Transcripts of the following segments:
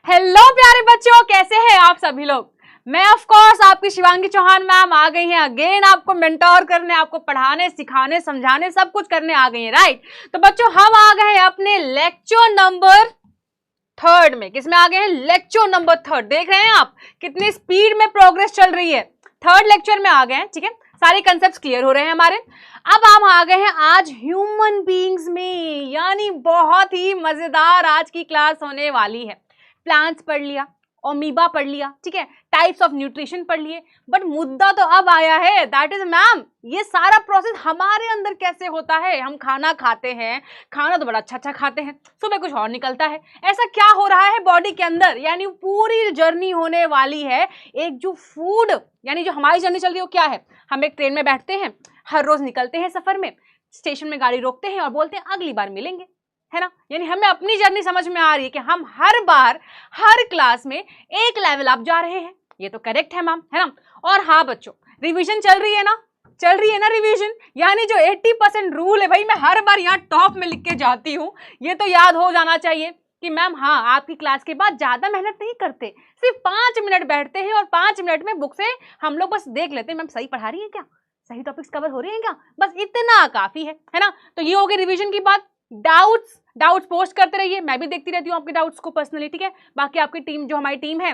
Hello प्यारे बच्चों, कैसे हैं आप सभी लोग। मैं ऑफ कोर्स आपकी शिवांगी चौहान मैम आ गई हैं अगेन आपको मेंटोर करने, आपको पढ़ाने, सिखाने, समझाने, सब कुछ करने आ गई हैं, राइट। तो बच्चों हम आ गए हैं अपने लेक्चर नंबर 3 में। किसमें आ गए हैं? Lecture number 3। देख रहे हैं आप कितनी स्पीड में प्रोग्रेस चल रही है। 3rd लेक्चर में आ गए हैं, ठीक है। सारे कंसेप्ट क्लियर हो रहे हैं हमारे। अब हम आ गए हैं आज ह्यूमन बीइंग्स में, यानी बहुत ही मजेदार आज की क्लास होने वाली है। प्लांट्स पढ़ लिया, अमीबा पढ़ लिया, ठीक है, टाइप्स ऑफ न्यूट्रिशन पढ़ लिए, बट मुद्दा तो अब आया है, दैट इज मैम ये सारा प्रोसेस हमारे अंदर कैसे होता है। हम खाना खाते हैं, खाना तो बड़ा अच्छा अच्छा खाते हैं, सुबह कुछ और निकलता है, ऐसा क्या हो रहा है बॉडी के अंदर। यानी पूरी जर्नी होने वाली है। एक जो फूड यानी जो हमारी जर्नी चल रही है वो क्या है। हम एक ट्रेन में बैठते हैं, हर रोज निकलते हैं सफर में, स्टेशन में गाड़ी रोकते हैं और बोलते हैं अगली बार मिलेंगे, है ना। यानी हमें अपनी जर्नी समझ में आ रही है कि हम हर बार हर क्लास में एक लेवल अप जा रहे हैं। ये तो करेक्ट है मैम, है ना। और हाँ बच्चों, रिवीजन चल रही है ना रिवीजन। यानी जो 80% रूल है भाई, मैं हर बार यहाँ टॉप में लिख के जाती हूँ। ये तो याद हो जाना चाहिए कि मैम हाँ आपकी क्लास के बाद ज्यादा मेहनत नहीं करते, सिर्फ 5 मिनट बैठते हैं और 5 मिनट में बुक से हम लोग बस देख लेते हैं मैम सही पढ़ा रही है क्या, सही टॉपिक्स कवर हो रहे हैं क्या, बस इतना काफी है ना। तो ये हो गई रिवीजन की बात। डाउट्स पोस्ट करते रहिए, मैं भी देखती रहती हूँ आपके डाउट्स को पर्सनली, ठीक है। बाकी आपकी टीम, जो हमारी टीम है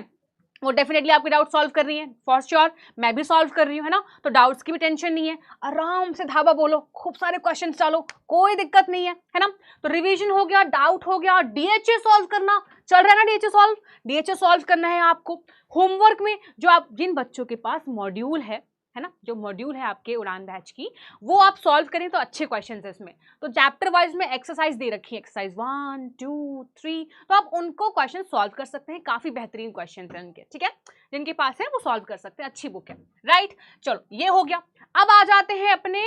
वो डेफिनेटली आपके डाउट सॉल्व कर रही है, फॉर श्योर मैं भी सॉल्व कर रही हूँ, है ना। तो डाउट्स की भी टेंशन नहीं है, आराम से धाबा बोलो, खूब सारे क्वेश्चन डालो, कोई दिक्कत नहीं है ना। तो रिवीजन हो गया, डाउट हो गया, डीएचए सॉल्व करना चल रहा है ना, डीएचए सॉल्व करना है आपको। होमवर्क में जो आप जिन बच्चों के पास मॉड्यूल है ना, जो मॉड्यूल है आपके उड़ान बैच की, वो आप सॉल्व करें तो अच्छे क्वेश्चंस है इसमें। तो चैप्टर वाइज में एक्सरसाइज दे रखी है, एक्सरसाइज 1 2 3, तो आप उनको क्वेश्चन सॉल्व कर सकते हैं। काफी बेहतरीन क्वेश्चन है उनके, ठीक है, जिनके पास है वो सॉल्व कर सकते हैं, अच्छी बुक है, राइट। चलो ये हो गया। अब आ जाते हैं अपने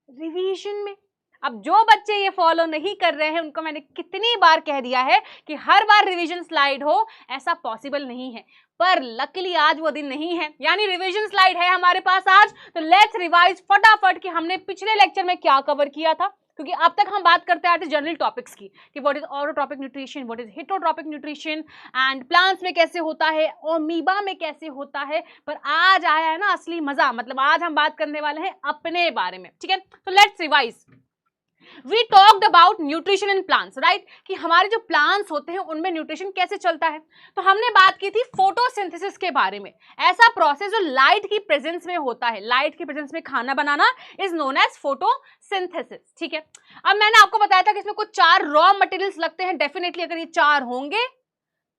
रिवीजन में। अब जो बच्चे ये फॉलो नहीं कर रहे हैं उनको मैंने कितनी बार कह दिया है कि हर बार रिवीजन स्लाइड हो, ऐसा पॉसिबल नहीं है। पर लकीली आज वो दिन नहीं है, यानी रिवीजन स्लाइड है हमारे पास आज। तो लेट्स रिवाइज फटाफट कि हमने पिछले लेक्चर में क्या कवर किया था, क्योंकि अब तक हम बात करते आए थे जनरल टॉपिक्स की कि what is autotrophic nutrition, what is heterotrophic nutrition, and plants में कैसे होता है, अमीबा में कैसे होता है। पर आज आया है ना असली मजा, मतलब आज हम बात करने वाले हैं अपने बारे में, ठीक है। तो let's revise. We talked about nutrition in plants, right? कि हमारे जो प्लांट्स होते हैं उनमें न्यूट्रिशन कैसे चलता है। तो हमने बात की थी फोटोसिंथेसिस के बारे में। ऐसा प्रोसेस जो लाइट की प्रेजेंस में होता है, लाइट की प्रेजेंस में खाना बनाना इज नोन एज फोटोसिंथेसिस, ठीक है। अब मैंने आपको बताया था कि इसमें कुछ 4 रॉ मटेरियल्स लगते हैं। डेफिनेटली अगर ये 4 होंगे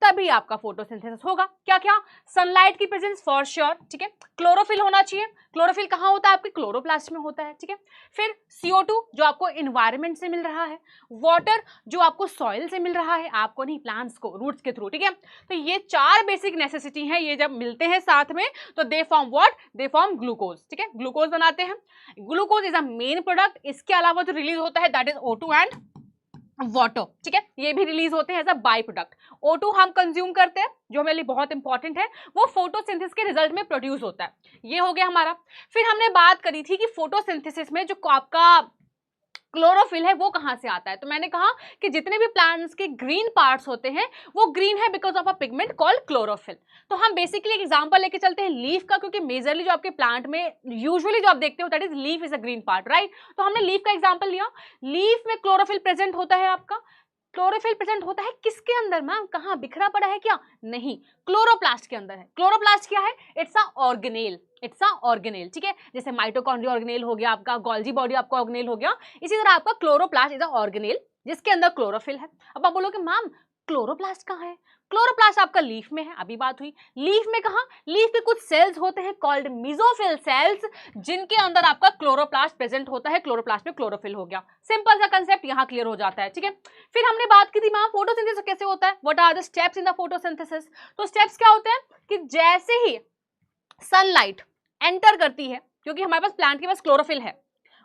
तभी आपका फोटोसिंथेसिस होगा। क्या क्या? सनलाइट की प्रेजेंस फॉर श्योर, ठीक है। क्लोरोफिल होना चाहिए। क्लोरोफिल कहाँ होता है? आपके क्लोरोप्लास्ट में होता है, ठीक है। फिर CO2 जो आपको इन्वायरमेंट से मिल रहा है, वाटर जो आपको सॉइल से मिल रहा है, आपको नहीं प्लांट्स को, रूट्स के थ्रू, ठीक है। तो ये 4 बेसिक नेसेसिटी हैं, ये जब मिलते हैं साथ में तो they form what? They form glucose, ठीक है। ग्लूकोज बनाते हैं। Glucose is a main product. इसके अलावा जो रिलीज होता है that is O2 and water, ठीक है, ये भी रिलीज होते हैं as a by product. O2 हम कंज्यूम करते हैं, जो हमारे लिए बहुत इंपॉर्टेंट है, वो फोटोसिंथेसिस के रिजल्ट में प्रोड्यूस होता है। ये हो गया हमारा। फिर हमने बात करी थी कि फोटोसिंथेसिस में जो आपका क्लोरोफिल है वो कहाँ से आता है। तो मैंने कहा कि जितने भी प्लांट्स के ग्रीन पार्ट्स होते हैं वो ग्रीन है because of a pigment called chlorophyll. तो हम बेसिकली एक एग्जांपल लेके चलते हैं लीफ का, क्योंकि मेजरली जो आपके प्लांट में यूजुअली जो आप देखते हो that is leaf is a green part, right. तो हमने लीफ का एग्जांपल लिया। लीफ में क्लोरोफिल प्रेजेंट होता है आपका। क्लोरोफिल प्रेजेंट होता है किसके अंदर मैम? कहाँ बिखरा पड़ा है क्या? नहीं, क्लोरोप्लास्ट के अंदर है। क्लोरोप्लास्ट क्या है? इट्स अ ऑर्गेनेल, ठीक है। जैसे माइटोकॉन्ड्रिया ऑर्गेनेल हो गया आपका, गोल्जी बॉडी आपका ऑर्गेनेल हो गया, इसी तरह आपका क्लोरोप्लास्ट इज अ ऑर्गेनेल जिसके अंदर क्लोरोफिल है। अब आप बोलोगे मैम क्लोरोप्लास्ट कहाँ है? क्लोरोप्लास्ट आपका लीफ में है, अभी बात हुई। लीफ में कहाँ? लीफ में कुछ सेल्स होते हैं कॉल्ड मेसोफिल सेल्स, जिनके अंदर आपका क्लोरोप्लास्ट प्रेजेंट होता है। क्लोरोप्लास्ट में क्लोरोफिल हो गया। सिंपल सा कंसेप्ट यहाँ क्लियर हो जाता है, ठीक है। फिर हमने बात की थी मैम फोटोसिंथेसिस कैसे होता है, what are the steps in the photosynthesis. तो स्टेप्स क्या होते हैं कि जैसे ही सनलाइट एंटर करती है, क्योंकि हमारे पास प्लांट के पास क्लोरोफिल है,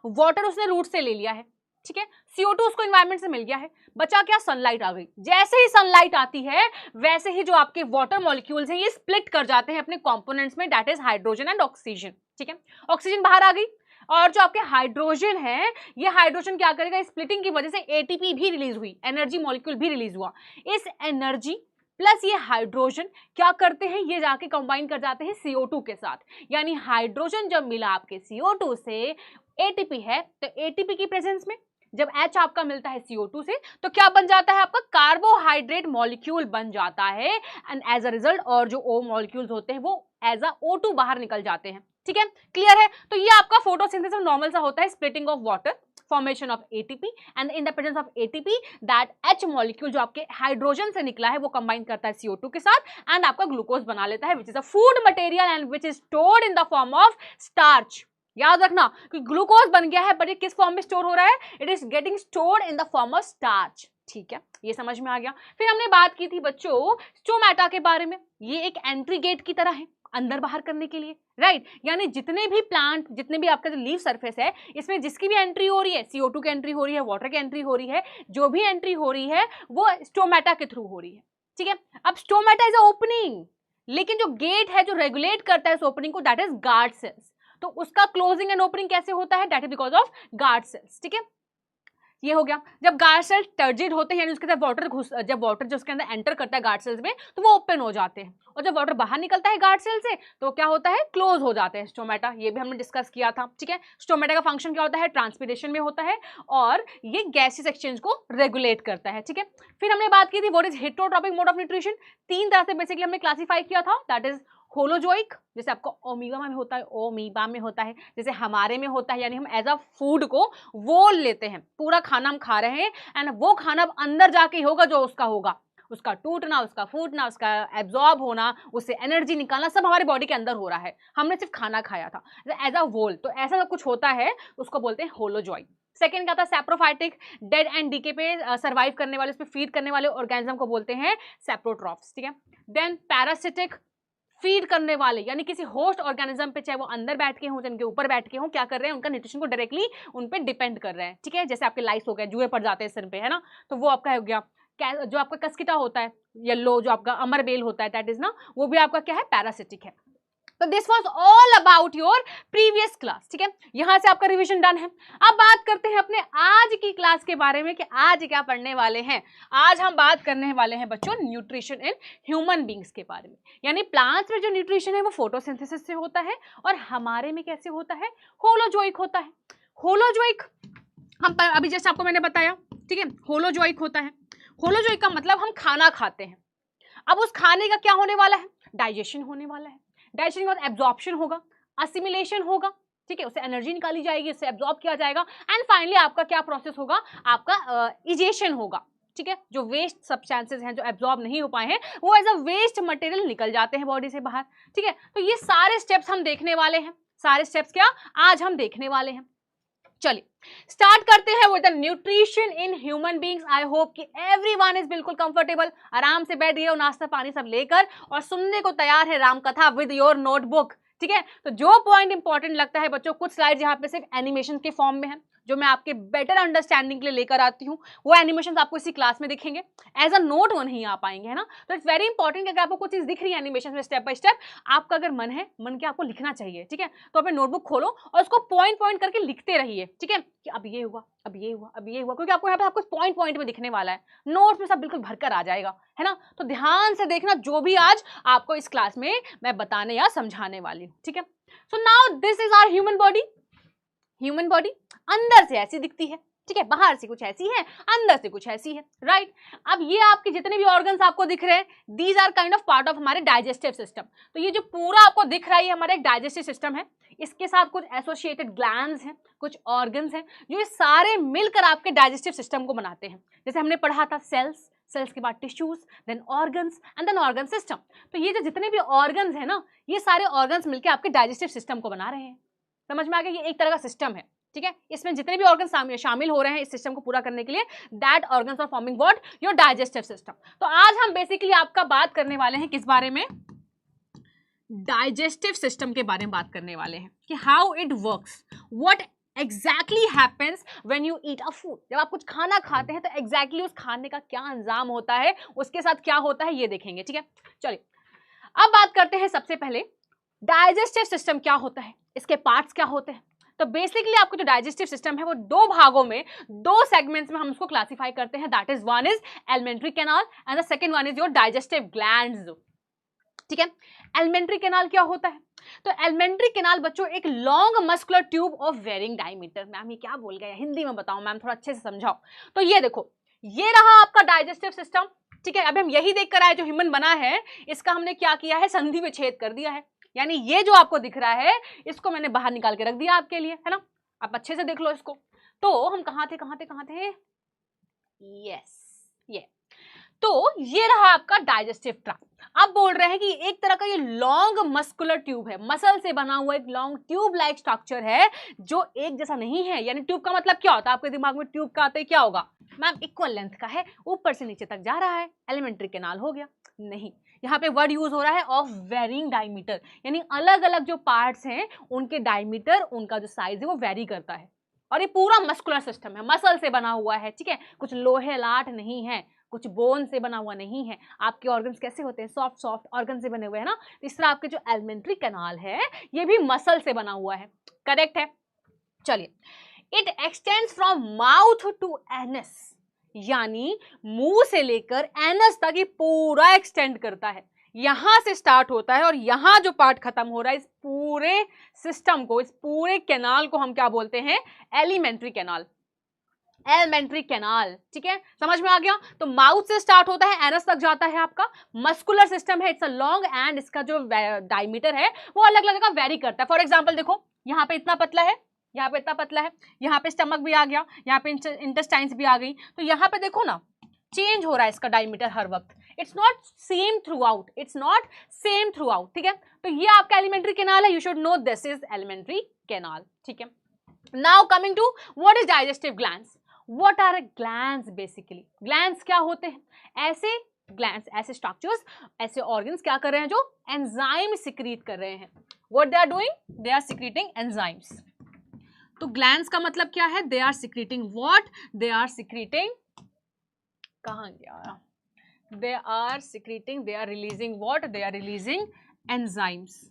वाटर उसने रूट से ले लिया है, ठीक है, CO2 उसको एनवायरनमेंट से मिल गया है, बचा क्या? सनलाइट आ गई। जैसे ही सनलाइट आती है वैसे ही जो आपके वाटर मॉलिक्यूल्स हैं ये स्प्लिट कर जाते हैं अपने कंपोनेंट्स में, that is hydrogen and oxygen, ठीक है। ऑक्सीजन बाहर आ गई और जो आपके हाइड्रोजन है, ये हाइड्रोजन क्या करेगा? स्प्लिटिंग की वजह से ATP भी रिलीज हुई, एनर्जी मॉलिक्यूल भी रिलीज हुआ। इस एनर्जी प्लस ये हाइड्रोजन क्या करते हैं, ये जाके कंबाइन कर जाते हैं CO2 के साथ, यानी हाइड्रोजन जब मिला आपके CO2 से, ATP है, तो ATP की प्रेजेंस में जब H आपका मिलता है CO2 से तो क्या बन जाता है आपका कार्बोहाइड्रेट मॉलिक्यूल बन जाता है, एंड एज अ रिजल्ट और जो O मॉलिक्यूल्स होते हैं वो एज अ O2 बाहर निकल जाते हैं। ठीक है, क्लियर है। तो ये आपका फोटोसिंथेसिस नॉर्मल सा होता है, splitting of water, formation of ATP, and in the presence of ATP that H molecule जो आपके हाइड्रोजन से निकला है वो कंबाइन करता है CO2 के साथ एंड आपका ग्लूकोज बना लेता है, which is a food material and which is stored in the form of starch. याद रखना कि ग्लूकोज बन गया है बट ये किस फॉर्म में स्टोर हो रहा है, it is getting stored in the form of starch. ठीक है, ये समझ में आ गया। फिर हमने बात की थी बच्चों स्टोमेटा के बारे में, ये एक एंट्री गेट की तरह है अंदर बाहर करने के लिए, राइट। यानी जितने भी प्लांट, जितने भी आपका जो लीफ सरफेस है, इसमें जिसकी भी एंट्री हो रही है, CO2 की एंट्री हो रही है, वाटर की एंट्री हो रही है, जो भी एंट्री हो रही है वो स्टोमेटा के थ्रू हो रही है। ठीक है, अब स्टोमेटा इज अ ओपनिंग, लेकिन जो गेट है जो रेगुलेट करता है इस ओपनिंग को, दैट इज गार्ड सेल्स। तो उसका क्लोजिंग एंड ओपनिंग कैसे होता है, that is because of guard cells. ठीक है, ये हो गया। जब गार्ड सेल्स टर्जिड होते हैं यानी उसके साथ वाटर जब वाटर जो उसके अंदर एंटर करता है गार्ड सेल्स में तो वो ओपन हो जाते हैं, और जब वाटर बाहर निकलता है गार्ड सेल से तो क्या होता है, क्लोज हो जाते हैं स्टोमेटा। ये भी हमने डिस्कस किया था। ठीक है, स्टोमेटा का फंक्शन क्या होता है, ट्रांसपिरेशन में होता है और ये गैसेस एक्सचेंज को रेगुलेट करता है। ठीक है, फिर हमने बात की थी what is heterotrophic mode of nutrition, तीन तरह से बेसिकली हमने क्लासीफाई किया था, दैट इज होलोजोइक, जैसे आपको ओमीगा में होता है, ओमीबा में होता है, जैसे हमारे में होता है, यानी हम एज अ फूड को वो लेते हैं, पूरा खाना हम खा रहे हैं एंड वो खाना अब अंदर जाके होगा जो उसका होगा, उसका टूटना, उसका फूटना, उसका एब्जॉर्ब होना, उससे एनर्जी निकालना सब हमारी बॉडी के अंदर हो रहा है, हमने सिर्फ खाना खाया था एज अ होल। तो ऐसा सब कुछ होता है, उसको बोलते हैं होलोजोइक। सेकेंड क्या था, सैप्रोफाइटिक, डेड एंड डीके पे सर्वाइव करने वाले, उस पर फीड करने वाले ऑर्गेनिज्म को बोलते हैं सैप्रोट्रॉफ्स। ठीक है, देन पैरासिटिक, फीड करने वाले यानी किसी होस्ट ऑर्गेनिज्म पे, चाहे वो अंदर बैठ के हों चाहे उनके ऊपर बैठ के हों, क्या कर रहे हैं, उनका न्यूट्रिशन को डायरेक्टली उन पे डिपेंड कर रहे हैं। ठीक है, जैसे आपके लाइस हो गए, जुए पड़ जाते हैं सिर पे, है ना, तो वो आपका हो गया। जो आपका कस्किटा होता है येलो, जो आपका अमरबेल होता है, दैट इज ना, वो भी आपका क्या है, पैरासिटिक है। तो this was all about your previous class. ठीक है, यहां से आपका रिविजन डन है। अब बात करते हैं अपने आज की क्लास के बारे में कि आज क्या पढ़ने वाले हैं। आज हम बात करने वाले हैं बच्चों न्यूट्रिशन इन ह्यूमन बींग्स के बारे में, यानी प्लांट्स में जो न्यूट्रिशन है वो फोटोसिंथेसिस से होता है और हमारे में कैसे होता है, होलोजोइक होता है। होलोजोइक हम अभी जैसे आपको मैंने बताया, ठीक है, होलोजोइक होता है। होलोजोइक का मतलब हम खाना खाते हैं, अब उस खाने का क्या होने वाला है, डाइजेशन होने वाला है। डाइजेशन के बाद एब्जॉर्प्शन होगा, असिमिलेशन होगा, ठीक है, उससे एनर्जी निकाली जाएगी, उससे एब्जॉर्ब किया जाएगा एंड फाइनली आपका क्या प्रोसेस होगा, आपका इजेशन होगा। ठीक है, जो वेस्ट सब्सटेंसेस हैं जो एब्जॉर्ब नहीं हो पाए हैं वो एज अ वेस्ट मटेरियल निकल जाते हैं बॉडी से बाहर। ठीक है, तो ये सारे स्टेप्स हम देखने वाले हैं, सारे स्टेप्स क्या आज हम देखने वाले हैं। चलिए स्टार्ट करते हैं with the nutrition in human beings. I hope कि एवरीवन इज बिल्कुल कंफर्टेबल, आराम से बैठ गए हो नाश्ता पानी सब लेकर और सुनने को तैयार है राम कथा विद योर नोटबुक। ठीक है, तो जो पॉइंट इंपॉर्टेंट लगता है बच्चों, कुछ स्लाइड यहाँ पे सिर्फ एनिमेशन के फॉर्म में है जो मैं आपके बेटर अंडरस्टैंडिंग के लिए लेकर आती हूँ, वो एनिमेशन आपको इसी क्लास में दिखेंगे, एज अ नोट वो नहीं आ पाएंगे, है ना। तो इट्स वेरी इंपॉर्टेंट कि अगर आपको कुछ चीज दिख रही है एनिमेशन में स्टेप बाय स्टेप, आपका अगर मन है, मन के आपको लिखना चाहिए। ठीक है, तो अपने नोटबुक खोलो और उसको पॉइंट पॉइंट करके लिखते रहिए। ठीक है, कि अब ये हुआ, अब ये हुआ, अब ये हुआ, क्योंकि आपको यहाँ पे आपको पॉइंट पॉइंट में दिखने वाला है, नोट्स में सब बिल्कुल भरकर आ जाएगा, है ना। तो ध्यान से देखना जो भी आज आपको इस क्लास में मैं बताने या समझाने वाली हूँ। ठीक है, so now this is our human body. Human body अंदर से ऐसी दिखती है, ठीक है, बाहर से कुछ ऐसी है, अंदर से कुछ ऐसी है, राइट। अब ये आपके जितने भी ऑर्गन्स आपको दिख रहे हैं, these are kind of part of हमारे डाइजेस्टिव सिस्टम। तो ये जो पूरा आपको दिख रहा है हमारा एक डाइजेस्टिव सिस्टम है, इसके साथ कुछ एसोसिएटेड ग्लैंड्स हैं, कुछ ऑर्गन्स हैं, जो ये सारे मिलकर आपके डाइजेस्टिव सिस्टम को बनाते हैं। जैसे हमने पढ़ा था सेल्स, सेल्स के बाद tissues, then organs and then organ system. तो ये जो जितने भी ऑर्गन्स हैं ना, ये सारे ऑर्गन्स मिलकर आपके डाइजेस्टिव सिस्टम को बना रहे हैं। समझ में आ गया, ये एक तरह का सिस्टम है। ठीक है, इसमें जितने भी ऑर्गन शामिल हो रहे हैं इस सिस्टम को पूरा करने के लिए, that organs are forming what, your digestive system. तो आज हम बेसिकली आपका बात करने वाले हैं किस बारे में, डाइजेस्टिव सिस्टम के बारे में बात करने वाले हैं कि how it works, what exactly happens when you eat a food. जब आप कुछ खाना खाते हैं तो एग्जैक्टली उस खाने का क्या अंजाम होता है, उसके साथ क्या होता है, ये देखेंगे। ठीक है, चलिए अब बात करते हैं सबसे पहले डाइजेस्टिव सिस्टम क्या होता है, इसके पार्ट्स क्या होते हैं। तो बेसिकली आपको जो डाइजेस्टिव सिस्टम है वो दो भागों में, दो सेगमेंट्स में हम उसको क्लासिफाई करते हैं। That is one is alimentary canal and the second one is your digestive glands. ठीक है, एलिमेंट्री कैनाल क्या होता है? तो एलिमेंट्री कैनाल बच्चों एक long muscular tube of varying diameter. Ma'am ये क्या बोल गया, हिंदी में बताओ मैम, थोड़ा अच्छे से समझाओ। तो ये देखो, ये रहा आपका डाइजेस्टिव सिस्टम। ठीक है, अभी हम यही देख कर आए, जो ह्यूमन बना है इसका हमने क्या किया है, संधि में छेद कर दिया है। यानी ये जो आपको दिख रहा है इसको मैंने बाहर निकाल के रख दिया आपके लिए, है ना। आप अच्छे से देख लो इसको। तो हम कहाँ थे, यस, ये तो ये रहा आपका डाइजेस्टिव ट्रैक्ट। अब बोल रहे हैं कि एक तरह का ये लॉन्ग मस्कुलर ट्यूब है, मसल से बना हुआ एक लॉन्ग ट्यूब लाइक स्ट्रक्चर है जो एक जैसा नहीं है। यानी ट्यूब का मतलब क्या होता है, आपके दिमाग में ट्यूब का आते ही क्या होगा मैम, इक्वल लेंथ का है, ऊपर से नीचे तक जा रहा है, एलिमेंट्री कैनाल हो गया। नहीं, यहाँ पे वर्ड यूज हो रहा है ऑफ वेरिंग डायमीटर, यानी अलग अलग जो पार्ट्स हैं उनके डायमीटर, उनका जो साइज है वो वेरी करता है। और ये पूरा मस्कुलर सिस्टम है, मसल से बना हुआ है। ठीक है, कुछ लोहे लाट नहीं है, कुछ बोन से बना हुआ नहीं है। आपके ऑर्गन्स कैसे होते हैं, सॉफ्ट सॉफ्ट ऑर्गन से बने हुए हैं ना। इस तरह आपके जो एलिमेंट्री कैनाल है ये भी मसल से बना हुआ है। करेक्ट है। चलिए, it extends from mouth to anus, यानी मुंह से लेकर एनस तक ये पूरा एक्सटेंड करता है। यहां से स्टार्ट होता है और यहां जो पार्ट खत्म हो रहा है, इस पूरे सिस्टम को, इस पूरे कैनाल को हम क्या बोलते हैं, एलिमेंट्री कैनाल, एलिमेंट्री कैनाल। ठीक है, समझ में आ गया। तो माउथ से स्टार्ट होता है, एनस तक जाता है, आपका मस्कुलर सिस्टम है, इट्स अ लॉन्ग, एंड इसका जो डायमीटर है वो अलग अलग का वेरी करता है। फॉर एग्जांपल देखो, यहाँ पे इतना पतला है, यहाँ पे इतना पतला है, यहाँ पे स्टमक भी आ गया, यहाँ पे इंटेस्टाइन्स भी आ गई। तो यहाँ पे देखो ना, चेंज हो रहा है इसका डायमीटर हर वक्त। It's not same throughout, it's not same throughout. ठीक है, तो ये आपका एलिमेंट्री कैनाल है, you should know this is alimentary canal. ठीक है, now coming to what is digestive glands. What are glands? Basically glands क्या होते हैं, ऐसे ग्लैंड्स, ऐसे स्ट्रक्चर्स, ऐसे ऑर्गन्स क्या कर रहे हैं जो एंजाइम सिक्रीट कर रहे हैं। What they are doing, they are secreting enzymes. तो ग्लैंड्स का मतलब क्या है, they are secreting what, they are secreting, कहां गया, they are secreting, they are releasing what, they are releasing enzymes.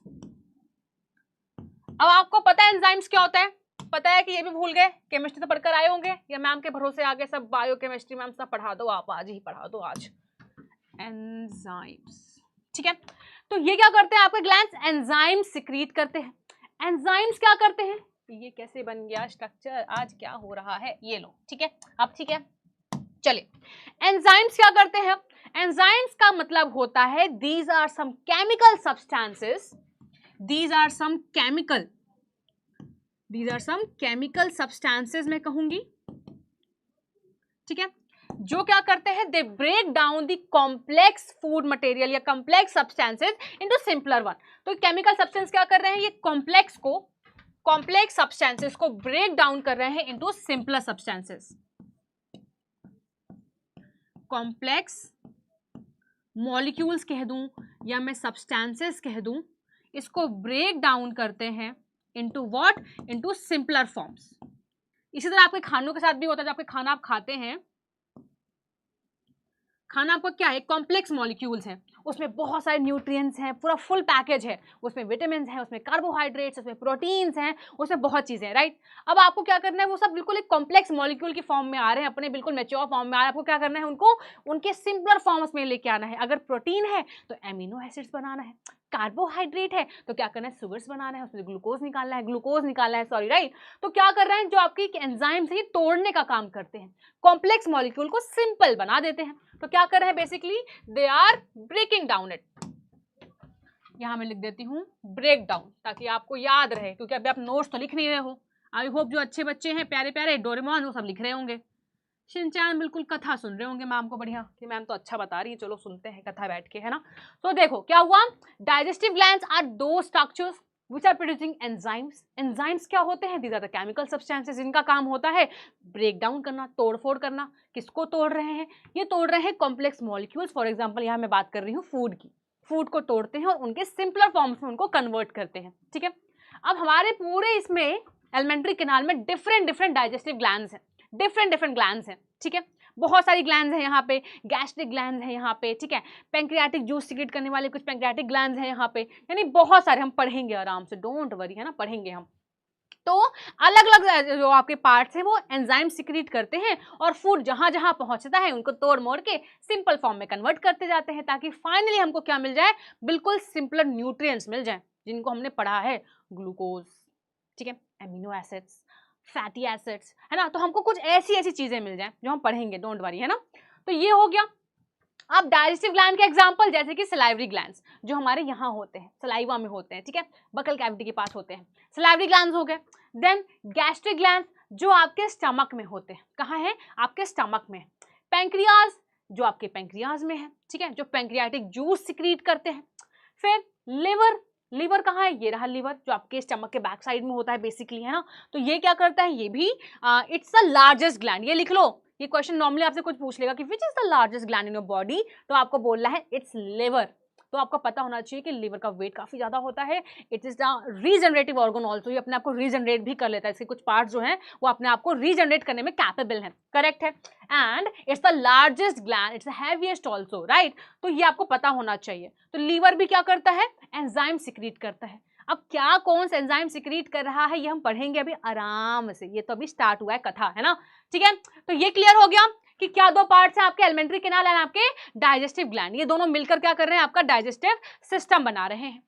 अब आपको पता है एंजाइम्स क्या होता है, पता है कि ये भी भूल गए, केमिस्ट्री तो पढ़कर आए होंगे या मैम के भरोसे आगे सब बायोकेमिस्ट्री मैम सब पढ़ा दो, आप आज ही पढ़ा दो आज एंजाइम्स। ठीक है, तो ये क्या करते हैं आपके ग्लैंड्स, एंजाइम सिक्रीट करते हैं। एंजाइम्स क्या करते हैं, ये कैसे बन गया स्ट्रक्चर, आज क्या हो रहा है, ये लो। ठीक है, अब ठीक है, चलिए एंजाइम्स क्या करते हैं। एंजाइम्स का मतलब होता है these are some chemical substances, these are some chemical, these are some chemical substances मैं कहूंगी। ठीक है, जो क्या करते हैं, they break down the complex food material या complex substances into simpler one. तो केमिकल सब्सटेंस क्या कर रहे हैं, ये कॉम्प्लेक्स को, कॉम्प्लेक्स सब्सटेंसेस को ब्रेक डाउन कर रहे हैं into simpler substances. Complex molecules कह दूं या मैं सब्सटेंसेस कह दूं, इसको ब्रेक डाउन करते हैं into what, into simpler forms. इसी तरह आपके खानों के साथ भी होता है, जब आपके खाना आप खाते हैं, खाना आपका क्या है, कॉम्प्लेक्स मॉलिक्यूल्स हैं, उसमें बहुत सारे न्यूट्रिएंट्स हैं, पूरा फुल पैकेज है, उसमें विटामिन हैं, उसमें कार्बोहाइड्रेट्स, उसमें प्रोटीन्स हैं, उसमें बहुत चीजें हैं, राइट। अब आपको क्या करना है, वो सब बिल्कुल एक कॉम्प्लेक्स मॉलिक्यूल की फॉर्म में आ रहे हैं, अपने बिल्कुल मैच्योर फॉर्म में आ रहे हैं, आपको क्या करना है, उनको उनके सिंपलर फॉर्म्स में लेके आना है। अगर प्रोटीन है तो एमिनो एसिड्स बनाना है, कार्बोहाइड्रेट है तो क्या करना है, सुगर्स बनाना है, उसमें ग्लूकोज निकालना है, सॉरी, राइट। तो क्या कर रहे हैं, जो आपकी एंजाइम्स है तोड़ने का काम करते हैं, कॉम्प्लेक्स मॉलिक्यूल को सिंपल बना देते हैं। तो क्या कर रहे हैं, basically they are breaking down it. यहां मैं लिख देती हूं ब्रेक डाउन, ताकि आपको याद रहे, क्योंकि अभी आप नोट्स तो लिख नहीं रहे हो। आई होप जो अच्छे बच्चे हैं, प्यारे प्यारे डोरेमोन, वो सब लिख रहे होंगे। शिनचैन बिल्कुल कथा सुन रहे होंगे मैम को, बढ़िया कि मैम तो अच्छा बता रही है, चलो सुनते हैं कथा बैठ के, है ना। तो देखो क्या हुआ, डाइजेस्टिव ग्लैंड्स आर दो structures which are producing enzymes। enzymes क्या होते हैं, these are the chemical substances, इनका काम होता है ब्रेक डाउन करना, तोड़फोड़ करना। किसको तोड़ रहे हैं, ये तोड़ रहे हैं कॉम्प्लेक्स मॉलिक्यूल्स। फॉर एग्जांपल यहाँ मैं बात कर रही हूँ फूड की, फूड को तोड़ते हैं और उनके सिंपलर फॉर्म्स में उनको कन्वर्ट करते हैं। ठीक है, अब हमारे पूरे इसमें एलिमेंट्री कैनाल में डिफरेंट डाइजेस्टिव ग्लैंड्स हैं, डिफरेंट ग्लैंड्स हैं। ठीक है, बहुत सारी ग्लैंड्स हैं यहाँ पे, गैस्ट्रिक ग्लैंड्स हैं यहाँ पे, ठीक है, पैंक्रियाटिक जूस सिक्रेट करने वाले कुछ पैंक्रियाटिक ग्लैंड्स हैं यहाँ पे, यानी बहुत सारे, हम पढ़ेंगे आराम से, डोंट वरी, है ना, पढ़ेंगे हम। तो अलग अलग जो आपके पार्ट्स हैं वो एंजाइम सिक्रीट करते हैं और फूड जहां जहां पहुंचता है उनको तोड़ मोड़ के सिंपल फॉर्म में कन्वर्ट करते जाते हैं, ताकि फाइनली हमको क्या मिल जाए, बिल्कुल सिंपल न्यूट्रिएंट्स मिल जाए, जिनको हमने पढ़ा है ग्लूकोज, ठीक है, एमिनो एसिड्स, फैटी एसिड्स, है ना। तो हमको कुछ ऐसी ऐसी चीजें मिल जाए जो हम पढ़ेंगे, डोंट वरी, है ना। तो ये हो गया। अब डाइजेस्टिव ग्लैंड के एग्जांपल जैसे कि सलाइवरी ग्लैंड्स जो हमारे यहाँ होते हैं, सलाइवा में होते हैं, ठीक है, बकल कैविटी के पास होते हैं, सलाइवरी ग्लैंड्स हो गए। देन गैस्ट्रिक ग्लैंड्स जो आपके स्टमक में होते हैं, कहाँ है, आपके स्टमक में। पैंक्रियाज जो आपके पैंक्रियाज में है, ठीक है, जो पैंक्रियाटिक जूस सिक्रीट करते हैं। फिर लिवर, लिवर कहाँ है, ये रहा लिवर जो आपके स्टमक के बैक साइड में होता है बेसिकली, है ना। तो ये क्या करता है, ये भी इट्स द लार्जेस्ट ग्लैंड, ये लिख लो, ये क्वेश्चन नॉर्मली आपसे कुछ पूछ लेगा कि which is the largest gland in your body, तो आपको बोलना है इट्स लिवर। तो आपको पता होना चाहिए कि लिवर का वेट काफी ज्यादा होता है। It is the regenerative organ also, ये अपने आप को रीजनरेट भी कर लेता है, इसके कुछ पार्ट जो हैं वो अपने आप को रीजनरेट करने में कैपेबल है, करेक्ट है। And it's the largest gland, it's the heaviest also, right. तो ये आपको पता होना चाहिए। तो लीवर भी क्या करता है, एंजाइम सिक्रीट करता है। अब क्या कौन सा एंजाइम सिक्रीट कर रहा है ये हम पढ़ेंगे अभी आराम से, ये तो अभी स्टार्ट हुआ है कथा, है ना, ठीक है। तो ये क्लियर हो गया कि क्या दो पार्ट्स हैं आपके, एलिमेंट्री कैनाल एंड आपके डाइजेस्टिव ग्लैंड, ये दोनों मिलकर क्या कर रहे हैं, आपका डाइजेस्टिव सिस्टम बना रहे हैं।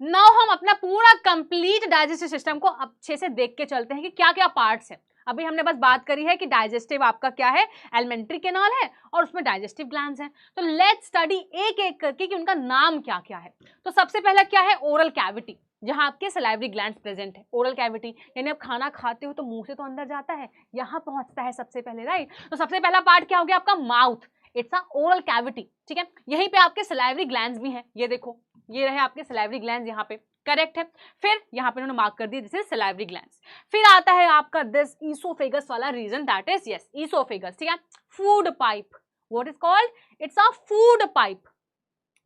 नाउ हम अपना पूरा कंप्लीट डाइजेस्टिव सिस्टम को अच्छे से देख के चलते हैं कि क्या क्या पार्ट्स हैं। अभी हमने बस बात करी है कि डाइजेस्टिव आपका क्या है, एलिमेंट्री कैनाल है और उसमें डाइजेस्टिव ग्लैंड्स हैं। तो लेट्स स्टडी एक एक करके कि उनका नाम क्या क्या है। तो सबसे पहला क्या है, ओरल कैविटी, जहां आपके सलाइवरी ग्लैंड्स प्रेजेंट है। ओरल कैविटी यानी आप खाना खाते हो तो मुंह से तो अंदर जाता है, यहाँ पहुंचता है सबसे पहले, राइट। तो सबसे पहला पार्ट क्या हो गया आपका, mouth, it's a oral cavity, ठीक है। यहीं पे आपके सलाइवरी ग्लैंड्स भी हैं, ये देखो, ये रहे आपके सलाइवरी ग्लैंड्स यहाँ पे, करेक्ट है। फिर यहाँ पे उन्होंने मार्क कर दिया दिस इज सलाइवरी ग्लैंड्स। फिर आता है आपका दिस ईसोफेगस वाला region, that is yes oesophagus, ठीक है। Food pipe, what is called, it's a food pipe,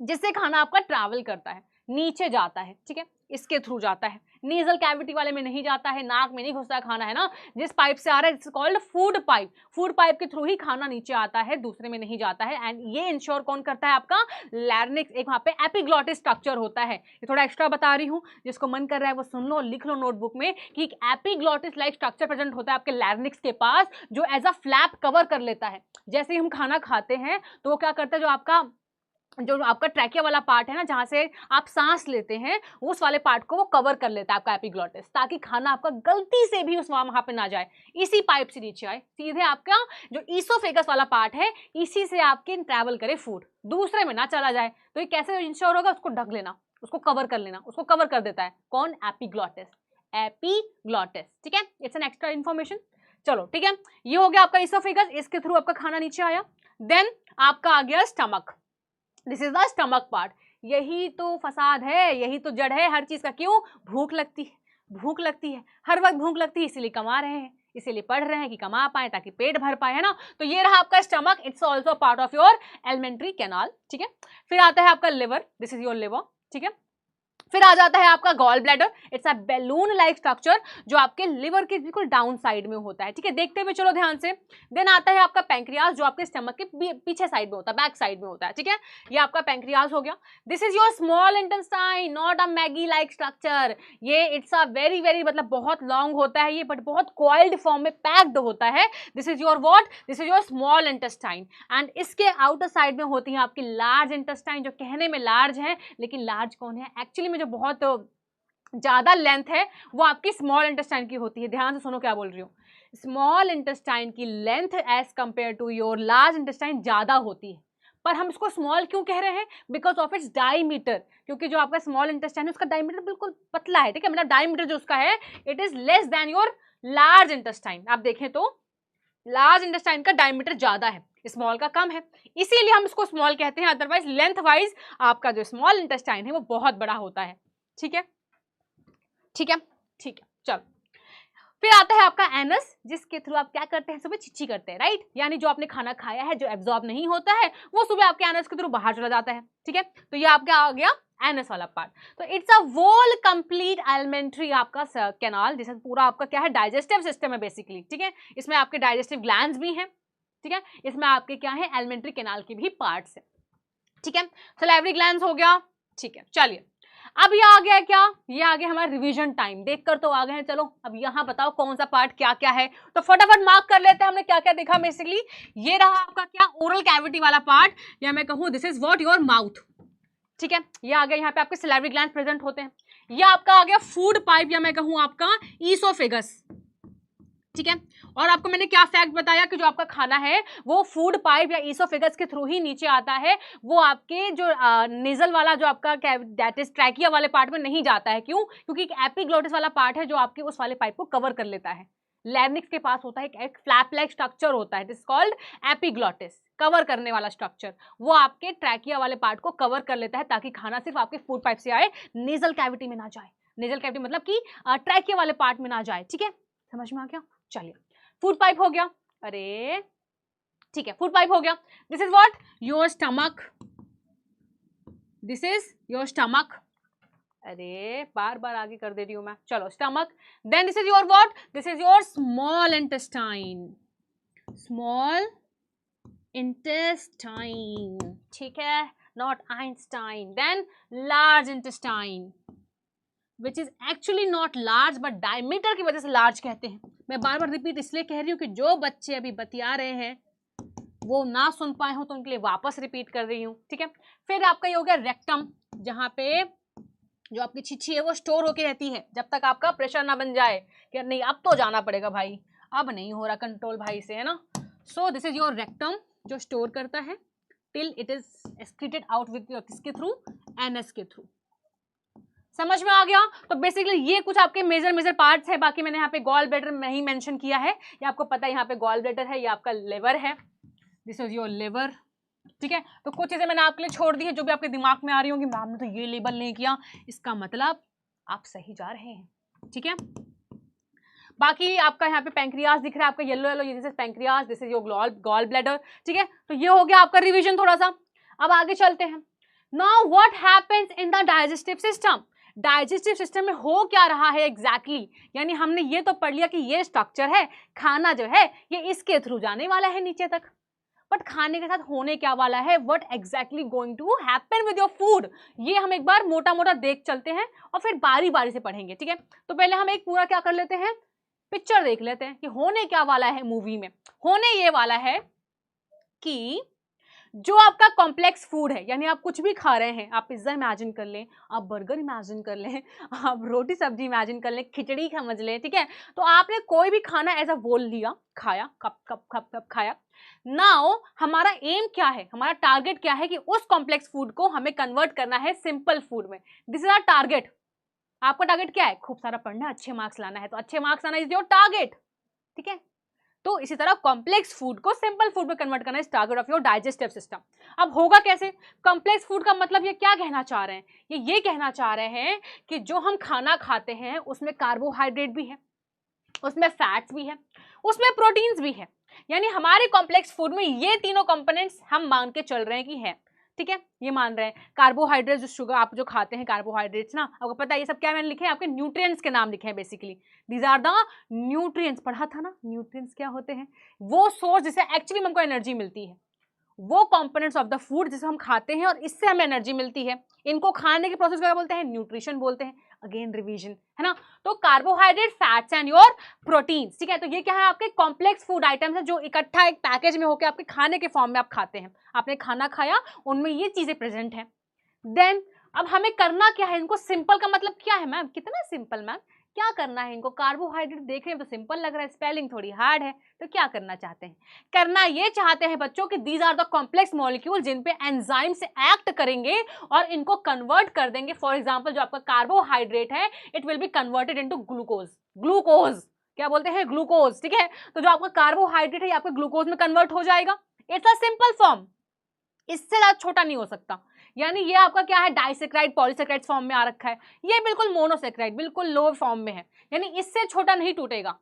जिससे खाना आपका ट्रैवल करता है, नीचे जाता है, ठीक है, इसके थ्रू जाता है, नीजल कैविटी वाले में नहीं जाता है, नाक में नहीं घुसता है खाना, है ना। जिस पाइप से आ रहा है it's called food pipe, food pipe के थ्रू ही खाना नीचे आता है, दूसरे में नहीं जाता है। एंड ये इंश्योर कौन करता है, आपका लैरिंक्स, एक वहाँ पे एपिग्लॉटिस स्ट्रक्चर होता है। ये थोड़ा एक्स्ट्रा बता रही हूँ, जिसको मन कर रहा है वो सुन लो, लिख लो नोटबुक में कि एक एपिग्लॉटिस लाइक स्ट्रक्चर प्रेजेंट होता है आपके लैरिंक्स के पास, जो एज अ फ्लैप कवर कर लेता है। जैसे ही हम खाना खाते हैं तो वो क्या करता है, जो आपका ट्रैकिया वाला पार्ट है ना, जहां से आप सांस लेते हैं, उस वाले पार्ट को वो कवर कर लेता है आपका एपिग्लॉटिस, ताकि खाना आपका गलती से भी उस वहां पे ना जाए, इसी पाइप से नीचे आए, सीधे आपका जो ईसोफेगस वाला पार्ट है इसी से आपके ट्रैवल करे फूड, दूसरे में ना चला जाए। तो ये कैसे इंश्योर होगा, उसको ढक लेना, उसको कवर कर लेना, उसको कवर कर देता है कौन, एपिग्लॉटिस, एपिग्लॉटिस, ठीक है। It's an extra information. चलो ठीक है, ये हो गया आपका ईसोफेगस, इसके थ्रू आपका खाना नीचे आया। देन आपका आ गया stomach, this is the stomach part. यही तो फसाद है, यही तो जड़ है हर चीज का। क्यों, भूख लगती है, भूख लगती है, हर वक्त भूख लगती है, इसीलिए कमा रहे हैं, इसीलिए पढ़ रहे हैं कि कमा पाए ताकि पेट भर पाए, है ना। तो ये रहा आपका stomach, it's also part of your alimentary canal, ठीक है। फिर आता है आपका liver, this is your liver, ठीक है। फिर आ जाता है आपका gall bladder, it's a balloon like structure जो आपके लिवर के बिल्कुल डाउन साइड में होता है, ठीक है, देखते हुए चलो ध्यान से। देन आता है आपका पैंक्रियाज जो आपके स्टमक के पीछे साइड में होता है, बैक साइड में होता है, ठीक है, ये आपका पैंक्रियाज हो गया। This is your small intestine, not a Maggi like structure. ये इट्स अ वेरी वेरी मतलब बहुत लॉन्ग होता है ये, बट बहुत कॉइल्ड फॉर्म में पैक्ड होता है। This is your what, this is your small intestine. And इसके आउटर साइड में होती है आपकी लार्ज इंटेस्टाइन, जो कहने में लार्ज है लेकिन लार्ज कौन है, एक्चुअली में जो बहुत ज्यादा लेंथ है वो आपकी स्मॉल इंटेस्टाइन की होती है। ध्यान से सुनो क्या बोल रही हूँ, स्मॉल इंटेस्टाइन की length as compare to your large intestine ज्यादा होती है। पर हम इसको स्मॉल क्यों कह रहे हैं, बिकॉज ऑफ इट्स डायमीटर, क्योंकि जो आपका स्मॉल इंटेस्टाइन है उसका डायमीटर बिल्कुल पतला है, ठीक है, मतलब डायमीटर जो उसका है it is less than your large intestine. आप देखें तो लार्ज इंटेस्टाइन का डायमीटर ज्यादा है, स्मॉल का कम है, इसीलिए हम इसको स्मॉल कहते हैं। अदरवाइज लेंथ वाइज आपका जो स्मॉल इंटेस्टाइन है वो बहुत बड़ा होता है, ठीक है, ठीक है, ठीक है। चलो फिर आता है आपका एनस, जिसके थ्रू आप क्या करते हैं, सुबह छिच्छी करते हैं, राइट। यानी जो आपने खाना खाया है जो एब्जॉर्ब नहीं होता है वो सुबह आपके एनस के थ्रू बाहर चला जाता है, ठीक है। तो ये आपका आ गया एनस वाला पार्ट। तो it's a whole complete alimentary आपका कैनाल, जिससे पूरा आपका क्या है, डाइजेस्टिव सिस्टम है बेसिकली, ठीक है। इसमें आपके डाइजेस्टिव ग्लैंड्स भी हैं, ठीक है, इसमें आपके क्या है, एलिमेंट्री कैनाल के भी पार्ट्स हैं, ठीक है। सलाइवरी ग्लैंड्स हो गया, ठीक है। चलिए अब ये आ गया क्या, ये आ गया हमारा रिवीजन टाइम। देखकर तो आ गए हैं, चलो अब यहाँ बताओ कौन सा पार्ट क्या क्या है, तो फटाफट मार्क कर लेते हैं हमने क्या क्या देखा। बेसिकली ये रहा आपका क्या, ओरल कैविटी वाला पार्ट, या मैं कहूँ this is what your mouth, ठीक है। ये आ गया यहाँ पे आपके सैलिवरी ग्लैंड्स प्रेजेंट होते हैं। ये आपका आ गया फूड पाइप, या मैं कहूँ आपका ईसोफेगस, ठीक है। और आपको मैंने क्या फैक्ट बताया कि जो आपका खाना है वो फूड पाइप या ईसोफेगस के थ्रू ही नीचे आता है, वो आपके जो नेजल वाला जो आपका दैट इज ट्रैकिया वाले पार्ट में नहीं जाता है। क्यों? क्योंकि एक एपिग्लोटिस वाला पार्ट है जो आपके उस वाले पाइप को कवर कर लेता है। लैरिंक्स के पास होता है एक फ्लैप लाइक स्ट्रक्चर होता है, it is called epiglottis, cover करने वाला स्ट्रक्चर, वो आपके ट्रैकिया वाले पार्ट को कवर कर लेता है ताकि खाना सिर्फ आपके फूड पाइप से आए, नेजल कैविटी में ना जाए। नेजल कैविटी मतलब कि ट्रैकिया वाले पार्ट में ना जाए, ठीक है, समझ में आ गया। चलिए फूड पाइप हो गया, अरे ठीक है, फूड पाइप हो गया। This is what your stomach, this is your stomach, अरे बार बार आगे कर दे रही हूं मैं, चलो stomach. Then this is your what, this is your small intestine, small intestine, ठीक है, not Einstein. Then large intestine which is actually not large but diameter की वजह से लार्ज कहते हैं। मैं बार बार रिपीट इसलिए कह रही हूँ कि जो बच्चे अभी बतिया रहे हैं वो ना सुन पाए हो तो उनके लिए वापस रिपीट कर रही हूँ, ठीक है। फिर आपका ये हो गया रेक्टम, जहाँ पे जो आपकी छिछी है वो स्टोर होके रहती है जब तक आपका प्रेशर ना बन जाए कि नहीं अब तो जाना पड़ेगा भाई, अब नहीं हो रहा कंट्रोल भाई से, है ना। So this is your rectum जो स्टोर करता है till it is excreted out with किसके थ्रू, एनएस के थ्रू। समझ में आ गया। तो बेसिकली ये कुछ आपके मेजर पार्ट्स है। बाकी मैंने यहाँ पे गॉल ब्लैडर में ही मेंशन किया है, ये आपको पता है यहाँ पे गॉल ब्लैडर है, ये आपका लिवर है, दिस इज योर लिवर, ठीक है। तो कुछ चीजें मैंने आपके लिए छोड़ दी है जो भी आपके दिमाग में आ रही होंगी, मैम ने तो ये लेबल नहीं किया, इसका मतलब आप सही जा रहे हैं, ठीक है। बाकी आपका यहाँ पे पैंक्रियाज दिख रहा है आपका yellow yellow, this is pancreas, this is your gall bladder, ठीक है। तो ये हो गया आपका रिविजन थोड़ा सा। अब आगे चलते हैं। Now what happens in the digestive system, digestive system में हो क्या रहा है एग्जैक्टली यानी हमने ये तो पढ़ लिया कि ये स्ट्रक्चर है, खाना जो है ये इसके थ्रू जाने वाला है नीचे तक, बट खाने के साथ होने क्या वाला है, what exactly going to happen with your food, ये हम एक बार मोटा मोटा देख चलते हैं और फिर बारी बारी से पढ़ेंगे, ठीक है। तो पहले हम एक पूरा क्या कर लेते हैं, पिक्चर देख लेते हैं कि होने क्या वाला है मूवी में। होने ये वाला है कि जो आपका कॉम्प्लेक्स फूड है, यानी आप कुछ भी खा रहे हैं, आप पिज्जा इमेजिन कर लें, आप बर्गर इमेजिन कर लें, आप रोटी सब्जी इमेजिन कर लें, खिचड़ी समझ लें, ठीक है। तो आपने कोई भी खाना एज अ बोल लिया, खाया, कप कप कप कप खाया। नाउ हमारा एम क्या है, हमारा टारगेट क्या है कि उस कॉम्प्लेक्स फूड को हमें कन्वर्ट करना है सिंपल फूड में। This is our target. आपका टारगेट क्या है, खूब सारा पढ़ना है, अच्छे मार्क्स लाना है, तो अच्छे मार्क्स आना इज योर टारगेट, ठीक है। तो इसी तरह कॉम्प्लेक्स फूड को सिंपल फूड में कन्वर्ट करना is target of your digestive system. अब होगा कैसे, कॉम्प्लेक्स फूड का मतलब ये क्या कहना चाह रहे हैं, ये कहना चाह रहे हैं कि जो हम खाना खाते हैं उसमें कार्बोहाइड्रेट भी है, उसमें फैट्स भी है, उसमें प्रोटीन्स भी है, यानी हमारे कॉम्प्लेक्स फूड में ये तीनों कंपोनेंट्स हम मान के चल रहे हैं कि है, ठीक है। ये मान रहे हैं कार्बोहाइड्रेट, जो शुगर आप जो खाते हैं कार्बोहाइड्रेट्स ना, आपको पता है ये सब क्या मैंने लिखे हैं, आपके न्यूट्रिएंट्स के नाम लिखे हैं। Basically these are the nutrients, पढ़ा था ना न्यूट्रिएंट्स क्या होते हैं, वो सोर्स जिससे एक्चुअली हमको एनर्जी मिलती है, वो कंपोनेंट्स ऑफ द फूड जिसे हम खाते हैं और इससे हमें एनर्जी मिलती है, इनको खाने के प्रोसेस को क्या बोलते हैं, न्यूट्रिशन बोलते हैं। अगेन रिवीजन है ना। तो carbohydrate, fats and your proteins, ठीक है। तो ये क्या है, आपके कॉम्प्लेक्स फूड आइटम्स है जो इकट्ठा एक पैकेज में होकर आपके खाने के फॉर्म में आप खाते हैं, आपने खाना खाया, उनमें ये चीजें प्रेजेंट हैं। देन अब हमें करना क्या है, इनको सिंपल का मतलब क्या है मैम, कितना सिंपल मैम, क्या करना है इनको, कार्बोहाइड्रेट देख रहे हैं तो सिंपल लग रहा है, स्पेलिंग थोड़ी हार्ड है, तो क्या करना चाहते हैं, करना ये चाहते हैं बच्चों कि these are the complex molecule जिन पे एंजाइम से एक्ट करेंगे और इनको कन्वर्ट कर देंगे। फॉर एग्जांपल जो आपका कार्बोहाइड्रेट है it will be converted into glucose, glucose क्या बोलते हैं, ग्लूकोज, ठीक है। तो जो आपका कार्बोहाइड्रेट है ये आपका ग्लूकोज में कन्वर्ट हो जाएगा। इट्स अ सिंपल फॉर्म, इससे ज्यादा छोटा नहीं हो सकता। यानी ये आपका क्या है, डाइसेक्राइड पॉलीसेक्राइड फॉर्म में आ रखा है, ये बिल्कुल मोनोसेक्राइड बिल्कुल लो फॉर्म में है, यानी इससे छोटा नहीं टूटेगा।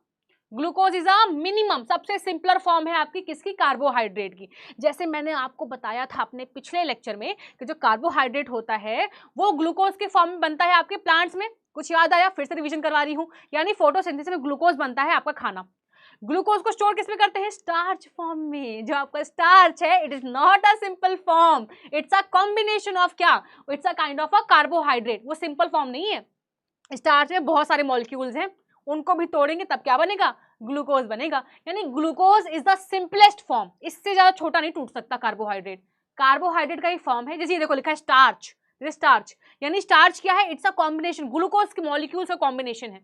ग्लूकोज इज अ मिनिमम, सबसे सिंपलर फॉर्म है आपकी किसकी, कार्बोहाइड्रेट की। जैसे मैंने आपको बताया था अपने पिछले लेक्चर में कि जो कार्बोहाइड्रेट होता है वो ग्लूकोज के फॉर्म में बनता है आपके प्लांट्स में, कुछ याद आया, फिर से रिवीजन करवा रही हूँ। यानी फोटोसिंथेसिस में ग्लूकोज बनता है आपका खाना, ग्लूकोज को स्टोर किस में करते हैं? स्टार्च फॉर्म में। जो आपका स्टार्च है it is not a simple form, it's a combination of क्या? It's a kind of a carbohydrate. वो सिंपल फॉर्म नहीं है। स्टार्च में बहुत सारे मॉलिक्यूल्स हैं, उनको भी तोड़ेंगे तब क्या बनेगा? ग्लूकोज बनेगा। यानी glucose is the simplest form, इससे ज्यादा छोटा नहीं टूट सकता कार्बोहाइड्रेट। कार्बोहाइड्रेट का ही फॉर्म है। जैसे ये देखो लिखा है स्टार्च, स्टार्च यानी स्टार्च क्या है? इट्स अ कॉम्बिनेशन, ग्लूकोज के मॉलिक्यूल्स का कॉम्बिनेशन है,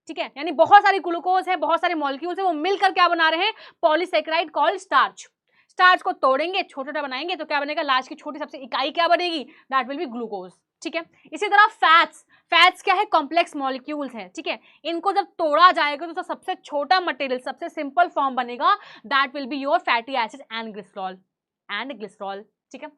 ठीक है। यानी बहुत सारी ग्लूकोज है, बहुत सारे मॉलिक्यूल्स है, वो मिलकर क्या बना रहे हैं? Polysaccharide called starch. स्टार्च को तोड़ेंगे, छोटा छोटा बनाएंगे तो क्या बनेगा? लास्ट की छोटी सबसे इकाई क्या बनेगी? दैट विल बी ग्लूकोज, ठीक है। इसी तरह फैट्स, फैट्स क्या है? कॉम्प्लेक्स मॉलिक्यूल्स है, ठीक है। इनको जब तोड़ा जाएगा तो सबसे छोटा मटेरियल, सबसे सिंपल फॉर्म बनेगा, that will be your fatty acid and glycerol, ठीक है।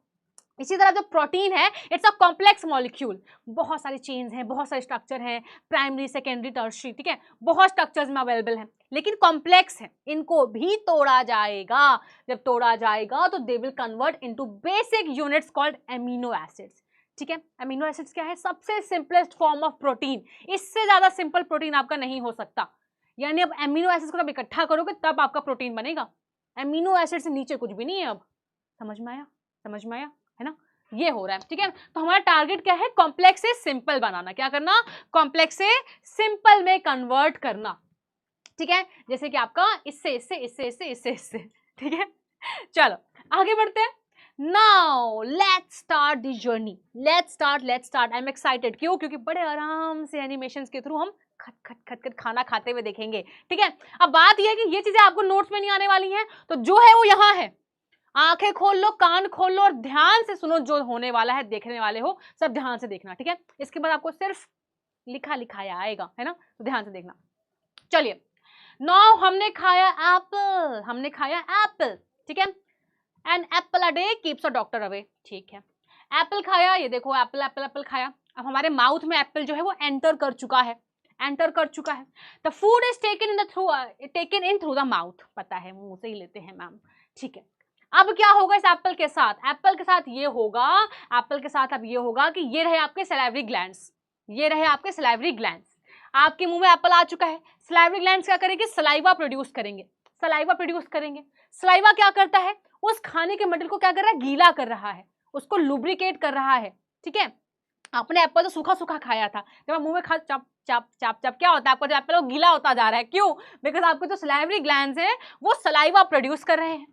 इसी तरह जो प्रोटीन है इट्स अ कॉम्प्लेक्स मॉलिक्यूल, बहुत सारी चेन्स हैं, बहुत सारे स्ट्रक्चर हैं, प्राइमरी सेकेंडरी टर्शियरी, ठीक है, बहुत स्ट्रक्चर्स में अवेलेबल हैं, लेकिन कॉम्प्लेक्स है। इनको भी तोड़ा जाएगा। जब तोड़ा जाएगा तो they will convert into basic units called amino acids, ठीक है। एमिनो एसिड्स क्या है? सबसे सिंपलेस्ट फॉर्म ऑफ प्रोटीन। इससे ज्यादा सिंपल प्रोटीन आपका नहीं हो सकता। यानी अब एमिनो एसिड्स को जब इकट्ठा करोगे तब आपका प्रोटीन बनेगा। एमिनो एसिड से नीचे कुछ भी नहीं है। अब समझ में आया? समझ में आया है ना? ये हो रहा है, ठीक है। तो हमारा टारगेट क्या है? कॉम्प्लेक्स से सिंपल बनाना। क्या करना? कॉम्प्लेक्स से सिंपल में कन्वर्ट करना, ठीक है। जैसे कि आपका इससे इससे इससे इससे इससे इससे, ठीक है। चलो आगे बढ़ते हैं। Now let's start the journey. Let's start. I am excited. क्यों? क्योंकि बड़े आराम से एनिमेशंस के थ्रू हम खट खट खट खट खाना खाते हुए देखेंगे, ठीक है। अब बात यह है कि ये चीजें आपको नोट्स में नहीं आने वाली हैं, तो जो है वो यहाँ है। आंखें खोल लो, कान खोल लो और ध्यान से सुनो। जो होने वाला है, देखने वाले हो सब ध्यान से देखना, ठीक है। इसके बाद आपको सिर्फ लिखा लिखाया आएगा, है ना, तो ध्यान से देखना। चलिए, नाउ हमने खाया एप्पल, ठीक है। An apple a day keeps a doctor away, ठीक है। एप्पल खाया, ये देखो एप्पल एप्पल एप्पल खाया। अब हमारे माउथ में एप्पल जो है वो एंटर कर चुका है। The food is taken in through the mouth. पता है, मुंह से ही लेते हैं मैम, ठीक है। अब क्या होगा इस एप्पल के साथ? एप्पल के साथ ये होगा कि ये रहे आपके सलाइवरी ग्लैंड्स। आपके मुंह में एप्पल आ चुका है। सलाइवरी ग्लैंड्स क्या करेंगे? सलाइवा प्रोड्यूस करेंगे। सलाइवा क्या करता है? उस खाने के मटेरियल को क्या कर रहा है? गीला कर रहा है, उसको लुब्रिकेट कर रहा है, ठीक है। आपने एप्पल तो सूखा सूखा खाया था, जब आप मुंह में खा चप चप चप चप क्या होता है? आपका जो एप्पल वो गीला होता जा रहा है। क्यों? बिकॉज आपके जो सलाइवरी ग्लैंड्स हैं वो सलाइवा प्रोड्यूस कर रहे हैं।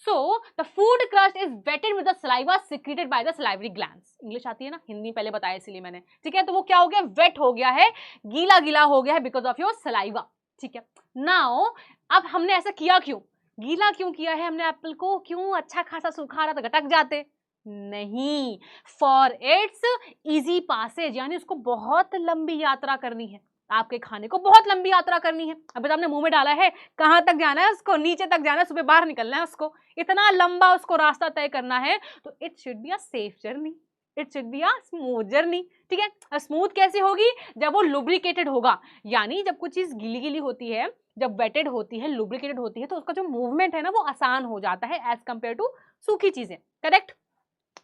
So the food crust is wetted with the saliva secreted by the salivary glands. English आती है ना, हिंदी पहले बताया इसलिए मैंने, ठीक है। तो वो क्या हो गया? वेट हो गया है, गीला गीला हो गया है बिकॉज ऑफ योर सलाइवा, ठीक है। नाउ अब हमने ऐसा किया क्यों? गीला क्यों किया है हमने एप्पल को? क्यों? अच्छा खासा सूखा रहा तो गटक जाते नहीं। फॉर इट्स इजी पासेज, यानी उसको बहुत लंबी यात्रा करनी है। आपके खाने को बहुत लंबी यात्रा करनी है। अभी तो आपने मुंह में डाला है, कहां तक जाना है उसको? नीचे तक जाना है, सुबह बाहर निकलना है उसको। इतना लंबा उसको रास्ता तय करना है, तो it should be a safe journey, it should be a smooth journey, ठीक है। स्मूथ कैसे होगी? जब वो लुब्रिकेटेड होगा। यानी जब कुछ चीज गीली गीली होती है, जब वेटेड होती है, लुब्रिकेटेड होती है, तो उसका जो मूवमेंट है ना वो आसान हो जाता है एज कंपेयर टू सूखी चीजें, करेक्ट।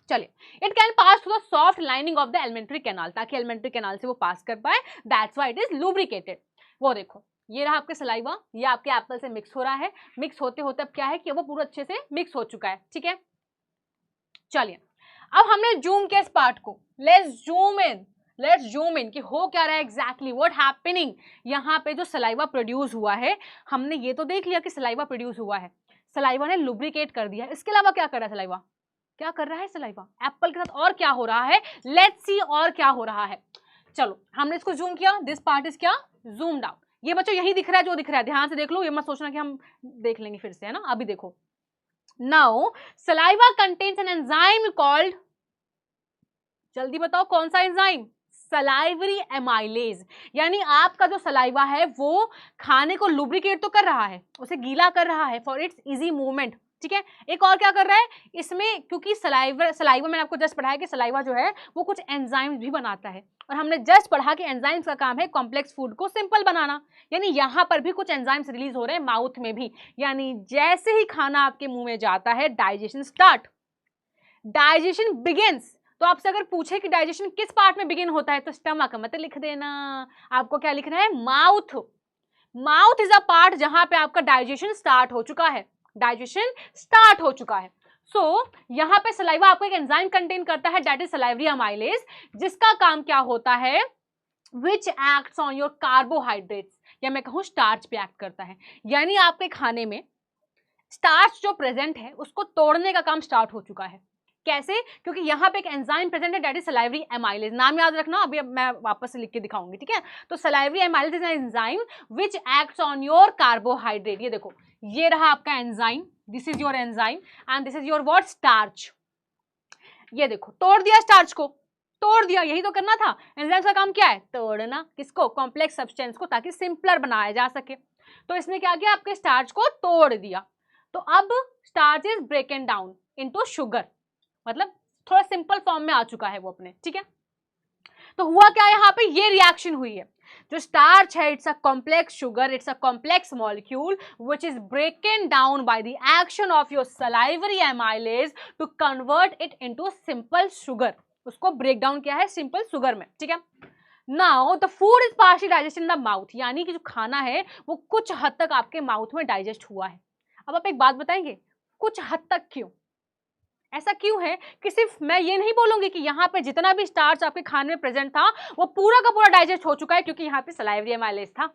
चलिए, it can pass through the soft lining of the alimentary canal, ताकि एलिमेंट्री कैनाल से वो पास कर पाए, that's why it is lubricated. वो देखो, ये रहा आपके सलाइवा, ये आपके एप्पल से मिक्स हो रहा है। मिक्स होते होते अब क्या है कि वो पूरा अच्छे से मिक्स हो चुका है, ठीक है। चलिए, अब हमने जूम किया इस पार्ट को। लेट्स जूम इन कि हो क्या रहा है एग्जैक्टली, व्हाट हैपनिंग। यहाँ पे जो सलाइवा प्रोड्यूस हुआ है, हमने ये तो देख लिया कि सलाइवा प्रोड्यूस हुआ है, सलाइवा ने लुब्रिकेट कर दिया। इसके अलावा क्या कर रहा है सलाइवा? क्या कर रहा है सलाइवा? एप्पल के साथ और क्या हो रहा है? लेट्स सी और क्या हो रहा है। चलो, हमने इसको जूम किया, दिस पार्ट इज क्या? Zoomed out. ये बच्चों यही दिख रहा है जो दिख रहा है, ध्यान से देख लो, ये मत सोचना कि हम देख लेंगे फिर से, है ना। अभी देखो, now saliva contains an enzyme called, जल्दी बताओ कौन सा एंजाइम? Salivary amylase. यानी आपका जो सलाइवा है वो खाने को लुब्रिकेट तो कर रहा है, उसे गीला कर रहा है फॉर इट्स इजी मूवमेंट, ठीक है। एक और क्या कर रहा है इसमें, क्योंकि सलाइवा मैंने आपको जस्ट पढ़ाया कि सलाइवा जो है वो कुछ एंजाइम्स भी बनाता है, और हमने जस्ट पढ़ा कि एंजाइम्स का काम है कॉम्प्लेक्स फूड को सिंपल बनाना। यानी यहाँ पर भी कुछ एंजाइम्स रिलीज हो रहे हैं, माउथ में भी। यानी जैसे ही खाना आपके मुंह में जाता है, डाइजेशन स्टार्ट, डाइजेशन बिगिंस। तो आपसे अगर पूछे कि डाइजेशन किस पार्ट में बिगिन होता है, तो स्टमक मत लिख देना, आपको क्या लिखना है? Mouth. Mouth is a part जहां पे आपका डाइजेशन स्टार्ट हो चुका है, डाइजेशन स्टार्ट हो चुका है। सो यहाँ पे सलाइवा आपको एक एंजाइम कंटेन करता है, दैट इज सलाइवरी अमाइलेज, जिसका काम क्या होता है, which acts on your carbohydrates, या मैं कहूँ स्टार्च पे एक्ट करता है। यानी आपके खाने में स्टार्च जो प्रेजेंट है उसको तोड़ने का काम स्टार्ट हो चुका है। कैसे? क्योंकि यहाँ पे एक एंजाइम प्रेजेंट है, दैट इज सलाइवरी एमाइलेज। नाम याद रखना, अभी मैं वापस से लिख के दिखाऊंगी, ठीक है। तो salivary amylase is an enzyme which acts on your carbohydrate. ये देखो, ये रहा आपका enzyme, this is your enzyme and this is your what, starch. ये देखो, तोड़ दिया स्टार्च को, तोड़ दिया, यही तो करना था। एंजाइम का काम क्या है? तोड़ना। किसको? कॉम्प्लेक्स सब्सटेंस को, ताकि सिंपलर बनाया जा सके। तो इसने क्या किया, आपके स्टार्च को तोड़ दिया। तो अब starch is broken down into sugar, मतलब थोड़ा सिंपल फॉर्म में आ चुका है वो अपने, ठीक है। तो हुआ क्या, यहाँ पे ये रिएक्शन हुई है। जो स्टार्च है, it's a complex sugar, it's a complex molecule which is broken down by the action of your salivary amylase to convert it into simple sugar. उसको ब्रेक डाउन किया है सिंपल शुगर में, ठीक है। Now the food is partially digested in the mouth, यानी कि जो खाना है वो कुछ हद तक आपके माउथ में डाइजेस्ट हुआ है। अब आप एक बात बताएंगे, कुछ हद तक क्यों? ऐसा क्यों है कि सिर्फ मैं ये नहीं बोलूंगी कि यहाँ पे जितना भी स्टार्च आपके खाने में प्रेजेंट था वो पूरा का पूरा डाइजेस्ट हो चुका है क्योंकि यहाँ पे सलाइवरी एमाइलेज था।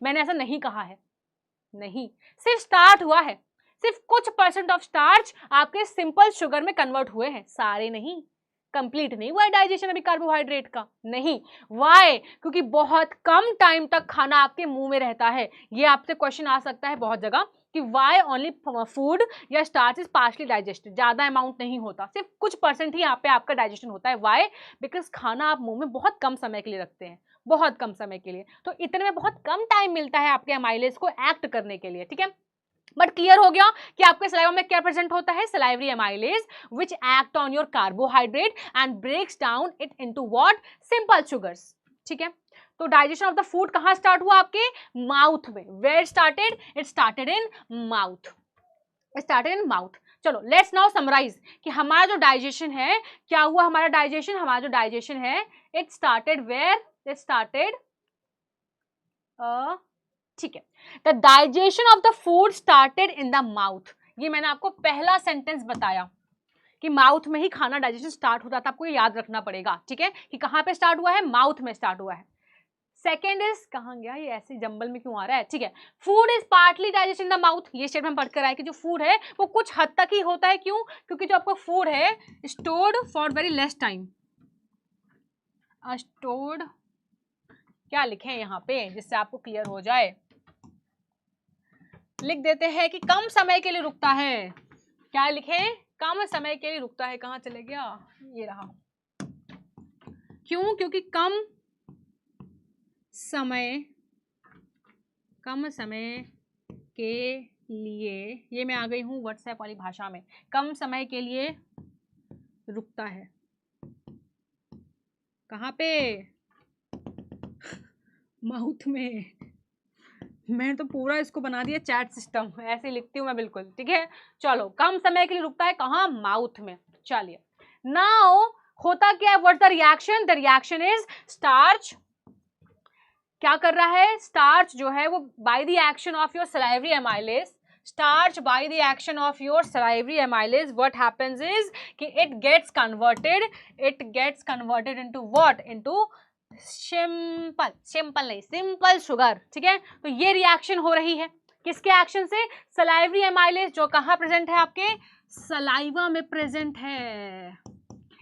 मैंने ऐसा नहीं कहा है, नहीं, सिर्फ स्टार्ट हुआ है, सिर्फ कुछ % ऑफ स्टार्च आपके सिंपल शुगर में कन्वर्ट हुए हैं, सारे नहीं। कंप्लीट नहीं हुआ है डाइजेशन अभी कार्बोहाइड्रेट का, नहीं। वाई? क्योंकि बहुत कम टाइम तक खाना आपके मुंह में रहता है। ये आपसे क्वेश्चन आ सकता है बहुत जगह कि वाई ओनली फूड या स्टार्च इज पार्शली डाइजेस्टेड, ज्यादा अमाउंट नहीं होता, सिर्फ कुछ % ही यहाँ पे आपका डाइजेशन होता है। वाई? बिकॉज खाना आप मुंह में बहुत कम समय के लिए रखते हैं, बहुत कम समय के लिए, तो इतने में बहुत कम टाइम मिलता है आपके एमाइलेज को एक्ट करने के लिए, ठीक है। बट क्लियर हो गया कि आपके सलाइवा में क्या प्रेजेंट होता है, salivary amylase which act on your carbohydrate and breaks down it into what, simple sugars, ठीक है। तो डाइजेशन ऑफ द फूड कहाँ स्टार्ट हुआ, आपके माउथ में। Where started? It started in mouth, started in mouth. चलो लेट्स नाउ समराइज कि हमारा जो डाइजेशन है क्या हुआ, हमारा डाइजेशन है it started where, it started, ठीक है, the digestion of the food started in the mouth. ये मैंने आपको पहला सेंटेंस बताया कि माउथ में ही खाना डाइजेशन स्टार्ट होता था, आपको ये याद रखना पड़ेगा, ठीक है, कि कहाँ पे स्टार्ट हुआ है, माउथ में स्टार्ट हुआ है। सेकेंड इज, कहाँ गया ये, ऐसे जंबल में क्यों आ रहा है, ठीक है, food is partly digest in the mouth. ये स्टेटमेंट पढ़कर आए कि जो फूड है वो कुछ हद तक ही होता है, क्यों? क्योंकि जो आपका फूड है stored for very less time, stored, क्या लिखें यहाँ पे जिससे आपको क्लियर हो जाए, लिख देते हैं कि कम समय के लिए रुकता है। क्या लिखें? कम समय के लिए रुकता है। कहाँ चले गया, ये रहा। क्यों? क्योंकि कम समय के लिए, ये मैं आ गई हूँ व्हाट्सएप वाली भाषा में, कम समय के लिए रुकता है। कहाँ पे? माउथ में। मैं तो पूरा इसको बना दिया चैट सिस्टम, ऐसे लिखती हूँ मैं बिल्कुल, ठीक है। चलो, कम समय के लिए रुकता है कहाँ, माउथ में। चलिए, नाउ होता क्या है, what's the reaction? The reaction is starch क्या कर रहा है, स्टार्च जो है वो by the action of your salivary amylase, starch by the action of your salivary amylase what happens is कि it gets converted into what, into simple sugar, ठीक है। तो ये रिएक्शन हो रही है किसके एक्शन से, सलाइवरी एमाइलेज जो कहाँ प्रेजेंट है, आपके सलाइवा में प्रेजेंट है।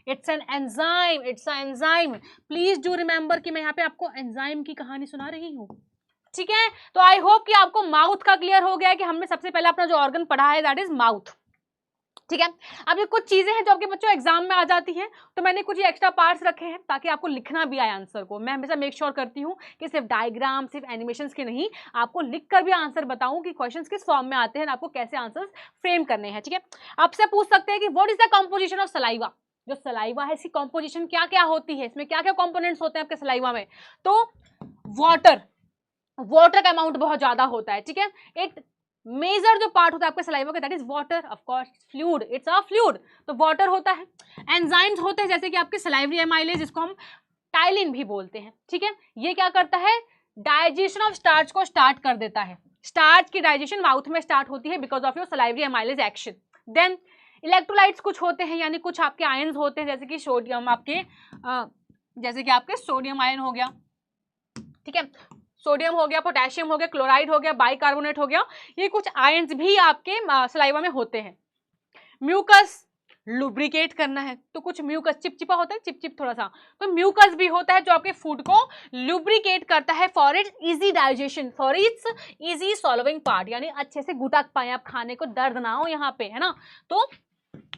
It's an enzyme, please do remember कि मैं यहाँ पे आपको एंजाइम की कहानी सुना रही हूँ, ठीक है। तो आई होप कि आपको माउथ का क्लियर हो गया है कि हमने सबसे पहले अपना जो ऑर्गन पढ़ा है दैट इज माउथ, ठीक है। अब ये कुछ चीजें हैं जो आपके बच्चों एग्जाम में आ जाती हैं, तो मैंने कुछ एक्स्ट्रा पार्ट्स रखे हैं ताकि आपको लिखना भी आए आंसर को। मैं हमेशा मेक श्योर करती हूँ कि सिर्फ डायग्राम, सिर्फ एनिमेशंस के नहीं, आपको लिखकर भी आंसर बताऊं कि क्वेश्चंस किस फॉर्म में आते हैं, आपको कैसे आंसर्स फ्रेम करने हैं, ठीक है। आपसे पूछ सकते हैं कि what is the composition of saliva. जो सलाइवा है इसकी कंपोजिशन क्या क्या होती है, इसमें क्या क्या कंपोनेंट्स होते हैं आपके सलाइवा में। तो वाटर का अमाउंट बहुत ज्यादा होता है, ठीक है। एक मेजर जो पार्ट होता है आपके सलाइवा का that is water, of course fluid, it's a fluid, तो वाटर होता है। एंजाइम्स होते हैं जैसे कि आपके सलाइवरी एमाइलेज, जिसको हम टाइलिन भी बोलते हैं, ठीक है। ये क्या करता है, डाइजेशन ऑफ स्टार्च को स्टार्ट कर देता है। स्टार्च की डाइजेशन माउथ में स्टार्ट होती है because of your salivary amylase action. Then electrolytes कुछ होते हैं, यानी कुछ आपके आयन्स होते हैं, जैसे कि सोडियम आपके जैसे कि आपके सोडियम आयन हो गया, ठीक है, सोडियम हो गया, पोटेशियम हो गया, क्लोराइड हो गया, बाइकार्बोनेट हो गया, ये कुछ आयन्स भी आपके सलाइवा में होते हैं। म्यूकस लुब्रिकेट करना है तो कुछ म्यूकस चिपचिपा होता है, चिपचिप थोड़ा सा, तो म्यूकस भी होता है जो आपके फूड को लुब्रिकेट करता है for its easy digestion, for its easy solving part, यानी अच्छे से गुटक पाए आप खाने को, दर्द ना हो यहाँ पे, है ना, तो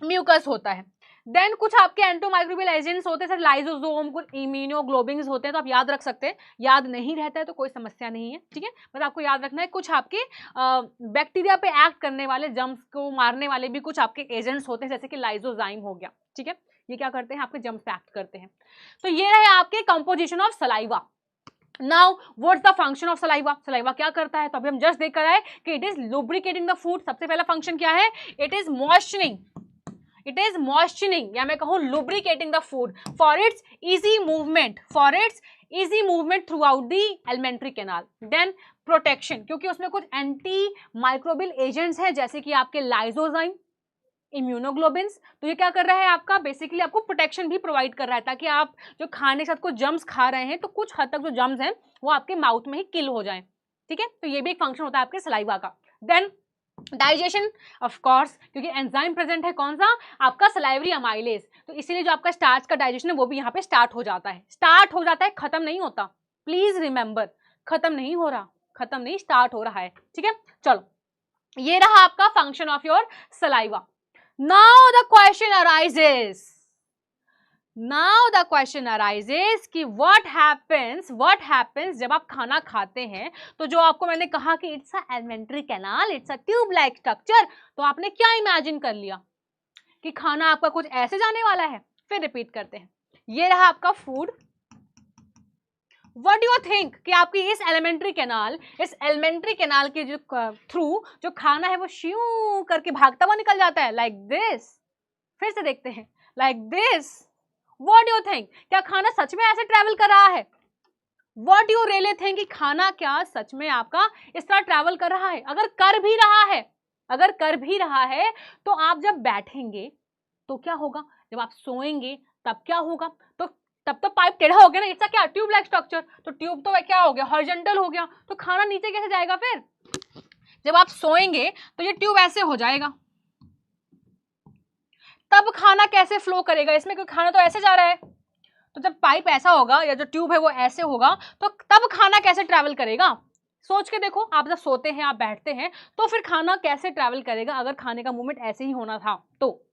म्यूकस होता है। देन कुछ आपके एंटोमाइक्रोबियल एजेंट्स होते हैं, सर लाइजोसोम, कुछ इम्यूनोग्लोबिन्स होते हैं, तो आप याद रख सकते हैं, याद नहीं रहता है तो कोई समस्या नहीं है, ठीक है, बस आपको याद रखना है। कुछ आपके बैक्टीरिया पे एक्ट करने वाले, जम्स को मारने वाले भी कुछ आपके एजेंट्स होते हैं, जैसे कि लाइजोजाइम हो गया, ठीक है, ये क्या करते हैं, आपके जम्स पे एक्ट करते हैं। तो ये रहे आपके composition of saliva. Now what's the function of saliva, saliva क्या करता है, तो अभी हम जस्ट देख कर आए कि it is lubricating the food. सबसे पहला फंक्शन क्या है, it is moisturing, it is moisturing, या मैं कहूं lubricating the food for its easy movement, for its easy movement throughout the alimentary canal. Then protection, क्योंकि उसमें कुछ एंटी माइक्रोबियल एजेंट्स हैं, जैसे कि आपके लाइजोजाइम, इम्यूनोग्लोबिन्स, तो ये क्या कर रहा है, आपका बेसिकली आपको प्रोटेक्शन भी प्रोवाइड कर रहा है, ताकि आप जो खाने के साथ कुछ जम्स खा रहे हैं तो कुछ हद तक जो जम्स हैं वो आपके माउथ में ही किल हो जाएं, ठीक है, तो ये भी एक फंक्शन होता है आपके सलाइवा का। देन डाइजेशन, ऑफ कोर्स, क्योंकि एंजाइम प्रेजेंट है, कौन सा, आपका सलाइवरी अमाइलेज, तो इसीलिए जो आपका स्टार्च का डाइजेशन है वो भी यहाँ पे स्टार्ट हो जाता है, स्टार्ट हो जाता है, खत्म नहीं होता, प्लीज रिमेंबर, खत्म नहीं हो रहा, खत्म नहीं, स्टार्ट हो रहा है, ठीक है। चलो, ये रहा आपका function of your saliva. Now the question arises कि व्हाट हैपेंस जब आप खाना खाते हैं, तो जो आपको मैंने कहा कि it's a alimentary canal, it's a tube like structure, तो आपने क्या इमेजिन कर लिया कि खाना आपका कुछ ऐसे जाने वाला है। फिर रिपीट करते हैं, ये रहा आपका food. What do you think कि आपकी इस एलिमेंट्री कैनाल के जो थ्रू जो खाना है वो श्यू करके भागता हुआ निकल जाता है, लाइक दिस। फिर से देखते हैं, like this. What do you think, क्या खाना सच में ऐसे ट्रैवल कर रहा है? What do you really think कि खाना क्या सच में आपका इस तरह ट्रैवल कर रहा है? अगर कर भी रहा है तो आप जब बैठेंगे तो क्या होगा, जब आप सोएंगे तब क्या होगा, तो तब तो पाइप टेढ़ा हो गया ना, इसका क्या ट्यूब लाइक स्ट्रक्चर, तो ट्यूब तो क्या हो गया, हॉरिजॉन्टल हो गया, तो खाना नीचे कैसे जाएगा? फिर जब आप सोएंगे तो ये ट्यूब ऐसे हो जाएगा, तब खाना कैसे फ्लो करेगा इसमें, क्योंकि खाना तो ऐसे जा रहा है, तो जब पाइप ऐसा होगा या जो ट्यूब है वो ऐसे होगा, तो तब खाना कैसे ट्रैवल करेगा? सोच के देखो, आप जब सोते हैं, आप बैठते हैं, तो फिर खाना कैसे ट्रैवल करेगा अगर खाने का मूवमेंट ऐसे ही होना था तो?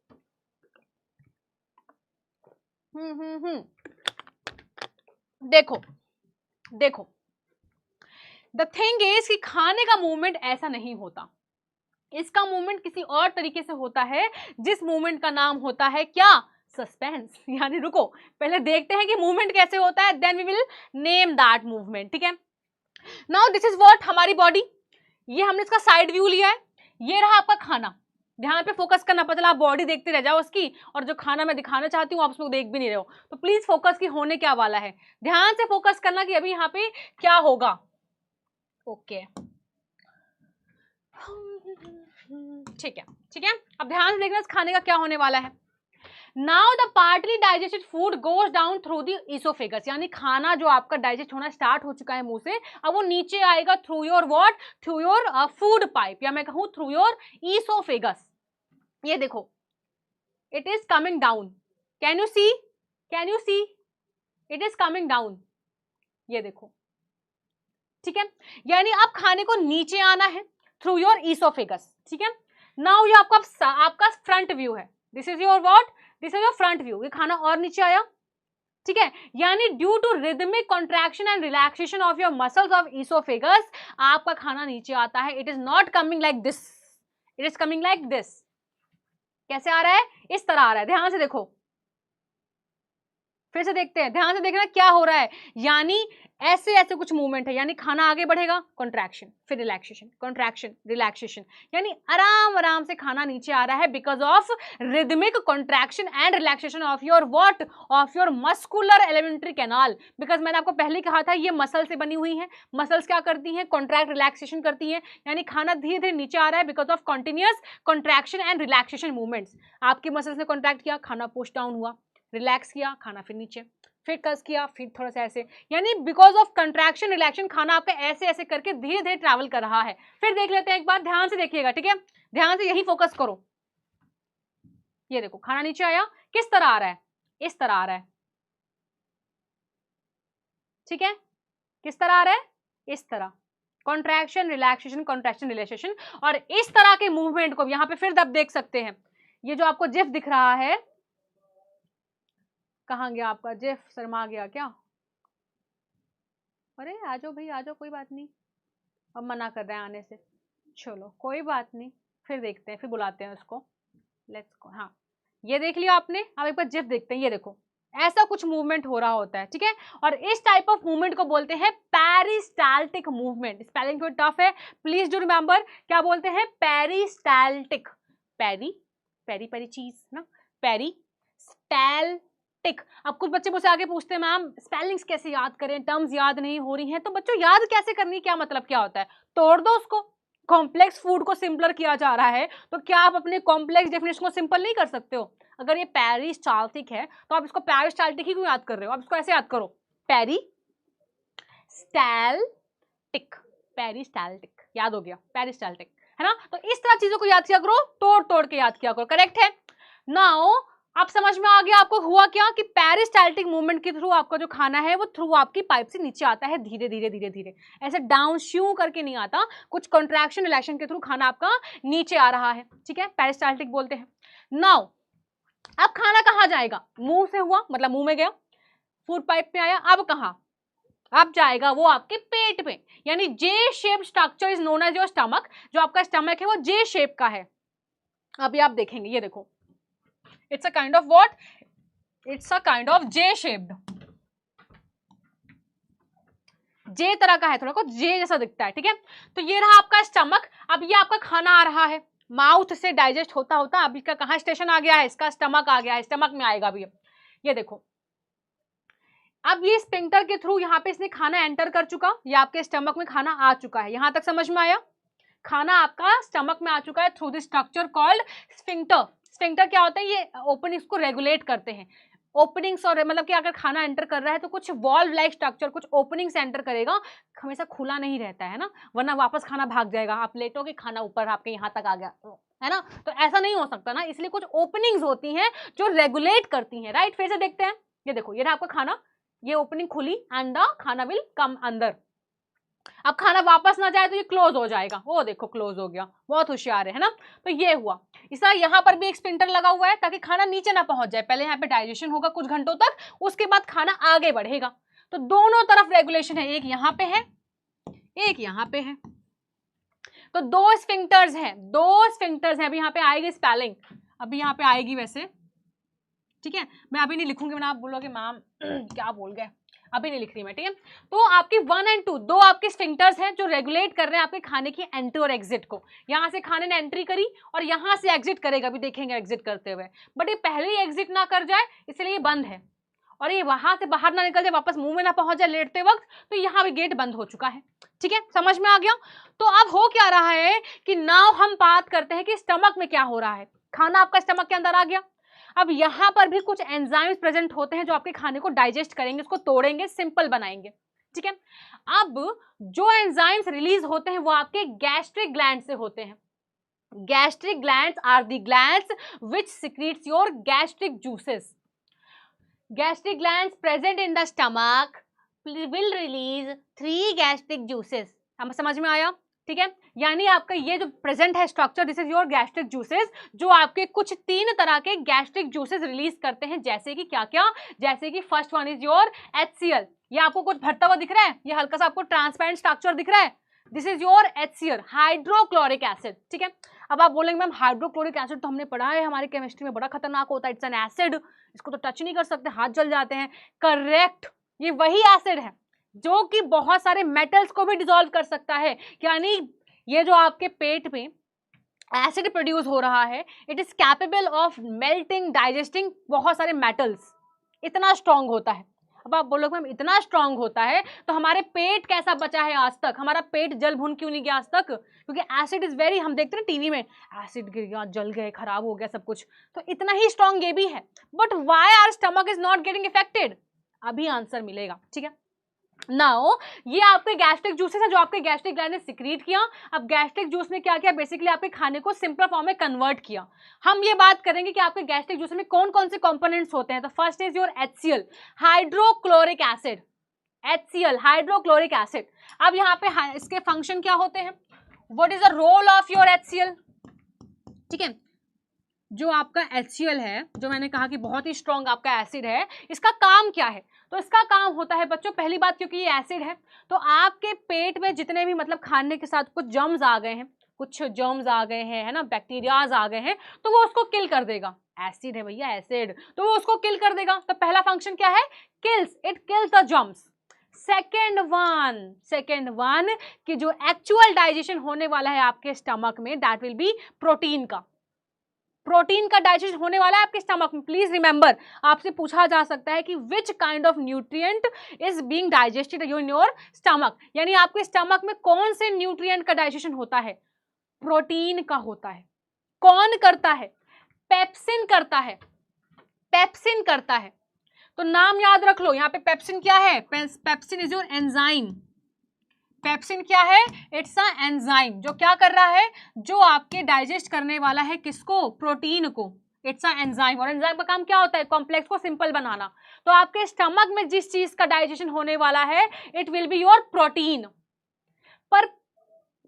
देखो द थिंग इज कि खाने का मूवमेंट ऐसा नहीं होता, इसका मूवमेंट किसी और तरीके से होता है, जिस मूवमेंट का नाम होता है क्या, सस्पेंस। यानी रुको, पहले देखते हैं कि मूवमेंट कैसे होता है, then we will name that movement, ठीक है। नाउ दिस इज व्हाट, हमारी बॉडी, ये हमने इसका साइड व्यू लिया है, ये रहा आपका खाना, ध्यान पे फोकस करना, पता चला आप बॉडी देखते रह जाओ उसकी, और जो खाना मैं दिखाना चाहती हूँ आप उसको देख भी नहीं रहे हो, तो प्लीज फोकस की होने क्या वाला है, ध्यान से फोकस करना कि अभी यहाँ पे क्या होगा। ओके, ठीक है, अब ध्यान से देखना इस खाने का क्या होने वाला है। Now the partly digested food goes down through the oesophagus, यानी खाना जो आपका डाइजेस्ट होना स्टार्ट हो चुका है मुंह से, अब वो नीचे आएगा through your what, through your food pipe, या मैं कहूं थ्रू योर ईसोफेगस। ये देखो, it is coming down, can you see, it is coming down, ये देखो, ठीक है, यानी अब खाने को नीचे आना है थ्रू योर ईसोफेगस, ठीक है। नाउ ये आपका फ्रंट व्यू है, this is your what, this is your front view, ये खाना और नीचे आया, ठीक है, यानी due to rhythmic contraction and relaxation of your muscles of oesophagus आपका खाना नीचे आता है, it is not coming like this, it is coming like this. कैसे आ रहा है, इस तरह आ रहा है, ध्यान से देखो, फिर से देखते हैं, ध्यान से देखना क्या हो रहा है, यानी ऐसे ऐसे कुछ मूवमेंट है, यानी खाना आगे बढ़ेगा, कॉन्ट्रैक्शन, फिर रिलैक्सेशन, कॉन्ट्रैक्शन, रिलैक्सेशन, यानी आराम आराम से खाना नीचे आ रहा है because of rhythmic contraction and relaxation of your what, of your muscular alimentary canal. Because मैंने आपको पहले कहा था ये मसल से बनी हुई है, मसल्स क्या करती हैं, कॉन्ट्रैक्ट रिलैक्सेशन करती हैं, यानी खाना धीरे धीरे नीचे आ रहा है because of continuous contraction and relaxation movements. आपकी मसल्स ने कॉन्ट्रैक्ट किया, खाना पुश डाउन हुआ, रिलैक्स किया, खाना फिर नीचे, फिर कस किया, फिर थोड़ा सा ऐसे, यानी बिकॉज ऑफ कंट्रैक्शन रिलैक्शन खाना आपका ऐसे ऐसे करके धीरे धीरे ट्रैवल कर रहा है। फिर देख लेते हैं एक बार, ध्यान से देखिएगा, ठीक है, ध्यान से यही फोकस करो। ये देखो खाना नीचे आया, किस तरह आ रहा है, इस तरह आ रहा है, ठीक है, किस तरह आ रहा है, इस तरह, कॉन्ट्रैक्शन रिलैक्सेशन, कॉन्ट्रैक्शन रिलैक्सेशन। और इस तरह के मूवमेंट को यहाँ पे फिर आप देख सकते हैं, ये जो आपको जिफ दिख रहा है, कहाँ गया आपका जिफ, शर्मा गया क्या, अरे आ जाओ भाई आ जाओ, कोई बात नहीं, अब मना कर रहे हैं आने से, चलो कोई बात नहीं, फिर देखते हैं, फिर बुलाते हैं उसको, लेट्स गो। हाँ ये देख लिया आपने, अब एक बार जिफ देखते हैं, ये देखो ऐसा कुछ मूवमेंट हो रहा होता है, ठीक है, और इस टाइप ऑफ मूवमेंट को बोलते हैं पेरिस्टाल्टिक मूवमेंट। स्पेलिंग थोड़ी टफ है, प्लीज डू रिमेंबर, क्या बोलते हैं, पेरिस्टाल्टिक, पेरी पेरी पेरी चीज ना, पेरिस्टाल्टिक। अब कुछ बच्चे मुझसे आगे पूछते हैं मैम स्पेलिंग्स कैसे याद करें, टर्म्स याद नहीं हो रही हैं, तो बच्चों याद कैसे करनी, क्या मतलब क्या होता है, तोड़ दो उसको, कॉम्प्लेक्स फूड को सिंपलर किया जा रहा है, तो क्या आप अपने कॉम्प्लेक्स डेफिनेशन को सिंपल नहीं कर सकते हो। अगर ये पेरिस्टाल्टिक है तो आप इसको पेरिस्टाल्टिक ही क्यों याद कर रहे हो, आप इसको ऐसे याद करो, पेरिस्टाल्टिक, पेरिस्टाल्टिक, याद हो गया, पेरिस्टाल्टिक, है ना। तो इस तरह चीजों को याद किया करो, तोड़ तोड़ के याद किया करो, करेक्ट है। नाउ आप समझ में आ गया आपको हुआ क्या, कि पेरिस्टाल्टिक मूवमेंट के थ्रू आपका जो खाना है वो थ्रू आपकी पाइप से नीचे आता है, धीरे धीरे धीरे धीरे, ऐसे डाउन श्यू करके नहीं आता, कुछ कॉन्ट्रैक्शन रिलैक्शन के थ्रू खाना आपका नीचे आ रहा है, ठीक है, पेरिस्टाल्टिक बोलते हैं। नाउ अब खाना कहाँ जाएगा, मुंह से हुआ, मतलब मुंह में गया, फूड पाइप में आया, अब कहाँ, अब जाएगा वो आपके पेट में, यानी J shape structure is known as your stomach. जो आपका स्टमक है वो जे शेप का है। अभी आप देखेंगे, ये देखो, it's a kind of what, it's a kind of J shaped, J तरह का है, थोड़ा कुछ जे जैसा दिखता है, ठीक है। तो ये रहा आपका स्टमक, अब ये आपका खाना आ रहा है, माउथ से डाइजेस्ट होता होता अब इसका कहाँ स्टेशन आ गया है, इसका स्टमक आ गया है, स्टमक में आएगा अभी। ये देखो अब ये स्फिंक्टर के थ्रू यहाँ पे इसने खाना एंटर कर चुका, ये आपके स्टमक में खाना आ चुका है, यहां तक समझ में आया, खाना आपका स्टमक में आ चुका है through the structure called sphincter. Sphincter क्या होता है, ये ओपनिंग्स को रेगुलेट करते हैं, ओपनिंग्स, और मतलब कि अगर खाना एंटर कर रहा है तो कुछ वॉल्व लाइक स्ट्रक्चर, कुछ ओपनिंग से एंटर करेगा, हमेशा खुला नहीं रहता है ना, वरना वापस खाना भाग जाएगा, आप लेटोगे खाना ऊपर आपके यहाँ तक आ गया, है ना, तो ऐसा नहीं हो सकता ना, इसलिए कुछ ओपनिंग्स होती हैं जो रेगुलेट करती हैं, राइट। फिर से देखते हैं, ये देखो, ये रहा आपका खाना, ये ओपनिंग खुली एंड द खाना विल कम अंदर। अब खाना वापस ना जाए तो ये क्लोज हो जाएगा, वो देखो क्लोज हो गया, बहुत होशियार है ना। तो ये हुआ, इस तरह यहाँ पर भी एक स्फिंक्टर लगा हुआ है ताकि खाना नीचे ना पहुंच जाए, पहले यहाँ पे डाइजेशन होगा कुछ घंटों तक, उसके बाद खाना आगे बढ़ेगा। तो दोनों तरफ रेगुलेशन है, एक यहाँ पे है, एक यहाँ पे है, तो दो स्फिंक्टर्स हैं, दो स्फिंक्टर्स हैं। अभी यहाँ पे आएगी स्पेलिंग, अभी यहाँ पे आएगी वैसे, ठीक है, मैं अभी नहीं लिखूंगी, वरना आप बोलोगे मैम क्या बोल गए, अभी नहीं लिख रही मैं, ठीक है। तो आपकी 1 और 2 दो आपके स्फिंक्टर्स हैं जो रेगुलेट कर रहे हैं आपके खाने की एंट्री और एग्जिट को। यहां से खाने ने एंट्री करी और यहां से एग्जिट करेगा, अभी देखेंगे एग्जिट करते हुए, बट ये पहले ही एग्जिट ना कर जाए इसलिए ये बंद है, और ये वहां से बाहर ना निकल जाए, वापस मुंह में ना पहुंच जाए लेटते वक्त, तो यहाँ भी गेट बंद हो चुका है, ठीक है, समझ में आ गया। तो अब हो क्या रहा है कि नाउ हम बात करते हैं कि स्टमक में क्या हो रहा है, खाना आपका स्टमक के अंदर आ गया, अब यहां पर भी कुछ एंजाइम्स प्रेजेंट होते हैं जो आपके खाने को डाइजेस्ट करेंगे, उसको तोड़ेंगे, सिंपल बनाएंगे, ठीक है। अब जो एंजाइम्स रिलीज होते हैं वो आपके गैस्ट्रिक ग्लैंड से होते हैं। Gastric glands are the glands which secretes your gastric juices. Gastric glands present in the stomach will release 3 gastric juices. हम समझ में आया, ठीक है, यानी आपका ये जो प्रेजेंट है structure, this is your gastric juices, जो आपके कुछ 3 तरह के गैस्ट्रिक जूसेस रिलीज करते हैं, जैसे कि क्या क्या, जैसे कि first one is your HCl, ये आपको कुछ भरता हुआ दिख रहा है, ये हल्का सा आपको ट्रांसपेरेंट स्ट्रक्चर दिख रहा है, this is your HCl, hydrochloric acid, ठीक है। अब आप बोलेंगे मैम हाइड्रोक्लोरिक एसिड तो हमने पढ़ा है हमारी केमिस्ट्री में, बड़ा खतरनाक होता है, इट्स एन एसिड, इसको तो टच नहीं कर सकते, हाथ जल जाते हैं। करेक्ट, ये वही एसिड है जो कि बहुत सारे मेटल्स को भी डिसॉल्व कर सकता है। यानी ये जो आपके पेट में एसिड प्रोड्यूस हो रहा है, it is capable of melting, digesting बहुत सारे मेटल्स, इतना स्ट्रांग होता है। अब आप बोलोगे मैम इतना स्ट्रांग होता है तो हमारे पेट कैसा बचा है आज तक, हमारा पेट जल भुन क्यों नहीं गया आज तक? क्योंकि एसिड इज वेरी, हम देखते हैं टीवी में एसिड गिर गया, जल गए, खराब हो गया सब कुछ, तो इतना ही स्ट्रांग ये भी है। But why our stomach is not getting affected? अभी आंसर मिलेगा, ठीक है। नाउ ये आपके गैस्ट्रिक जूसेस है जो आपके गैस्ट्रिक ग्लैंड ने सिक्रीट किया। अब गैस्ट्रिक जूस ने क्या किया, बेसिकली आपके खाने को सिंपल फॉर्म में कन्वर्ट किया। हम ये बात करेंगे कि आपके गैस्ट्रिक जूस में कौन कौन से कंपोनेंट्स होते हैं। तो first is your HCl, hydrochloric acid, HCl hydrochloric acid. अब यहाँ पे इसके फंक्शन क्या होते हैं, what is the role of your HCl, ठीक है। जो आपका HCl है, जो मैंने कहा कि बहुत ही स्ट्रॉन्ग आपका एसिड है, इसका काम क्या है? तो इसका काम होता है बच्चों, पहली बात क्योंकि ये एसिड है तो आपके पेट में जितने भी मतलब खाने के साथ कुछ जर्म्स आ गए हैं, कुछ जर्म्स आ गए हैं, है ना, बैक्टीरियाज आ गए हैं, तो वो उसको किल कर देगा। एसिड है भैया एसिड, तो वो उसको किल कर देगा। तो पहला फंक्शन क्या है, kills, it kills the germs. Second one कि जो एक्चुअल डाइजेशन होने वाला है आपके स्टमक में, दैट विल बी प्रोटीन का। प्रोटीन का डाइजेशन होने वाला है आपके स्टमक में। प्लीज रिमेंबर, आपसे पूछा जा सकता है कि which kind of nutrient is being digested in your stomach, यानी आपके स्टमक में कौन से न्यूट्रिएंट का डाइजेशन होता है? प्रोटीन का होता है। कौन करता है? पेप्सिन करता है, पेप्सिन करता है। तो नाम याद रख लो, यहाँ पे पेप्सिन क्या है, pepsin is your enzyme. Pepsin क्या है? इट्स अ एंजाइम जो क्या कर रहा है, जो आपके डाइजेस्ट करने वाला है किसको, प्रोटीन को। इट्स अ एंजाइम, और एंजाइम का काम क्या होता है, कॉम्प्लेक्स को सिंपल बनाना। तो आपके स्टमक में जिस चीज का डाइजेशन होने वाला है, it will be your protein. पर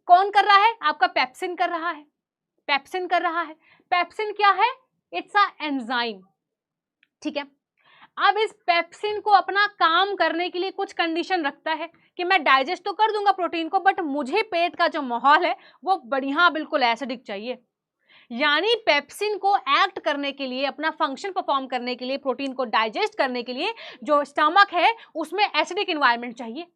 कौन कर रहा है? आपका पेप्सिन कर रहा है, पेप्सिन कर रहा है। पेप्सिन क्या है? इट्स अ एंजाइम, ठीक है। अब इस पेप्सिन को अपना काम करने के लिए कुछ कंडीशन रखता है कि मैं डाइजेस्ट तो कर दूंगा प्रोटीन को, बट मुझे पेट का जो माहौल है वो बढ़िया बिल्कुल एसिडिक चाहिए। यानी पेप्सिन को एक्ट करने के लिए, अपना फंक्शन परफॉर्म करने के लिए, प्रोटीन को डाइजेस्ट करने के लिए जो स्टमक है उसमें एसिडिक एनवायरनमेंट चाहिए,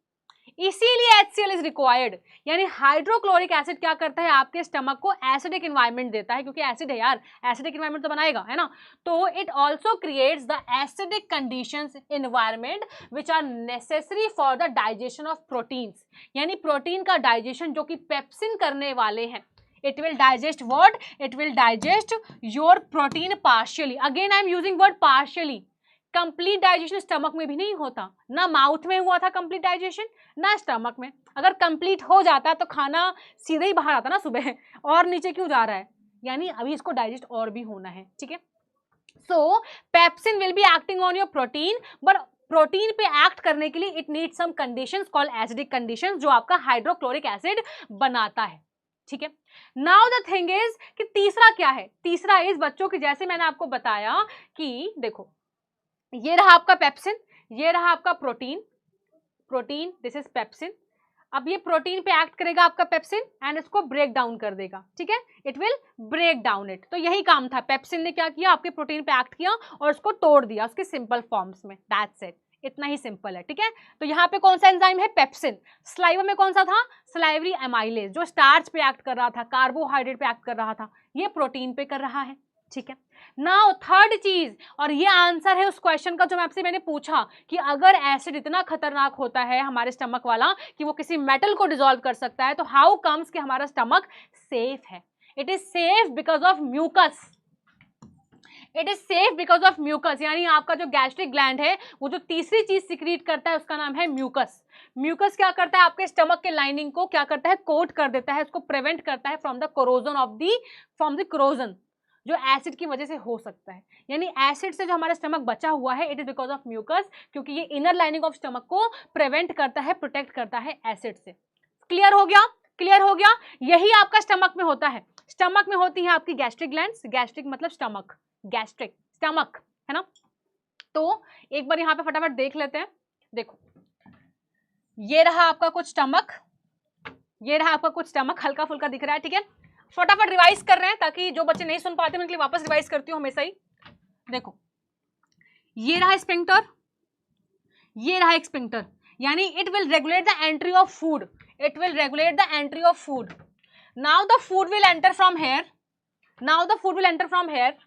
इसीलिए HCl इज रिक्वायर्ड। यानी हाइड्रोक्लोरिक एसिड क्या करता है, आपके स्टमक को एसिडिक एनवायरनमेंट देता है, क्योंकि एसिड है यार, एसिडिक एनवायरनमेंट तो बनाएगा, है ना। तो it also creates the acidic conditions environment which are necessary for the digestion of proteins. यानी प्रोटीन का डाइजेशन जो कि पेप्सिन करने वाले हैं, it will digest what, it will digest your protein partially. Again I am using word partially. Complete digestion stomach में भी नहीं होता, ना माउथ में हुआ था कंप्लीट डाइजेशन, ना स्टमक में। अगर कंप्लीट हो जाता तो खाना सीधे ही बाहर आता ना सुबह, और नीचे क्यों जा रहा है? यानी अभी इसको डाइजेस्ट और भी होना है, ठीक है। So pepsin will be acting on your protein, but protein पे एक्ट करने के लिए it need some conditions called acidic conditions, जो आपका हाइड्रोक्लोरिक एसिड बनाता है, ठीक है। नाउ द थिंग इज कि तीसरा क्या है, तीसरा इज बच्चों की, जैसे मैंने आपको बताया कि देखो ये रहा आपका पेप्सिन, ये रहा आपका protein, protein this is pepsin. अब ये प्रोटीन पे एक्ट करेगा आपका पेप्सिन एंड इसको ब्रेक डाउन कर देगा, ठीक है, it will break down it. तो यही काम था, पेप्सिन ने क्या किया, आपके प्रोटीन पे एक्ट किया और उसको तोड़ दिया उसके सिंपल फॉर्म्स में, दैट्स इट, इतना ही सिंपल है, ठीक है। तो यहाँ पे कौन सा एंजाइम है, पेप्सिन। सलाइवा में कौन सा था, सलाइवरी एमाइलेज, जो स्टार्च पे एक्ट कर रहा था, कार्बोहाइड्रेट पे एक्ट कर रहा था, ये प्रोटीन पे कर रहा है, ठीक है। नाउ थर्ड चीज, और ये आंसर है उस क्वेश्चन का जो मैंने पूछा कि अगर एसिड इतना खतरनाक होता है हमारे स्टमक वाला कि वो किसी मेटल को डिसॉल्व कर सकता है, तो हाउ कम्स कि हमारा स्टमक सेफ है? It is safe because of mucus, it is safe because of mucus. यानी आपका जो गैस्ट्रिक ग्लैंड है वो जो तीसरी चीज सिक्रीट करता है उसका नाम है म्यूकस। म्यूकस क्या करता है, आपके स्टमक के लाइनिंग को क्या करता है, कोट कर देता है, उसको प्रिवेंट करता है from the corrosion of the, from the corrosion जो एसिड की वजह से हो सकता है। यानी एसिड से जो हमारा स्टमक बचा हुआ है, it is because of mucus, क्योंकि ये इनर लाइनिंग ऑफ स्टमक को प्रिवेंट करता है, प्रोटेक्ट करता है एसिड से। क्लियर हो गया, क्लियर हो गया। यही आपका स्टमक में होता है, स्टमक में होती है आपकी गैस्ट्रिक ग्लैंड्स, गैस्ट्रिक मतलब स्टमक, गैस्ट्रिक स्टमक, है ना। तो एक बार यहाँ पे फटाफट देख लेते हैं, देखो ये रहा आपका कुछ स्टमक, ये रहा आपका कुछ स्टमक, हल्का फुल्का दिख रहा है, ठीक है। फटाफट रिवाइज कर रहे हैं ताकि जो बच्चे नहीं सुन पाते उनके लिए वापस रिवाइज करती हूँ हमेशा ही। देखो ये रहा स्फिंक्टर, ये रहा स्फिंक्टर, यानी it will regulate the entry of food, it will regulate the entry of food. Now the food will enter from here, now the food will enter from here.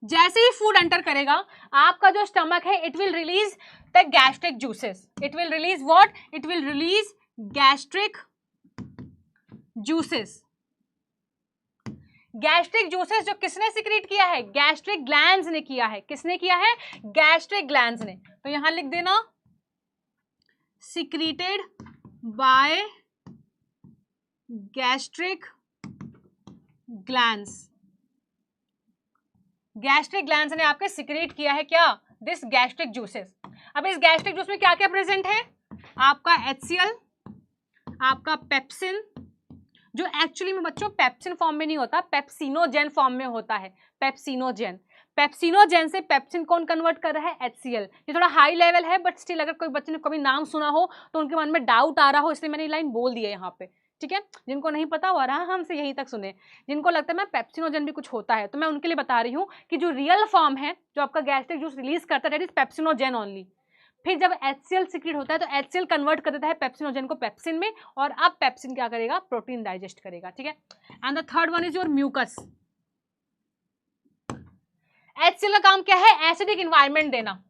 जैसे ही फूड एंटर करेगा आपका जो stomach है it will release the gastric juices, it will release what, it will release gastric juices. Gastric juices जो किसने secrete किया है, gastric glands ने किया है। किसने किया है, गैस्ट्रिक ग्लैंड्स ने। तो यहां लिख देना secreted by gastric glands. Gastric glands ने आपके सिक्रीट किया है क्या, दिस गैस्ट्रिक जूसेस। अब इस गैस्ट्रिक जूस में क्या क्या प्रेजेंट है, आपका HCl, आपका पेप्सिन, जो एक्चुअली में बच्चों पेप्सिन फॉर्म में नहीं होता, पेप्सिनोजेन फॉर्म में होता है, पेप्सिनोजेन। पेप्सिनोजेन से पेप्सिन कौन कन्वर्ट कर रहा है, HCl। ये थोड़ा हाई लेवल है बट स्टिल अगर कोई बच्चे ने कभी नाम सुना हो तो उनके मन में डाउट आ रहा हो, इसलिए मैंने ये लाइन बोल दी है यहाँ पे, ठीक है। जिनको नहीं पता हो रहा हमसे यहीं तक सुने, जिनको लगता है मैं पेप्सिनोजेन भी कुछ होता है तो मैं उनके लिए बता रही हूँ कि जो रियल फॉर्म है जो आपका गैस्ट्रिक जूस रिलीज करता है दैट इज पेप्सिनोजेन ओनली। फिर जब HCl सिक्रीट होता है तो HCl कन्वर्ट कर देता है पेप्सिनोजेन को पेप्सिन में, और अब पेप्सिन क्या करेगा, प्रोटीन डाइजेस्ट करेगा, ठीक है। And the third one is your mucus. HCl का काम क्या है, एसिडिक एनवायरनमेंट देना।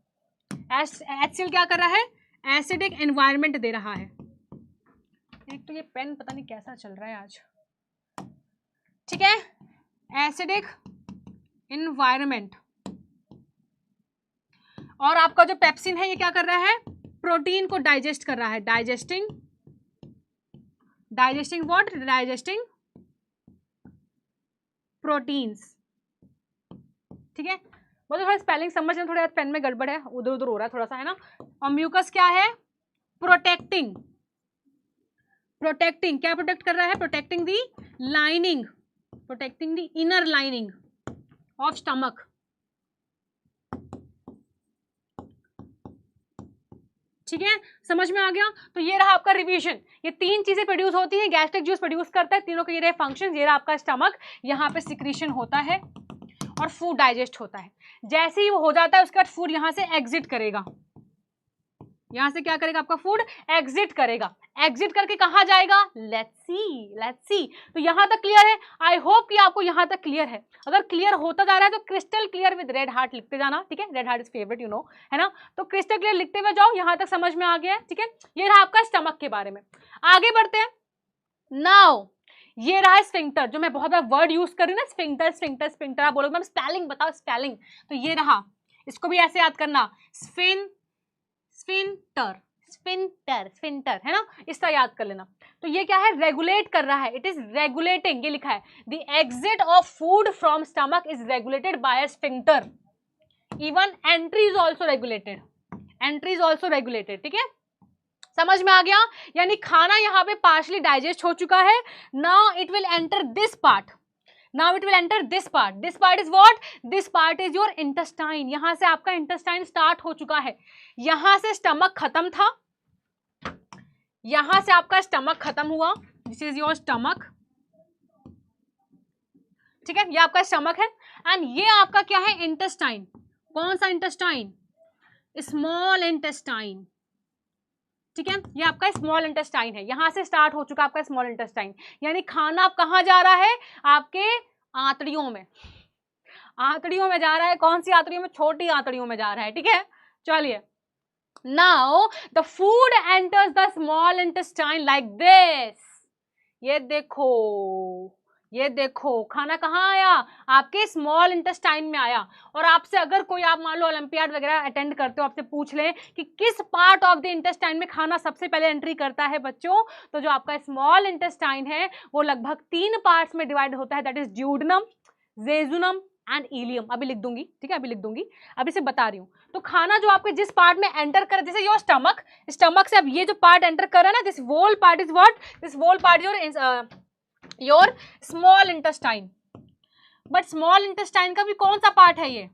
HCl क्या कर रहा है, एसिडिक एनवायरनमेंट दे रहा है। एक तो ये पेन पता नहीं कैसा चल रहा है आज, ठीक है। एसिडिक एनवायरनमेंट, और आपका जो पेप्सिन है ये क्या कर रहा है, प्रोटीन को डाइजेस्ट कर रहा है, डाइजेस्टिंग व्हाट, डाइजेस्टिंग प्रोटीन्स, ठीक है। बोलो थोड़ा स्पेलिंग समझना, थोड़ा पेन में गड़बड़ है, उधर उधर हो रहा है थोड़ा सा, है ना। और म्यूकस क्या है, प्रोटेक्टिंग क्या प्रोटेक्ट कर रहा है, protecting the lining, protecting the inner lining of stomach, ठीक है। समझ में आ गया। तो ये रहा आपका रिवीजन, ये तीन चीजें प्रोड्यूस होती हैं, गैस्ट्रिक जूस प्रोड्यूस करता है, तीनों के ये रहे फंक्शन। ये रहा आपका स्टमक, यहाँ पे सिक्रीशन होता है और फूड डाइजेस्ट होता है। जैसे ही वो हो जाता है उसके बाद फूड यहाँ से एग्जिट करेगा, यहाँ से क्या करेगा, आपका फूड एग्जिट करेगा। एग्जिट करके कहाँ जाएगा, लेट्स सी। तो यहाँ तक क्लियर है, आई होप कि आपको यहाँ तक क्लियर है। अगर क्लियर होता जा रहा है तो crystal clear with red heart लिखते जाना, ठीक है। Red heart is favourite, you know, है ना। तो क्रिस्टल क्लियर लिखते हुए जाओ, यहाँ तक समझ में आ गया है, ठीक है। ये रहा आपका स्टमक के बारे में। आगे बढ़ते हैं। नाउ ये रहा स्फिंक्टर, जो मैं बहुत बार वर्ड यूज कर रही हूँ ना, स्फिंक्टर। आप बोलोगे मैम स्पेलिंग बताओ, स्पेलिंग। तो ये रहा, इसको भी ऐसे याद करना, स्फिंक्टर, है ना, इस तरह याद कर लेना। तो ये क्या है, रेगुलेट कर रहा है, इट इज रेगुलेटिंग, ये लिखा है the exit of food from stomach is regulated bye a sphincter. Even entry is also regulated, ठीक है। समझ में आ गया। यानी खाना यहाँ पे पार्शली डाइजेस्ट हो चुका है। Now it will enter this part, this part is what, this part is your intestine. यहां से आपका इंटेस्टाइन स्टार्ट हो चुका है। यहां से स्टमक खत्म था, यहां से आपका स्टमक खत्म हुआ, दिस इज योर स्टमक, ठीक है। ये आपका स्टमक है एंड ये आपका क्या है, इंटेस्टाइन। कौन सा इंटेस्टाइन, स्मॉल इंटेस्टाइन, ठीक है। ये आपका स्मॉल इंटेस्टाइन है, यहां से स्टार्ट हो चुका आपका स्मॉल इंटेस्टाइन। यानी खाना अब कहां जा रहा है, आपके आंतड़ियों में जा रहा है। कौन सी आंतड़ियों में, छोटी आंतड़ियों में जा रहा है, ठीक है। चलिए, now the food enters the small intestine like this. ये देखो खाना कहाँ आया, आपके स्मॉल इंटेस्टाइन में आया। और आपसे अगर कोई, आप मान लो ओलंपियाड वगैरह अटेंड करते हो, आपसे पूछ ले कि किस पार्ट ऑफ द इंटेस्टाइन में खाना सबसे पहले एंट्री करता है बच्चों, तो जो आपका स्मॉल इंटेस्टाइन है वो लगभग 3 पार्ट्स में डिवाइड होता है, that is duodenum, jejunum and ileum. अभी लिख दूंगी, ठीक है, अभी से बता रही हूँ। तो खाना जो आपके जिस पार्ट में एंटर कर, जैसे योर स्टमक से अब ये जो पार्ट एंटर कर रहा है ना, this whole part is what, this whole part your small intestine. But small intestine का भी कौन सा पार्ट है, ये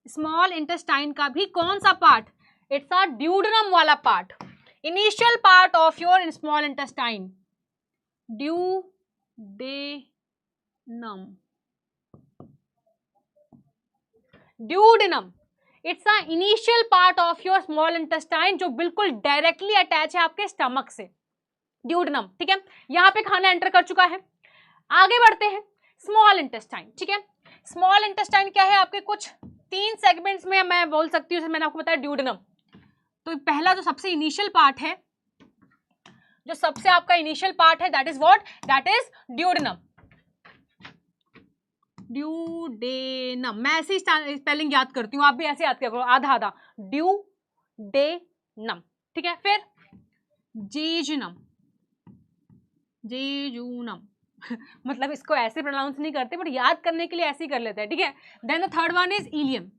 स्मॉल इंटेस्टाइन का भी कौन सा पार्ट, इट्स अ ड्यूडेनम वाला part. Initial part of your small intestine, duodenum. Duodenum it's the initial part of your small intestine, जो बिल्कुल डायरेक्टली अटैच है आपके स्टमक से, ड्यूडेनम। ठीक है, यहाँ पे खाना एंटर कर चुका है। आगे बढ़ते हैं, स्मॉल इंटेस्टाइन। ठीक है, स्मॉल इंटेस्टाइन क्या है आपके, कुछ 3 सेगमेंट्स में मैं बोल सकती हूँ, जैसे मैंने आपको बताया ड्यूडेनम। तो पहला जो सबसे इनिशियल पार्ट है, जो सबसे आपका इनिशियल पार्ट है, that is what, that is duodenum. Duodenum, मैं ऐसे ही स्पेलिंग याद करती हूँ, आप भी ऐसे याद करो, आधा आधा, ड्यूडेनम। ठीक है, फिर जेजुनम, जेजुनम मतलब इसको ऐसे प्रोनाउंस नहीं करते, बट याद करने के लिए ऐसे ही कर लेते हैं। ठीक है, then the third one is ileum.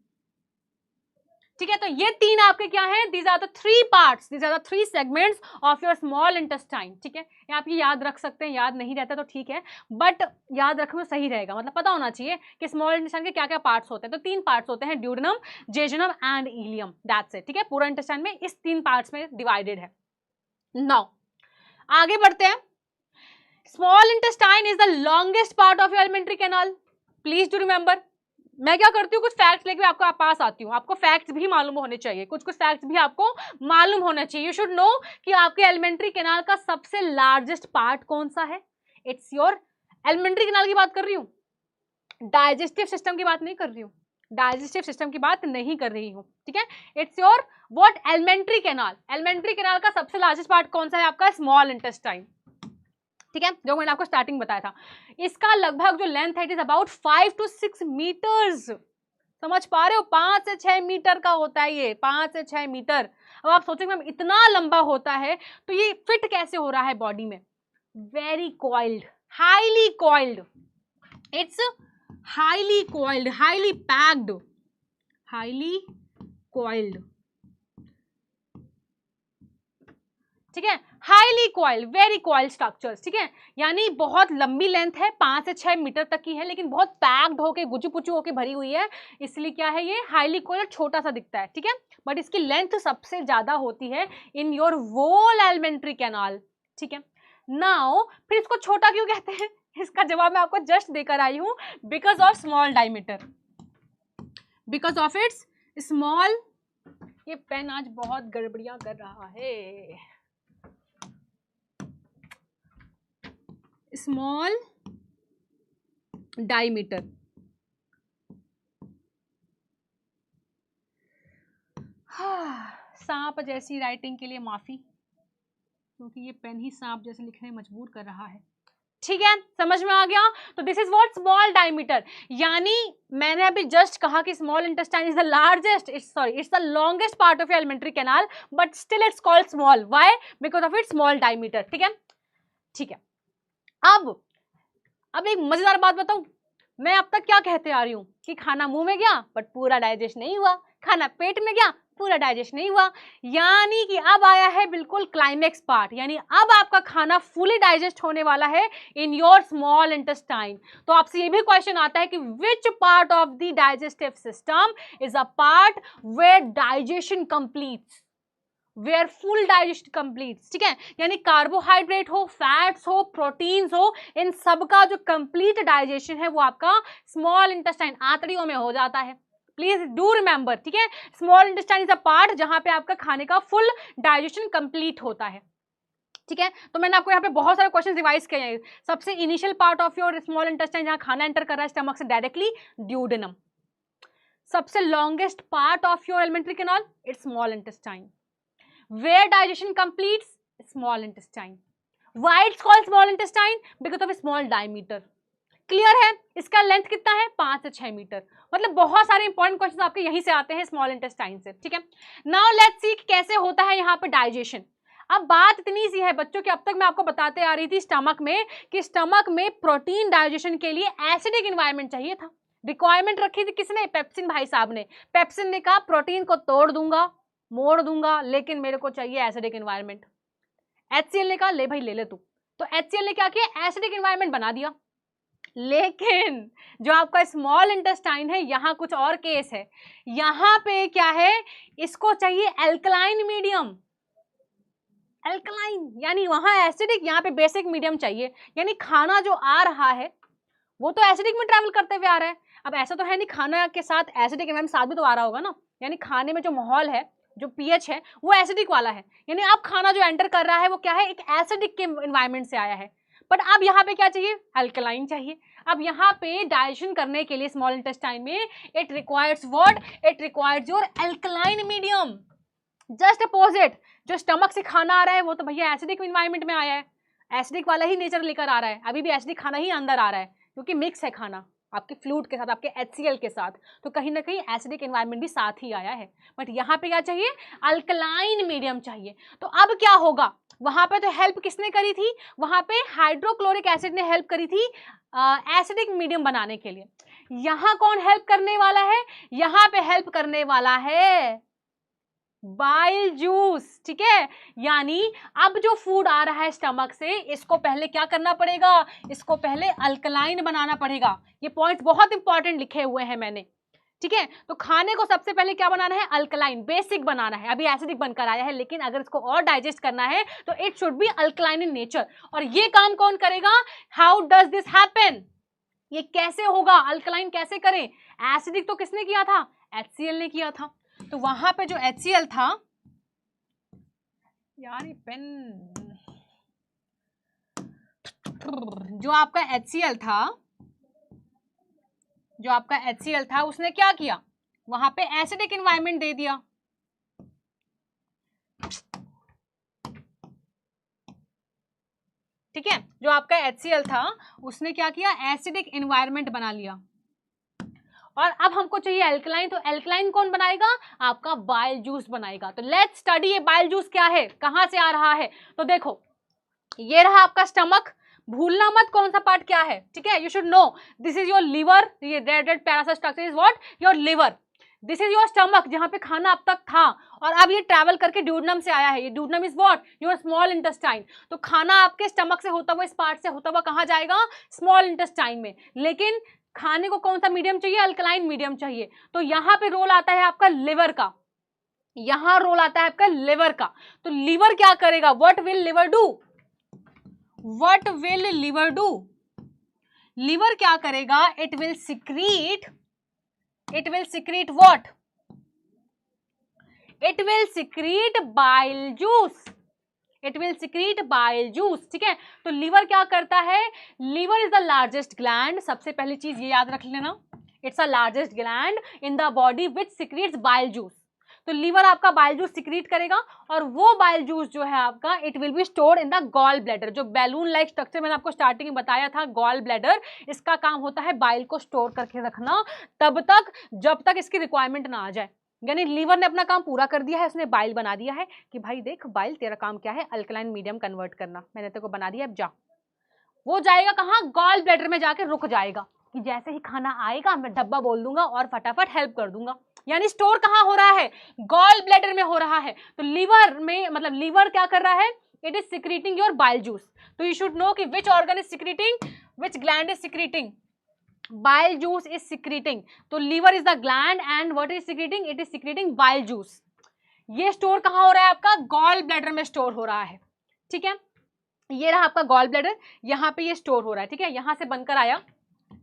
ठीक है, तो ये 3 आपके क्या हैं, these are the 3 parts, these are the 3 segments of your small intestine. ठीक है, ये आप ये याद रख सकते हैं, याद नहीं रहता तो ठीक है, बट याद रखना सही रहेगा, मतलब पता होना चाहिए कि स्मॉल इंटेस्टाइन के क्या क्या पार्ट्स होते हैं। तो 3 पार्ट्स होते हैं, duodenum, jejunum and ileum, that's it. ठीक है, पूरा इंटेस्टाइन में इस 3 पार्ट्स में डिवाइडेड है। नाउ आगे बढ़ते हैं, small intestine is the longest part of your alimentary canal. Please do remember, मैं क्या करती हूँ, कुछ फैक्ट्स लेके आपको पास आती हूँ, आपको फैक्ट्स भी मालूम होने चाहिए, कुछ फैक्ट्स भी आपको मालूम होना चाहिए। यू शुड नो कि आपके एलिमेंट्री कैनाल का सबसे लार्जेस्ट पार्ट कौन सा है। इट्स योर, एलिमेंट्री कैनाल की बात कर रही हूँ, डाइजेस्टिव सिस्टम की बात नहीं कर रही हूँ, डाइजेस्टिव सिस्टम की बात नहीं कर रही हूँ। ठीक है, it's your what, alimentary canal. Alimentary canal का सबसे लार्जेस्ट पार्ट कौन सा है आपका, स्मॉल इंटेस्टाइन। ठीक है, जो मैंने आपको स्टार्टिंग बताया था, इसका लगभग जो लेंथ है, it is about 5 to 6 meters. समझ पा रहे हो, 5 से 6 मीटर का होता है ये, 5 से 6 मीटर। अब आप सोचेंगे मैम इतना लंबा होता है तो ये फिट कैसे हो रहा है बॉडी में। Very coiled, highly coiled, it's highly coiled, highly packed, highly coiled. ठीक है, highly coiled, very coiled structures. ठीक है, यानी बहुत लंबी लेंथ है, 5 से 6 मीटर तक की है, लेकिन बहुत पैक्ड होके, गुचू पुचू होके भरी हुई है, इसलिए क्या है ये हाईली कॉइल्ड, छोटा सा दिखता है। ठीक है, बट इसकी लेंथ सबसे ज्यादा होती है in your whole alimentary canal. ठीक है, नाउ फिर इसको छोटा क्यों कहते हैं, इसका जवाब मैं आपको जस्ट देकर आई हूं, because of small diameter, because of its small. ये पेन आज बहुत गड़बड़ियां कर रहा है। स्मॉल डायमीटर, सांप जैसी राइटिंग के लिए माफी, क्योंकि ये पेन ही सांप जैसे लिखने मजबूर कर रहा है। ठीक है, समझ में आ गया। तो this is what, small diameter. यानी मैंने अभी जस्ट कहा कि small intestine is the largest, it's the longest part of your alimentary canal, but still it's called small. Why, because of its small diameter. ठीक है, ठीक है। अब एक मजेदार बात बताऊं, मैं अब तक क्या कहते आ रही हूं कि खाना मुंह में गया बट पूरा डाइजेस्ट नहीं हुआ, खाना पेट में गया पूरा डाइजेस्ट नहीं हुआ, यानी कि अब आया है बिल्कुल क्लाइमेक्स पार्ट, यानी अब आपका खाना फुली डाइजेस्ट होने वाला है इन योर स्मॉल इंटेस्टाइन। तो आपसे ये भी क्वेश्चन आता है कि which part of the digestive system is a part where digestion completes, where full digestion completes. ठीक है, यानी कार्बोहाइड्रेट हो, फैट्स हो, प्रोटीन्स हो, इन सबका जो कंप्लीट डाइजेशन है वो आपका स्मॉल इंटेस्टाइन, आंतड़ियों में हो जाता है। Please do remember. ठीक है, small intestine is a part जहां पे आपका खाने का फुल डाइजेशन कंप्लीट होता है। ठीक है, तो मैंने आपको यहाँ पे बहुत सारे क्वेश्चन रिवाइज किए हैं। सबसे initial part of your small intestine जहां खाना एंटर कर रहा है स्टमक से डायरेक्टली, ड्यूडेनम। सबसे longest part of your alimentary canal, it's small intestine. Where digestion completes, small intestine. Why it's called small intestine? Because of a small diameter. Clear है, इसका length कितना है, 5 से 6 मीटर। मतलब बहुत सारे इंपॉर्टेंट क्वेश्चन आपके यहीं से आते हैं स्मॉल इंटेस्टाइन से। ठीक है, नाउ लेट्स सी कैसे होता है यहाँ पे डाइजेशन। अब बात इतनी सी है बच्चों कि अब तक मैं आपको बताते आ रही थी स्टमक में कि स्टमक में प्रोटीन डाइजेशन के लिए एसिडिक एनवायरनमेंट चाहिए था। रिक्वायरमेंट रखी थी किसने, पेप्सिन भाई साहब ने। पेप्सिन ने कहा प्रोटीन को तोड़ दूंगा, मोड़ दूंगा, लेकिन मेरे को चाहिए एसिडिक एनवायरनमेंट। HCl ने कहा ले भाई ले ले तू, तो HCl ने क्या किया, एसिडिक एनवायरनमेंट बना दिया। लेकिन जो आपका स्मॉल इंटेस्टाइन है यहाँ कुछ और केस है, यहाँ पे क्या है, इसको चाहिए एल्कलाइन मीडियम। अल्कलाइन, यानी वहां एसिडिक, यहाँ पे बेसिक मीडियम चाहिए। यानी खाना जो आ रहा है वो तो एसिडिक में ट्रैवल करते हुए आ रहा है। अब ऐसा तो है नहीं खाना के साथ एसिडिक एनवायरमेंट साथ भी तो आ रहा होगा ना, यानी खाने में जो माहौल है, जो पीएच है वो एसिडिक वाला है। यानी अब खाना जो एंटर कर रहा है वो क्या है, एक एसिडिक के एनवायरमेंट से आया है। बट अब यहाँ पे क्या चाहिए, अल्कलाइन चाहिए। अब यहाँ पे डाइजेशन करने के लिए स्मॉल इंटेस्टाइन में it requires what, it requires your alkaline medium. Just opposite, जो स्टमक से खाना आ रहा है वो तो भैया एसिडिक एनवायरमेंट में आया है, एसिडिक वाला ही नेचर लेकर आ रहा है, अभी भी एसिडिक खाना ही अंदर आ रहा है क्योंकि मिक्स है खाना आपके फ्लूइड के साथ, आपके HCl के साथ, तो कहीं ना कहीं एसिडिक एनवायरमेंट भी साथ ही आया है। बट यहाँ पे क्या चाहिए, अल्कलाइन मीडियम चाहिए। तो अब क्या होगा, वहां पे तो हेल्प किसने करी थी, वहां पे हाइड्रोक्लोरिक एसिड ने हेल्प करी थी एसिडिक मीडियम बनाने के लिए। यहाँ कौन हेल्प करने वाला है, यहाँ पे हेल्प करने वाला है बाइल जूस, ठीक है। यानी अब जो फूड आ रहा है स्टमक से, इसको पहले क्या करना पड़ेगा, इसको पहले अल्कलाइन बनाना पड़ेगा। ये पॉइंट बहुत इंपॉर्टेंट लिखे हुए हैं मैंने, ठीक है। तो खाने को सबसे पहले क्या बनाना है, अल्कलाइन, बेसिक बनाना है। अभी एसिडिक बनकर आया है, लेकिन अगर इसको और डाइजेस्ट करना है तो it should be alkaline in nature. और ये काम कौन करेगा, हाउ डज दिस हैपन, ये कैसे होगा, अल्कलाइन कैसे करें। एसिडिक तो किसने किया था, HCl ने किया था। तो वहां पे जो HCl था, यार ये पेन, जो आपका HCl था, जो आपका HCl था उसने क्या किया, वहां पे एसिडिक एनवायरनमेंट दे दिया। ठीक है, जो आपका HCl था उसने क्या किया, एसिडिक एनवायरनमेंट बना लिया। और अब हमको चाहिए अल्कलाइन, तो अल्कलाइन कौन बनाएगा, आपका बाइल जूस बनाएगा। तो लेट्स स्टडी ये बाइल जूस क्या है, कहां से आ रहा है। तो देखो ये रहा आपका स्टमक, भूलना मत कौन सा पार्ट क्या है, ठीक है। You should know this is your liver, ये red parasite structure is what, your liver. This is your stomach, जहां पे खाना अब तक था, और अब ये ट्रैवल करके ड्यूडनम से आया है। ये duodenum is what, your small intestine. तो खाना आपके स्टमक से होता हुआ, इस पार्ट से होता हुआ कहाँ जाएगा, स्मॉल इंटेस्टाइन में। लेकिन खाने को कौन सा मीडियम चाहिए, अल्कलाइन मीडियम चाहिए। तो यहाँ पे रोल आता है आपका लिवर का, यहाँ रोल आता है आपका लिवर का। तो लिवर क्या करेगा, what will liver do, what will liver do, liver क्या करेगा, it will secrete what, it will secrete bile juice, it will secrete bile juice, ठीक है। तो लीवर क्या करता है, liver is the largest gland, सबसे पहली चीज ये याद रख लेना, it's a largest gland in the body which secretes bile juice. तो लीवर आपका बाइल जूस सिक्रीट करेगा, और वो बाइल जूस जो है आपका, it will be stored in the gall bladder. जो बैलून लाइक स्ट्रक्चर मैंने आपको स्टार्टिंग में बताया था, गॉल ब्लैडर, इसका काम होता है बाइल को स्टोर करके रखना तब तक जब तक इसकी रिक्वायरमेंट ना आ जाए। यानी लीवर ने अपना काम पूरा कर दिया है, उसने बाइल बना दिया है कि भाई देख बाइल तेरा काम क्या है, अल्कलाइन मीडियम कन्वर्ट करना, मैंने तेरे को बना दिया, अब जा। वो जाएगा कहाँ, गॉल ब्लैडर में जाके रुक जाएगा कि जैसे ही खाना आएगा मैं डब्बा बोल दूंगा और फटाफट हेल्प कर दूंगा। यानी स्टोर कहाँ हो रहा है, गॉल ब्लैडर में हो रहा है। तो लीवर में, मतलब लीवर क्या कर रहा है, it is secreting your bile juice. तो यू शुड नो कि which organ is secreting, which gland is secreting, bile juice is secreting। तो liver is the gland and what is secreting, it is secreting bile juice। ये store कहाँ हो रहा है आपका, gall bladder में store हो रहा है, ठीक है। ये रहा आपका गॉल ब्लैडर, यहाँ पे ये स्टोर हो रहा है, ठीक है। यहाँ से बनकर आया,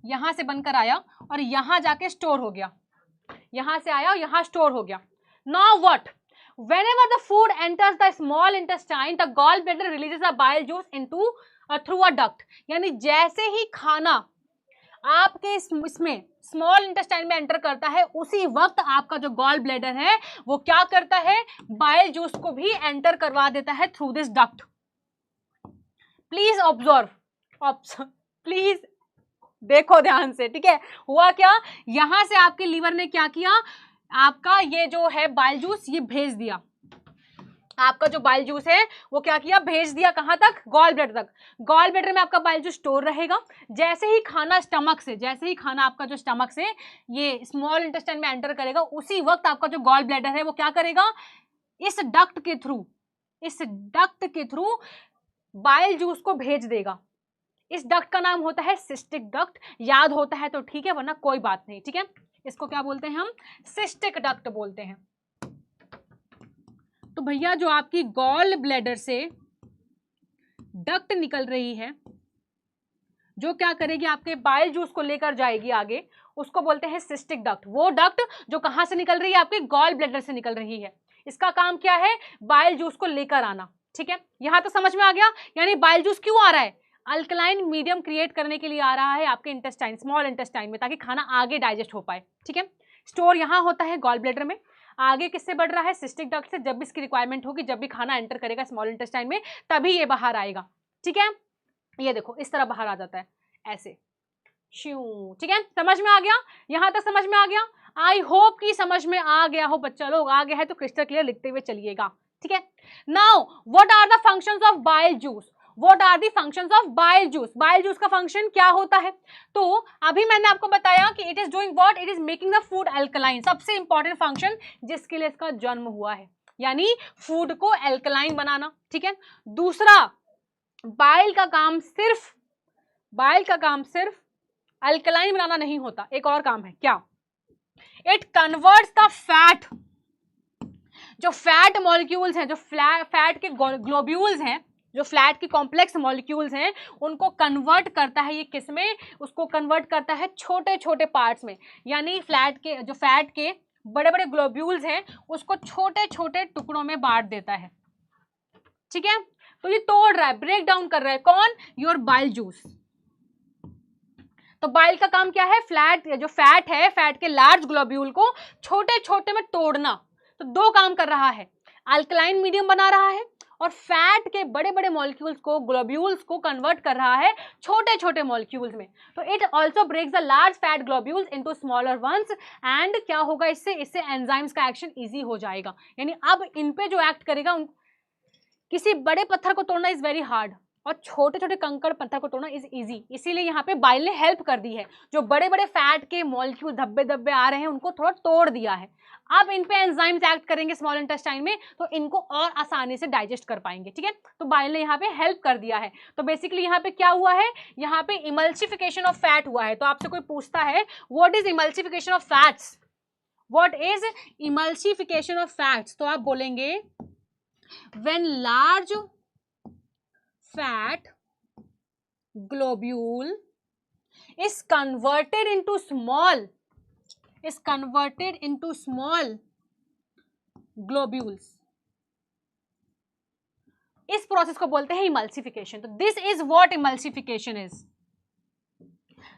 यहाँ से बनकर आया और यहाँ जाके स्टोर हो गया, यहाँ से आया और यहाँ स्टोर हो गया। Now what, whenever the food enters the small intestine the gallbladder releases the bile juice into through a duct। यानी जैसे ही खाना आपके इसमें स्मॉल इंटेस्टाइन में एंटर करता है, उसी वक्त आपका जो गॉल ब्लैडर है वो क्या करता है, बाइल जूस को भी एंटर करवा देता है through this duct. Please observe, please देखो ध्यान से, ठीक है। हुआ क्या, यहां से आपके लीवर ने क्या किया, आपका ये जो है बाइल जूस ये भेज दिया, आपका जो बाइल जूस है वो क्या किया, भेज दिया कहां तक, गॉल ब्लैडर तक। गॉल ब्लैडर में आपका बाइल जूस स्टोर रहेगा। जैसे ही खाना स्टमक से, जैसे ही खाना आपका जो स्टमक से ये स्मॉल इंटेस्टाइन में एंटर करेगा, उसी वक्त आपका जो गॉल ब्लैडर है वो क्या करेगा, इस डक्ट के थ्रू, इस डक्ट के थ्रू बाइल जूस को भेज देगा। इस डक्ट का नाम होता है सिस्टिक डक्ट। याद होता है तो ठीक है, वरना कोई बात नहीं, ठीक है। इसको क्या बोलते हैं हम, सिस्टिक डक्ट बोलते हैं। तो भैया जो आपकी गॉल ब्लैडर से डक्ट निकल रही है, जो क्या करेगी, आपके बाइल जूस को लेकर जाएगी आगे, उसको बोलते हैं सिस्टिक डक्ट। वो डक्ट जो कहां से निकल रही है, आपके गॉल ब्लैडर से निकल रही है, इसका काम क्या है, बाइल जूस को लेकर आना। ठीक है, यहां तो समझ में आ गया। यानी बाइल जूस क्यों आ रहा है, अल्कलाइन मीडियम क्रिएट करने के लिए आ रहा है आपके इंटेस्टाइन, स्मॉल इंटेस्टाइन में, ताकि खाना आगे डाइजेस्ट हो पाए। ठीक है, स्टोर यहां होता है गॉल ब्लैडर में, आगे किससे बढ़ रहा है, सिस्टिक डक्ट से। जब भी इसकी रिक्वायरमेंट होगी, जब भी खाना एंटर करेगा स्मॉल इंटेस्टाइन में, तभी ये बाहर आएगा। ठीक है, ये देखो इस तरह बाहर आ जाता है ऐसे, श्यू। ठीक है, समझ में आ गया, यहां तक समझ में आ गया। आई होप कि समझ में आ गया हो बच्चा लोग, आ गया है तो क्रिस्टल क्लियर लिखते हुए चलिएगा। ठीक है, now what are the functions of bile juice, what are the functions of bile juice. Bile juice का फंक्शन क्या होता है, तो अभी मैंने आपको बताया कि it is doing what, it is making the food alkaline. सबसे इंपॉर्टेंट फंक्शन जिसके लिए इसका जन्म हुआ है, यानी फूड को अल्कलाइन बनाना। ठीक है, दूसरा बाइल का काम सिर्फ अल्कलाइन बनाना नहीं होता, एक और काम है, क्या, इट कन्वर्ट्स द फैट, जो फैट मॉलिक्यूल्स हैं, जो फैट के ग्लोब्यूल्स हैं, जो फ्लैट की कॉम्प्लेक्स मॉलिक्यूल्स हैं, उनको कन्वर्ट करता है ये किस में, उसको कन्वर्ट करता है छोटे छोटे पार्ट्स में। यानी फ्लैट के जो फैट के बड़े बड़े ग्लोब्यूल्स हैं, उसको छोटे छोटे टुकड़ों में बांट देता है। ठीक है, तो ये तोड़ रहा है, ब्रेक डाउन कर रहा है, कौन, योर बाइल जूस। तो बाइल का काम क्या है, जो फैट है, फैट के लार्ज ग्लोब्यूल को छोटे छोटे में तोड़ना। तो दो काम कर रहा है, अल्कलाइन मीडियम बना रहा है और फैट के बड़े बड़े मॉलिक्यूल्स को, ग्लोब्यूल्स को कन्वर्ट कर रहा है छोटे छोटे मॉलिक्यूल्स में। तो it also breaks the large fat globules into smaller ones, and क्या होगा, इससे एंजाइम्स का एक्शन इजी हो जाएगा। यानी अब इन पे जो एक्ट करेगा, किसी बड़े पत्थर को तोड़ना इज वेरी हार्ड और छोटे छोटे कंकड़ पत्थर को तोड़ना इज इजी। इसीलिए यहाँ पे बाइल ने हेल्प कर दी है, जो बड़े बड़े फैट के मॉलिक्यूल धब्बे धब्बे आ रहे हैं, उनको थोड़ा तोड़ दिया है। अब इन पे एंजाइम्स एक्ट करेंगे स्मॉल इंटेस्टाइन में, तो इनको और आसानी से डाइजेस्ट कर पाएंगे। ठीक है, तो बाइल ने यहाँ पे हेल्प कर दिया है। तो बेसिकली यहाँ पे क्या हुआ है, यहाँ पे इमल्सिफिकेशन ऑफ फैट हुआ है। तो आपसे कोई पूछता है what is emulsification of fats, what is emulsification of fats, तो आप बोलेंगे when large fat globule is converted into small globules, इस प्रोसेस को बोलते हैं इमल्सिफिकेशन। तो this is what emulsification is,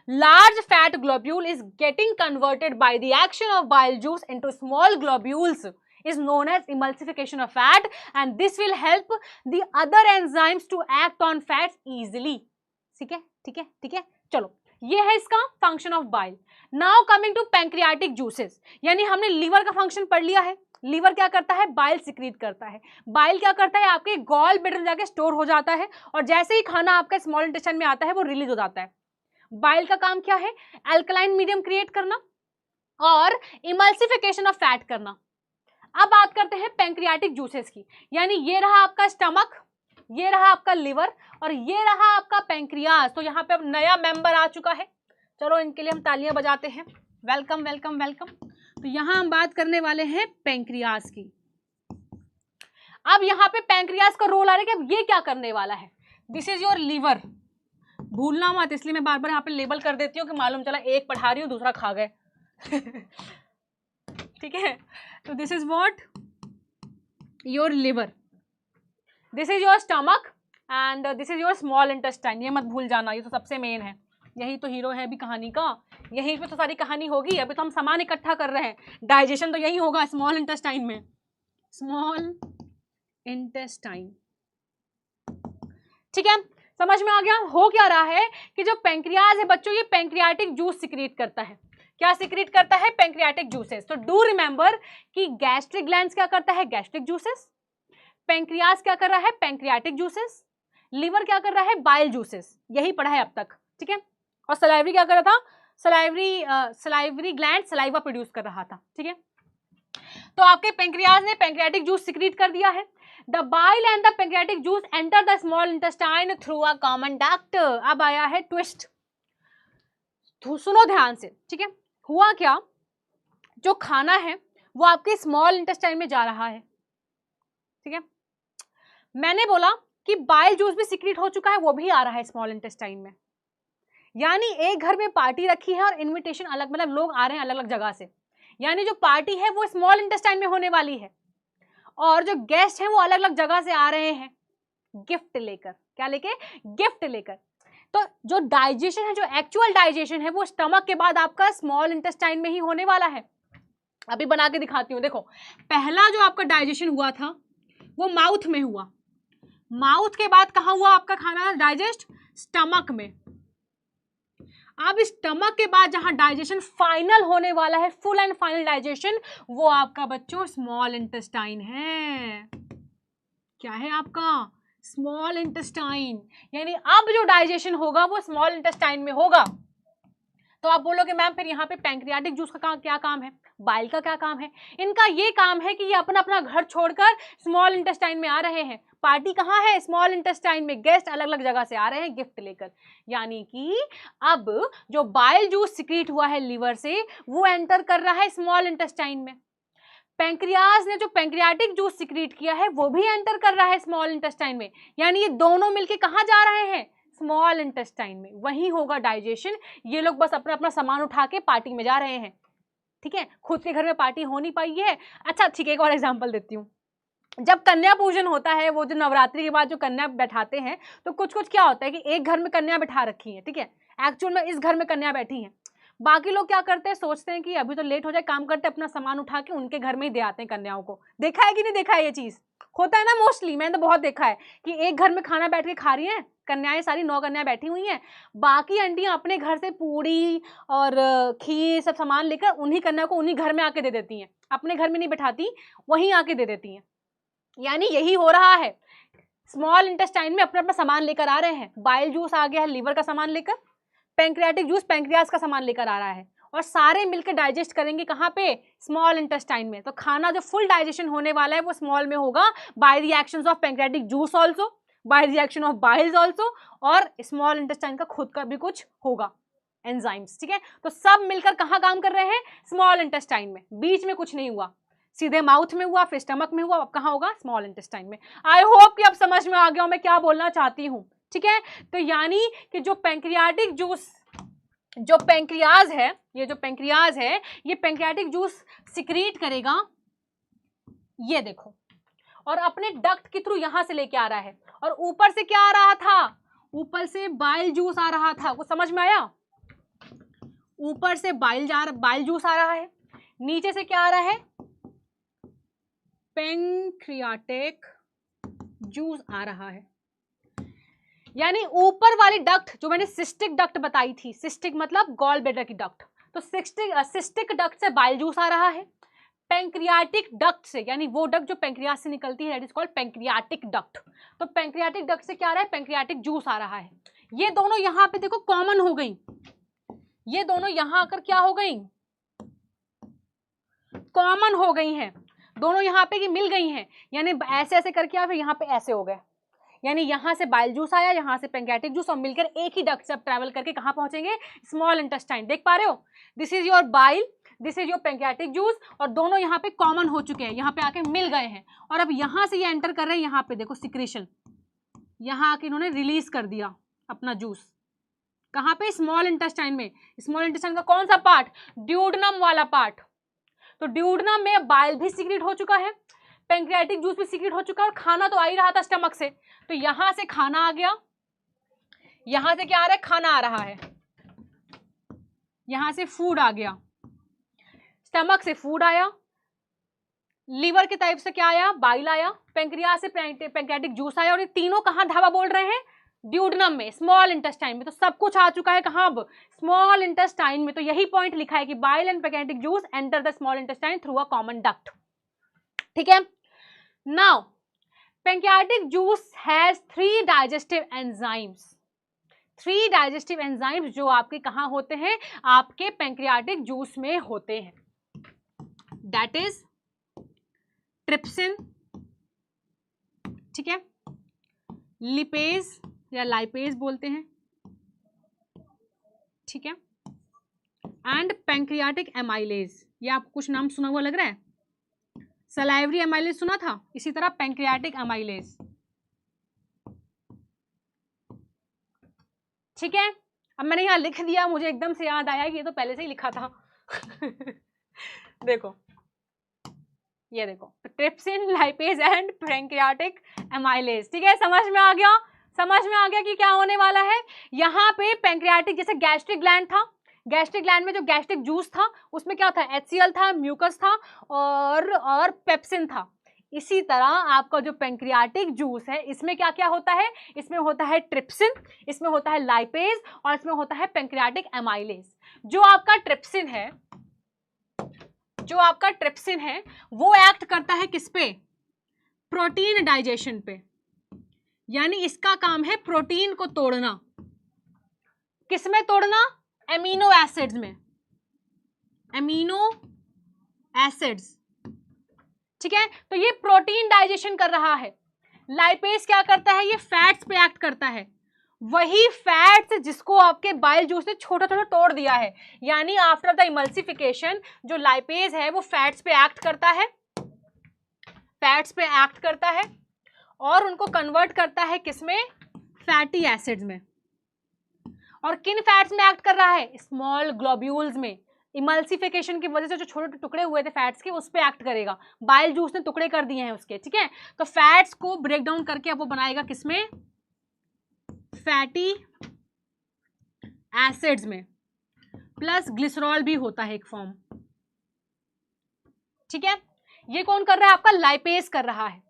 large fat globule is getting converted by the action of bile juice into small globules is known as emulsification of fat, and this will help the other enzymes to act on fats easily. ठीक है, ठीक है, ठीक है, चलो ये है इसका function of bile. Now coming to pancreatic juices, यानी हमने लीवर का फंक्शन पढ़ लिया है। लीवर क्या करता है, बाइल सिक्रीट करता है। बाइल क्या करता है, आपके गॉल ब्लैडर में जाके स्टोर हो जाता है, और जैसे ही खाना आपका स्मॉल इंटेस्टाइन में आता है, वो रिलीज हो जाता है। बाइल का काम क्या है, अल्कलाइन मीडियम क्रिएट करना और इमल्सिफिकेशन ऑफ फैट करना। अब बात करते हैं पैंक्रियाटिक जूसेस की, यानी ये रहा आपका स्टमक, ये रहा आपका लिवर और ये रहा आपका पैंक्रियाज। तो यहाँ पे अब नया मेंबर आ चुका है, चलो इनके लिए हम तालियां बजाते हैं, वेलकम वेलकम वेलकम। तो यहाँ हम बात करने वाले हैं पैंक्रियाज की। अब यहाँ पे पैंक्रियाज का रोल आ रहा है कि अब ये क्या करने वाला है। दिस इज योर लीवर, भूलना मत, इसलिए मैं बार बार यहाँ पे लेबल कर देती हूँ कि मालूम चला एक पढ़ा रही हूँ दूसरा खा गए। ठीक है, तो this is what, your liver, this is your stomach and this is your small intestine. ये मत भूल जाना, ये तो सबसे मेन है, यही तो हीरो है भी कहानी का, यहीं पे तो सारी कहानी होगी। अभी तो हम सामान इकट्ठा कर रहे हैं, डाइजेशन तो यही होगा स्मॉल इंटेस्टाइन में, स्मॉल इंटेस्टाइन। ठीक है, समझ में आ गया। हो क्या रहा है कि जो पैंक्रियाज है बच्चों, ये पैंक्रियाटिक जूस सिक्रीट करता है। क्या सिक्रीट करता है, पैंक्रियाटिक जूसेस। तो डू रिमेंबर कि गैस्ट्रिक ग्लैंड्स क्या करता है, गैस्ट्रिक जूसेस। पैंक्रियाज क्या कर रहा है, पैंक्रियाटिक जूसेस। लीवर क्या कर रहा है, बाइल जूसेस। यही पढ़ा है अब तक, ठीक है। और सलाइवरी क्या कर रहा था, सलाइवरी ग्लैंड सलाइवा प्रोड्यूस कर रहा था, ठीक है। तो आपके पैंक्रियाज ने पैंक्रियाटिक जूस सिक्रीट कर दिया है। The bile and the pancreatic juice enter the small intestine through a common duct. अब आया है ट्विस्ट, सुनो ध्यान से, ठीक है। हुआ क्या, जो खाना है वो आपके स्मॉल इंटेस्टाइन में जा रहा है, ठीक है। मैंने बोला कि बाइल जूस भी सीक्रेट हो चुका है, वो भी आ रहा है स्मॉल इंटेस्टाइन में। यानी एक घर में पार्टी रखी है और इनविटेशन अलग, मतलब लोग आ रहे हैं अलग अलग जगह से, यानी जो पार्टी है वो स्मॉल इंटेस्टाइन में होने वाली है, और जो गेस्ट हैं वो अलग अलग जगह से आ रहे हैं गिफ्ट लेकर। क्या लेके? गिफ्ट लेकर। तो जो डाइजेशन है, जो एक्चुअल डाइजेशन है, वो स्टमक के बाद आपका स्मॉल इंटेस्टाइन में ही होने वाला है। अभी बना के दिखाती हूँ। देखो, पहला जो आपका डाइजेशन हुआ था वो माउथ में हुआ, माउथ के बाद कहाँ हुआ आपका खाना डाइजेस्ट? स्टमक में। अब स्टमक के बाद जहां डाइजेशन फाइनल होने वाला है, फुल एंड फाइनल डाइजेशन, वो आपका बच्चों स्मॉल इंटेस्टाइन है। क्या है आपका? Small intestine. यानी अब जो डाइजेशन होगा वो स्मॉल इंटेस्टाइन में होगा। तो आप बोलोगे मैम फिर यहाँ पे पैंक्रियाटिक जूस का क्या काम है, बाइल का क्या काम है? इनका ये काम है कि ये अपना अपना घर छोड़कर स्मॉल इंटेस्टाइन में आ रहे हैं। पार्टी कहाँ है? स्मॉल इंटेस्टाइन में। गेस्ट अलग अलग जगह से आ रहे हैं गिफ्ट लेकर। यानी कि अब जो बाइल जूस सिक्रीट हुआ है लीवर से, वो एंटर कर रहा है स्मॉल इंटेस्टाइन में। पैंक्रियाज ने जो पैंक्रियाटिक जूस सिक्रीट किया है वो भी एंटर कर रहा है स्मॉल इंटेस्टाइन में। यानी ये दोनों मिलके कहाँ जा रहे हैं? स्मॉल इंटेस्टाइन में। वहीं होगा डाइजेशन। ये लोग बस अपना अपना सामान उठा के पार्टी में जा रहे हैं। ठीक है, खुद के घर में पार्टी हो नहीं पाई है। अच्छा ठीक है, एक और एग्जांपल देती हूँ। जब कन्या पूजन होता है, वो जो नवरात्रि के बाद जो कन्या बैठाते हैं, तो कुछ कुछ क्या होता है कि एक घर में कन्या बैठा रखी है, ठीक है, एक्चुअल में इस घर में कन्या बैठी है, बाकी लोग क्या करते हैं, सोचते हैं कि अभी तो लेट हो जाए, काम करते अपना सामान उठा के उनके घर में ही दे आते हैं कन्याओं को। देखा है कि नहीं देखा है? ये चीज होता है ना मोस्टली, मैंने तो बहुत देखा है कि एक घर में खाना बैठ के खा रही हैं कन्याएं, सारी 9 कन्याएं बैठी हुई हैं, बाकी आंटियां अपने घर से पूड़ी और खीर सब सामान लेकर उन्हीं कन्या को उन्हीं घर में आके दे देती हैं, अपने घर में नहीं बैठाती, वहीं आके दे देती हैं। यानी यही हो रहा है, स्मॉल इंटेस्टाइन में अपना अपना सामान लेकर आ रहे हैं। बाइल जूस आ गया है लीवर का सामान लेकर, पैंक्रियाटिक जूस पैंक्रियाज का सामान लेकर आ रहा है, और सारे मिलकर डाइजेस्ट करेंगे कहाँ पे? स्मॉल इंटेस्टाइन में। तो खाना जो फुल डाइजेशन होने वाला है वो स्मॉल में होगा, by reactions of pancreatic juice also, by reaction of biles also, और स्मॉल इंटेस्टाइन का खुद का भी कुछ होगा, एंजाइम्स। ठीक है, तो सब मिलकर कहाँ काम कर रहे हैं? स्मॉल इंटेस्टाइन में। बीच में कुछ नहीं हुआ, सीधे माउथ में हुआ, फिर स्टमक में हुआ, अब कहाँ होगा? स्मॉल इंटेस्टाइन में। आई होप कि अब समझ में आ गया हूं मैं क्या बोलना चाहती हूँ। ठीक है, तो यानी कि जो पैंक्रियाटिक जूस, जो पैंक्रियाज है, ये जो पैंक्रियाज है, ये पैंक्रियाटिक जूस सिक्रीट करेगा, ये देखो, और अपने डक्ट के थ्रू यहां से लेके आ रहा है, और ऊपर से क्या आ रहा था? ऊपर से बाइल जूस आ रहा था। कुछ समझ में आया? ऊपर से बाइल जूस आ रहा है, नीचे से क्या आ रहा है? पैंक्रियाटिक जूस आ रहा है। यानी ऊपर वाली डक्ट जो मैंने सिस्टिक डक्ट बताई थी, सिस्टिक मतलब गॉल ब्लैडर की डक्ट, तो सिस्टिक डक्ट से बाइल जूस आ रहा है। पैंक्रियाटिक डक्ट से, यानी वो डक्ट जो पैंक्रियास से निकलती है, that is called pancreatic duct, तो पैंक्रियाटिक डक्ट से क्या आ रहा है? पैंक्रियाटिक जूस आ रहा है। ये दोनों यहां पे देखो कॉमन हो गई, ये दोनों यहां आकर क्या हो गई? कॉमन हो गई हैं, दोनों यहाँ पे मिल गई हैं। यानी ऐसे ऐसे करके फिर यहाँ पे ऐसे हो गए, यानी यहाँ से बाइल जूस आया, यहाँ से पैंक्रियाटिक जूस, और मिलकर एक ही डक्ट से अब ट्रैवल करके कहाँ पहुंचेंगे? Small intestine. देख पा रहे हो? This is your bile, this is your pancreatic juice, और दोनों यहाँ पे कॉमन हो चुके हैं, यहाँ पे आके मिल गए हैं, और अब यहाँ से ये एंटर कर रहे हैं, यहाँ पे देखो सिक्रेशन, यहाँ आके इन्होंने रिलीज कर दिया अपना जूस। कहाँ पे? स्मॉल इंटेस्टाइन में। स्मॉल इंटेस्टाइन का कौन सा पार्ट? ड्यूडनम वाला पार्ट। तो ड्यूडनम में बाइल भी सीक्रेट हो चुका है, पैंक्रियाटिक जूस भी सीक्रेट हो चुका है, और खाना तो आ ही रहा था स्टमक से, तो यहां से खाना आ गया, यहां से क्या आ रहा है? खाना आ रहा है, यहां से फूड आ गया, स्टमक से फूड आया, लीवर के टाइप से क्या आया? बाइल आया, पैंक्रियास से पैंक्रियाटिक जूस आया, और ये तीनों कहां धावा बोल रहे हैं? ड्यूडनम में, स्मॉल इंटेस्टाइन में। तो सब कुछ आ चुका है कहां? अब स्मॉल इंटेस्टाइन में। तो यही पॉइंट लिखा है कि bile and pancreatic juice enter the small intestine through a common duct. ठीक है, now pancreatic juice has 3 digestive enzymes. 3 digestive enzymes जो आपके कहां होते हैं? आपके पैंक्रियाटिक जूस में होते हैं। दैट इज ट्रिप्सिन, ठीक है, लिपेज या लाइपेज बोलते हैं, ठीक है, एंड पैंक्रियाटिक एमाइलेज। ये आपको कुछ नाम सुना हुआ लग रहा है? सलाइवरी एमाइलेज सुना था, इसी तरह पैंक्रियाटिक एमाइलेज। ठीक है, अब मैंने यहाँ लिख दिया, मुझे एकदम से याद आया कि ये तो पहले से ही लिखा था। देखो, ये देखो, trypsin, lipase and pancreatic amylase. ठीक है, समझ में आ गया, समझ में आ गया कि क्या होने वाला है। यहाँ पे पैंक्रियाटिक, जैसे गैस्ट्रिक ग्लैंड था, गैस्ट्रिक ग्लैंड में जो गैस्ट्रिक जूस था उसमें क्या था, HCl था, म्यूकस था और पेप्सिन था। इसी तरह आपका जो पैंक्रियाटिक जूस है इसमें क्या क्या होता है, इसमें होता है ट्रिप्सिन, इसमें होता है लाइपेज और इसमें होता है पैंक्रियाटिक एमाइलेज। जो आपका ट्रिप्सिन है, जो आपका ट्रिप्सिन है वो एक्ट करता है किस पे, प्रोटीन डाइजेशन पे, यानी इसका काम है प्रोटीन को तोड़ना। किस में तोड़ना, एमिनो एसिड्स में, एमिनो एसिड्स। ठीक है, तो ये प्रोटीन डाइजेशन कर रहा है। लाइपेज क्या करता है, ये फैट्स पे एक्ट करता है, वही फैट्स जिसको आपके बाइल जूस ने छोटा छोटा तोड़ दिया है। यानी आफ्टर द इमल्सिफिकेशन जो लाइपेज है वो फैट्स पे एक्ट करता है, फैट्स पे एक्ट करता है और उनको कन्वर्ट करता है किसमें, फैटी एसिड्स में। और किन फैट्स में एक्ट कर रहा है, स्मॉल ग्लोब्यूल्स में। इमल्सिफिकेशन की वजह से जो छोटे टुकड़े हुए थे फैट्स के उस पे एक्ट करेगा, बाइल जूस ने टुकड़े कर दिए हैं उसके। ठीक है, तो फैट्स को ब्रेक डाउन करके अब वो बनाएगा किसमें, फैटी एसिड्स में, प्लस ग्लिसरॉल भी होता है एक फॉर्म। ठीक है, ये कौन कर रहा है, आपका लाइपेज कर रहा है।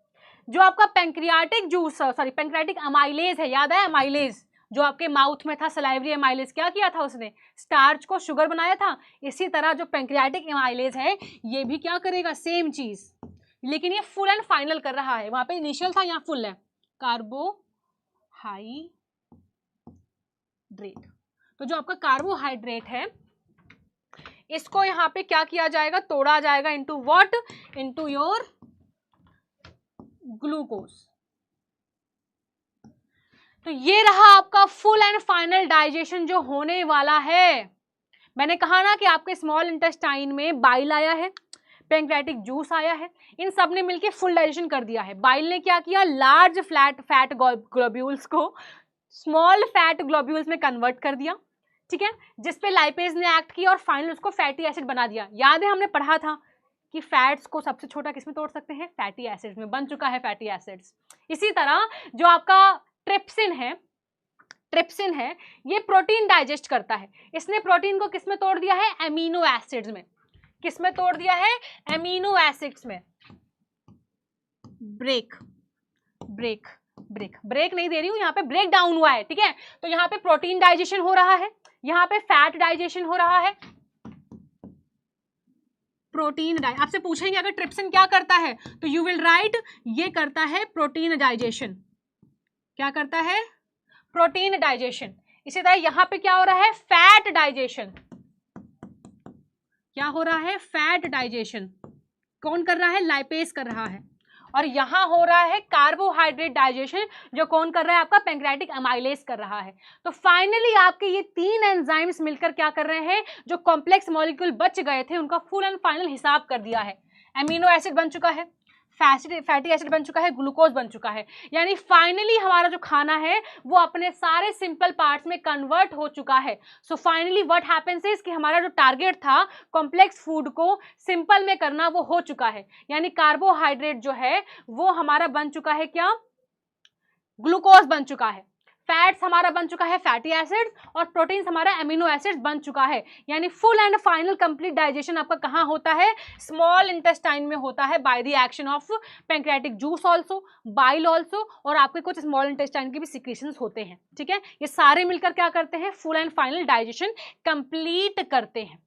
जो आपका pancreatic juice, sorry pancreatic amylase है, याद है एमाइलेज जो आपके माउथ में था, सलाइवरी एमाइलेज, क्या किया था उसने, स्टार्च को शुगर बनाया था। इसी तरह जो पैंक्रियाटिक एमाइलेज है ये भी क्या करेगा, सेम चीज, लेकिन ये फुल एंड फाइनल कर रहा है। वहां पे इनिशियल था, यहाँ फुल है, कार्बोहाइड्रेट। तो जो आपका कार्बोहाइड्रेट है इसको यहाँ पे क्या किया जाएगा, तोड़ा जाएगा into what, into your glucose. तो ये रहा आपका फुल एंड फाइनल डाइजेशन जो होने वाला है। मैंने कहा ना कि आपके स्मॉल इंटेस्टाइन में बाइल आया है, पैंक्रियाटिक जूस आया है, इन सब ने मिलकर फुल डाइजेशन कर दिया है। बाइल ने क्या किया, लार्ज फैट ग्लोब्यूल्स को स्मॉल फैट ग्लोब्यूल्स में कन्वर्ट कर दिया। ठीक है, जिसपे लाइपेज ने एक्ट किया और फाइनल उसको फैटी एसिड बना दिया। याद है हमने पढ़ा था कि फैट्स को सबसे छोटा किसमें तोड़ सकते हैं, फैटी एसिड्स में, बन चुका है फैटी एसिड्स। इसी तरह जो आपका ट्रिप्सिन है, ट्रिप्सिन है ये प्रोटीन डाइजेस्ट करता है। इसने प्रोटीन को किसमें तोड़ दिया है, एमिनो एसिड्स में। किसमें तोड़ दिया है, एमिनो एसिड्स में। ब्रेक ब्रेक ब्रेक ब्रेक नहीं दे रही हूं, यहाँ पे ब्रेक डाउन हुआ है। ठीक है, तो यहाँ पे प्रोटीन डाइजेशन हो रहा है, यहाँ पे फैट डाइजेशन हो रहा है। प्रोटीन आपसे पूछेंगे अगर ट्रिप्सिन क्या करता है तो यू विल राइट ये करता है प्रोटीन डाइजेशन। क्या करता है, प्रोटीन डाइजेशन। इसी तरह यहां पे क्या हो रहा है, फैट डाइजेशन। क्या हो रहा है, फैट डाइजेशन। कौन कर रहा है, लाइपेज कर रहा है। और यहां हो रहा है कार्बोहाइड्रेट डाइजेशन, जो कौन कर रहा है, आपका पैंक्रियाटिक एमाइलेज कर रहा है। तो फाइनली आपके ये तीन एंजाइम्स मिलकर क्या कर रहे हैं, जो कॉम्प्लेक्स मॉलिक्यूल बच गए थे उनका फुल एंड फाइनल हिसाब कर दिया है। एमिनो एसिड बन चुका है, फैटी एसिड बन चुका है, ग्लूकोज बन चुका है। यानी फाइनली हमारा जो खाना है वो अपने सारे सिंपल पार्ट्स में कन्वर्ट हो चुका है। So finally what happens is कि हमारा जो टारगेट था कॉम्प्लेक्स फूड को सिंपल में करना वो हो चुका है। यानी कार्बोहाइड्रेट जो है वो हमारा बन चुका है क्या, ग्लूकोज बन चुका है। फैट्स हमारा बन चुका है फैटी एसिड्स और प्रोटीन्स हमारा एमिनो एसिड्स बन चुका है। यानी full and final complete digestion आपका कहाँ होता है, स्मॉल इंटेस्टाइन में होता है, bye the action of pancreatic juice also, bile also, और आपके कुछ स्मॉल इंटेस्टाइन के भी सिक्रीशंस होते हैं। ठीक है, ये सारे मिलकर क्या करते हैं, full and final digestion complete करते हैं।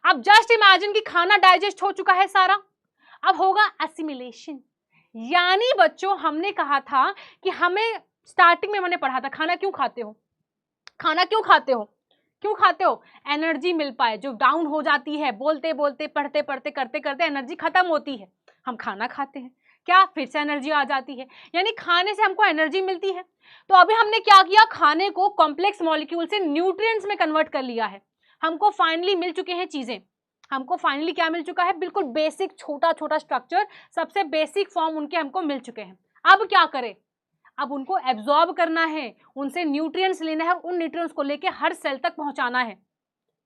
अब जस्ट इमेजिन कि खाना डाइजेस्ट हो चुका है सारा, अब होगा एसिमिलेशन। यानी बच्चों हमने कहा था कि हमें स्टार्टिंग में मैंने पढ़ा था खाना क्यों खाते हो, खाना क्यों खाते हो, क्यों खाते हो, एनर्जी मिल पाए, जो डाउन हो जाती है बोलते बोलते पढ़ते पढ़ते करते करते एनर्जी खत्म होती है, हम खाना खाते हैं, क्या फिर से एनर्जी आ जाती है, यानी खाने से हमको एनर्जी मिलती है। तो अभी हमने क्या किया, खाने को कॉम्प्लेक्स मॉलिक्यूल से न्यूट्रिएंट्स में कन्वर्ट कर लिया है, हमको फाइनली मिल चुके हैं चीजें, हमको फाइनली क्या मिल चुका है, बिल्कुल बेसिक छोटा छोटा स्ट्रक्चर, सबसे बेसिक फॉर्म उनके हमको मिल चुके हैं। अब क्या करें, अब उनको एब्जॉर्ब करना है, उनसे न्यूट्रिएंट्स लेना है और उन न्यूट्रिएंट्स को लेके हर सेल तक पहुंचाना है।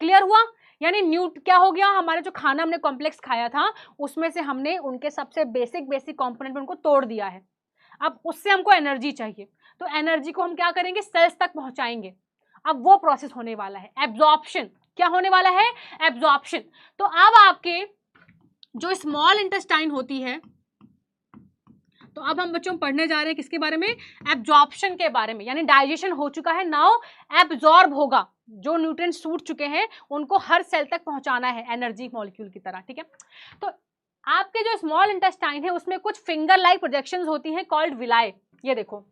क्लियर हुआ? यानी क्या हो गया, हमारे जो खाना हमने कॉम्प्लेक्स खाया था उसमें से हमने उनके सबसे बेसिक कंपोनेंट उनको तोड़ दिया है। अब उससे हमको एनर्जी चाहिए, तो एनर्जी को हम क्या करेंगे, सेल्स तक पहुंचाएंगे। अब वो प्रोसेस होने वाला है एब्जॉर्प्शन। क्या होने वाला है, एब्जॉर्प्शन। तो अब आपके जो स्मॉल इंटेस्टाइन होती है, तो अब हम बच्चों पढ़ने जा रहे हैं किसके बारे में, एब्जॉर्प्शन के बारे में। यानी डाइजेशन हो चुका है, नाउ एब्जॉर्ब होगा, जो न्यूट्रिएंट्स छूट चुके हैं उनको हर सेल तक पहुंचाना है एनर्जी मॉलिक्यूल की तरह। ठीक है, तो आपके जो स्मॉल इंटेस्टाइन है उसमें कुछ फिंगर लाइक प्रोजेक्शंस होती हैं कॉल्ड विलाई। ये देखो,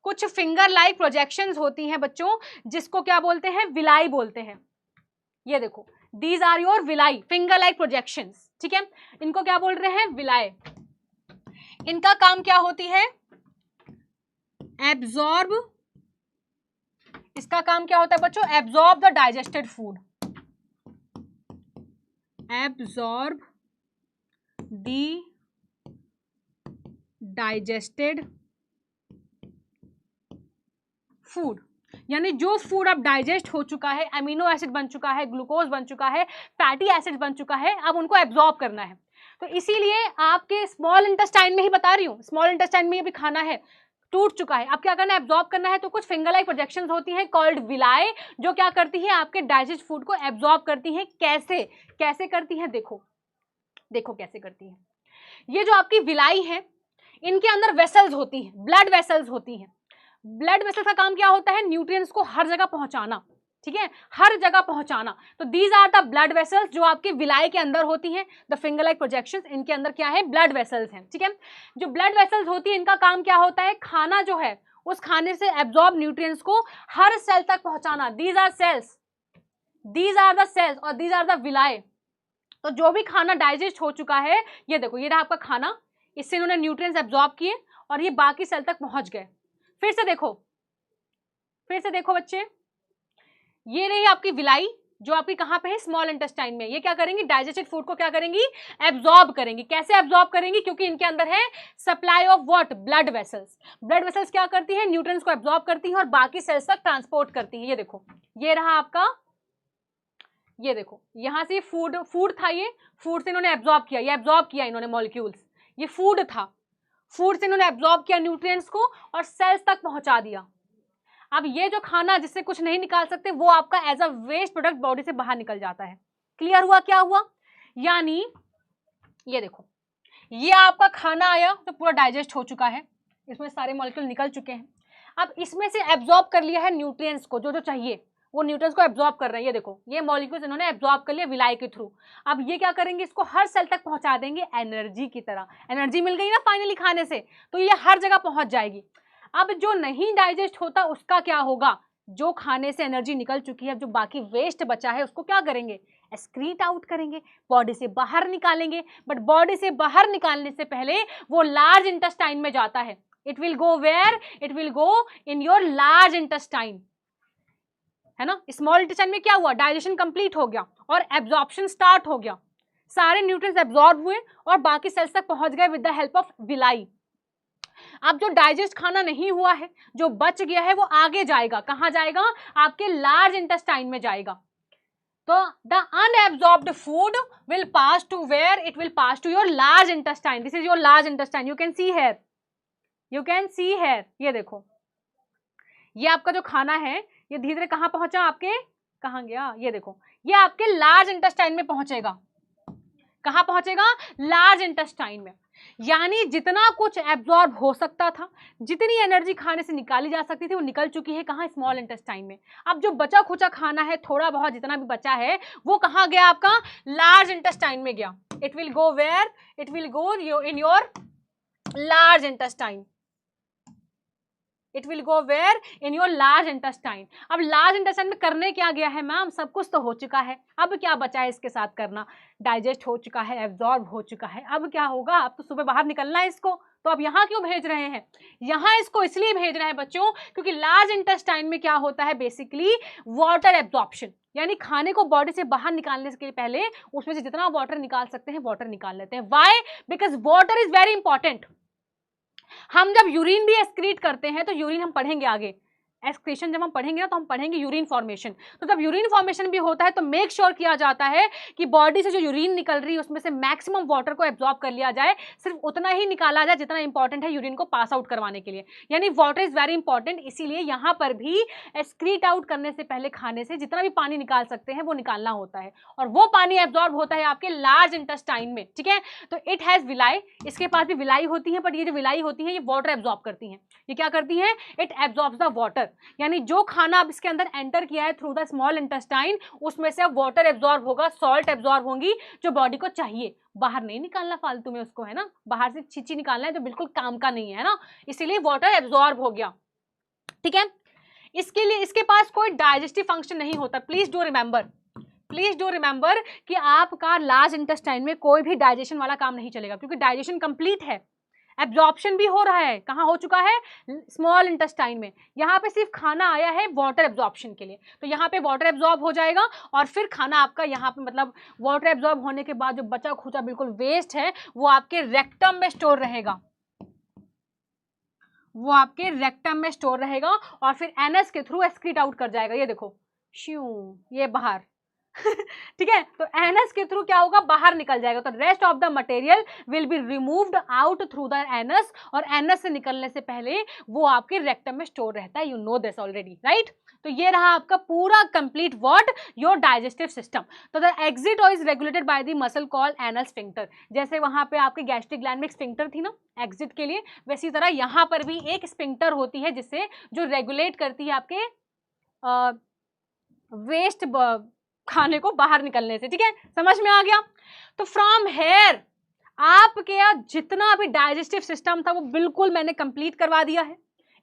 कुछ फिंगर लाइक प्रोजेक्शंस होती हैं बच्चों, जिसको क्या बोलते हैं, विलाई बोलते हैं। ये देखो, these are your villi, finger like projections. ठीक है, इनको क्या बोल रहे हैं, विलाई। इनका काम क्या होती है, एब्जॉर्ब। इसका काम क्या होता है बच्चों, absorb the digested food, absorb the digested food. यानी जो फूड अब डाइजेस्ट हो चुका है, अमीनो एसिड बन चुका है, ग्लूकोज बन चुका है, फैटी एसिड बन चुका है, अब उनको एब्जॉर्ब करना है। तो इसीलिए आपके स्मॉल इंटेस्टाइन में ही बता रही हूँ, स्मॉल इंटेस्टाइन में भी खाना है, टूट चुका है, अब क्या करना है, एब्जॉर्ब करना है। तो कुछ फिंगर लाइक प्रोजेक्शंस होती हैं कॉल्ड विलाई, जो क्या करती है, आपके डाइजेस्ट फूड को एब्जॉर्ब करती हैं। कैसे कैसे करती हैं, देखो देखो कैसे करती है। ये जो आपकी विलाई है, इनके अंदर वेसल्स होती हैं, ब्लड वेसल्स होती हैं। ब्लड वेसल्स का काम क्या होता है, न्यूट्रिएंट्स को हर जगह पहुंचाना। ठीक है, हर जगह पहुंचाना। तो these are the blood vessels जो आपके विलाई के अंदर होती हैं, द फिंगर लाइक प्रोजेक्शंस, इनके अंदर क्या है, ब्लड वेसल्स हैं। ठीक है, जो ब्लड वेसल्स होती है इनका काम क्या होता है, खाना जो है उस खाने से एब्जॉर्ब न्यूट्रिएंट्स को हर सेल तक पहुंचाना। These are cells, these are the cells और दीज आर द विलाई। तो जो भी खाना डाइजेस्ट हो चुका है, ये देखो, ये रहा आपका खाना, इससे इन्होंने न्यूट्रिएंट्स एब्जॉर्ब किए और ये बाकी सेल तक पहुंच गए। फिर से देखो, फिर से देखो बच्चे, ये रही आपकी विलाई जो आपकी कहां पे है, स्मॉल इंटेस्टाइन में। ये क्या करेंगी, डाइजेस्टेड फूड को क्या करेंगी, एब्जॉर्ब करेंगी। कैसे एब्जॉर्ब करेंगी, क्योंकि इनके अंदर है supply of what, blood vessels. Blood vessels क्या करती है, न्यूट्रिएंट्स को एब्जॉर्ब करती हैं और बाकी सेल्स तक ट्रांसपोर्ट करती है। ये देखो, ये रहा आपका, ये देखो, यहां से फूड था, ये फूड से इन्होंने एब्जॉर्ब किया, ये एब्जॉर्ब किया इन्होंने मॉलिक्यूल्स, ये फूड था, फूड से इन्होंने एब्जॉर्ब किया न्यूट्रिएंट्स को और सेल्स तक पहुंचा दिया। अब ये जो खाना जिससे कुछ नहीं निकाल सकते, वो आपका as a waste product body से बाहर निकल जाता है। क्लियर हुआ, क्या हुआ, यानी ये देखो, ये आपका खाना आया तो पूरा डाइजेस्ट हो चुका है, इसमें सारे मॉलिक्यूल निकल चुके हैं। अब इसमें से एब्जॉर्ब कर लिया है न्यूट्रिएंट्स को, जो जो चाहिए वो न्यूट्रिएंट्स को एब्जॉर्ब कर रहे हैं। ये देखो, ये मॉलिक्यूल्स इन्होंने एब्जॉर्ब कर लिया विलाई के थ्रू। अब ये क्या करेंगे, इसको हर सेल तक पहुंचा देंगे एनर्जी की तरह। एनर्जी मिल गई ना फाइनली खाने से, तो ये हर जगह पहुंच जाएगी। अब जो नहीं डाइजेस्ट होता उसका क्या होगा, जो खाने से एनर्जी निकल चुकी है, अब जो बाकी वेस्ट बचा है उसको क्या करेंगे, एक्सक्रीट आउट करेंगे, बॉडी से बाहर निकालेंगे। बट बॉडी से बाहर निकालने से पहले वो लार्ज इंटेस्टाइन में जाता है। It will go where, it will go in your large intestine, है ना। स्मॉल इंटेस्टाइन में क्या हुआ, डाइजेशन कंप्लीट हो गया और एब्जॉर्प्शन स्टार्ट हो गया, सारे न्यूट्रिएंट्स एब्जॉर्ब हुए और बाकी सेल्स तक पहुंच गए with the help of villi. अब जो डाइजेस्ट खाना नहीं हुआ है, जो बच गया है, वो आगे जाएगा, कहां जाएगा, आपके लार्ज इंटेस्टाइन में जाएगा। तो the unabsorbed food will pass to where, it will pass to your large intestine. This is your large intestine, you can see here, you can see here. ये देखो, ये आपका जो खाना है ये धीरे धीरे कहां पहुंचा, आपके कहां गया, ये देखो, ये आपके लार्ज इंटेस्टाइन में पहुंचेगा। कहां पहुंचेगा, लार्ज इंटेस्टाइन में। यानी जितना कुछ एब्जॉर्ब हो सकता था, जितनी एनर्जी खाने से निकाली जा सकती थी, वो निकल चुकी है कहां, स्मॉल इंटेस्टाइन में। अब जो बचा खुचा खाना है, थोड़ा बहुत जितना भी बचा है, वो कहां गया, आपका लार्ज इंटेस्टाइन में गया। It will go where, it will go in your large intestine. It will go where, in your large intestine. अब लार्ज इंटेस्टाइन में करने क्या गया है मैम, सब कुछ तो हो चुका है, अब क्या बचा है इसके साथ करना, डाइजेस्ट हो चुका है, एब्जॉर्ब हो चुका है, अब क्या होगा, अब तो सुबह बाहर निकलना है इसको। तो अब यहाँ क्यों भेज रहे हैं, यहाँ इसको इसलिए भेज रहे हैं बच्चों, क्योंकि लार्ज इंटेस्टाइन में क्या होता है बेसिकली, वाटर एब्जॉर्प्शन, यानी खाने को बॉडी से बाहर निकालने के पहले उसमें से जितना वाटर निकाल सकते हैं वाटर निकाल लेते हैं। Why, because water is very important. हम जब यूरिन भी एक्सक्रीट करते हैं, तो यूरिन हम पढ़ेंगे आगे, एक्सक्रीशन जब हम पढ़ेंगे ना तो हम पढ़ेंगे यूरिन फॉर्मेशन। तो जब यूरिन फॉर्मेशन भी होता है तो मेक श्योर किया जाता है कि बॉडी से जो यूरिन निकल रही है उसमें से मैक्सिमम वाटर को एब्जॉर्ब कर लिया जाए, सिर्फ उतना ही निकाला जाए जितना इंपॉर्टेंट है यूरिन को पास आउट करवाने के लिए, यानी वाटर इज वेरी इंपॉर्टेंट। इसीलिए यहाँ पर भी एक्सक्रीट आउट करने से पहले खाने से जितना भी पानी निकाल सकते हैं वो निकालना होता है, और वो पानी एब्जॉर्ब होता है आपके लार्ज इंटेस्टाइन में, ठीक है। तो इट हैज विलाई, इसके पास भी विलाई होती है, बट ये जो विलाई होती है ये वाटर एब्जॉर्ब करती हैं। ये क्या करती हैं, इट एब्जॉर्ब्स द वाटर, यानी जो खाना आप इसके अंदर एंटर किया है थ्रू द स्मॉल इंटेस्टाइन, उसमें से अब वाटर एब्जॉर्ब होगा, सॉल्ट एब्जॉर्ब होंगी जो बॉडी को चाहिए, बाहर नहीं निकालना फालतू में उसको, है ना, बाहर से चीची निकालना है जो बिल्कुल काम का नहीं है ना, इसीलिए वाटर एब्जॉर्ब हो गया, ठीक है। इसके लिए इसके पास कोई डाइजेस्टिव फंक्शन नहीं होता। प्लीज डू रिमेंबर कि आपका लार्ज इंटेस्टाइन में कोई भी डाइजेशन वाला काम नहीं चलेगा, क्योंकि डाइजेशन कंप्लीट है, एब्जॉर्प्शन भी हो रहा है, कहाँ हो चुका है, स्मॉल इंटेस्टाइन में। यहाँ पे सिर्फ खाना आया है वाटर एब्जॉर्प्शन के लिए, तो यहाँ पे वाटर एब्जॉर्ब हो जाएगा, और फिर खाना आपका यहाँ पे मतलब वाटर एब्जॉर्ब होने के बाद जो बचा खुचा बिल्कुल वेस्ट है वो आपके रेक्टम में स्टोर रहेगा, और फिर एनएस के थ्रू एक्सक्रीट आउट कर जाएगा। ये देखो श्यू, ये बाहर ठीक है, तो एनस के थ्रू क्या होगा, बाहर निकल जाएगा। तो rest of the material will be removed out through the anus, और एनस से निकलने से पहले वो आपके रेक्टम में स्टोर रहता है, you know this already, right. तो ये रहा आपका पूरा complete what, your digestive system. तो the exit is regulated by the muscle called anal sphincter. जैसे वहां पे आपके गैस्ट्रिक ग्लैंड में एक स्फिंक्टर थी ना एग्जिट के लिए, वैसी तरह यहाँ पर भी एक स्फिंक्टर होती है जिससे जो रेगुलेट करती है आपके वेस्ट खाने को बाहर निकलने से, ठीक है, समझ में आ गया। तो फ्रॉम हेयर आपके जितना भी डाइजेस्टिव सिस्टम था वो बिल्कुल मैंने कंप्लीट करवा दिया है,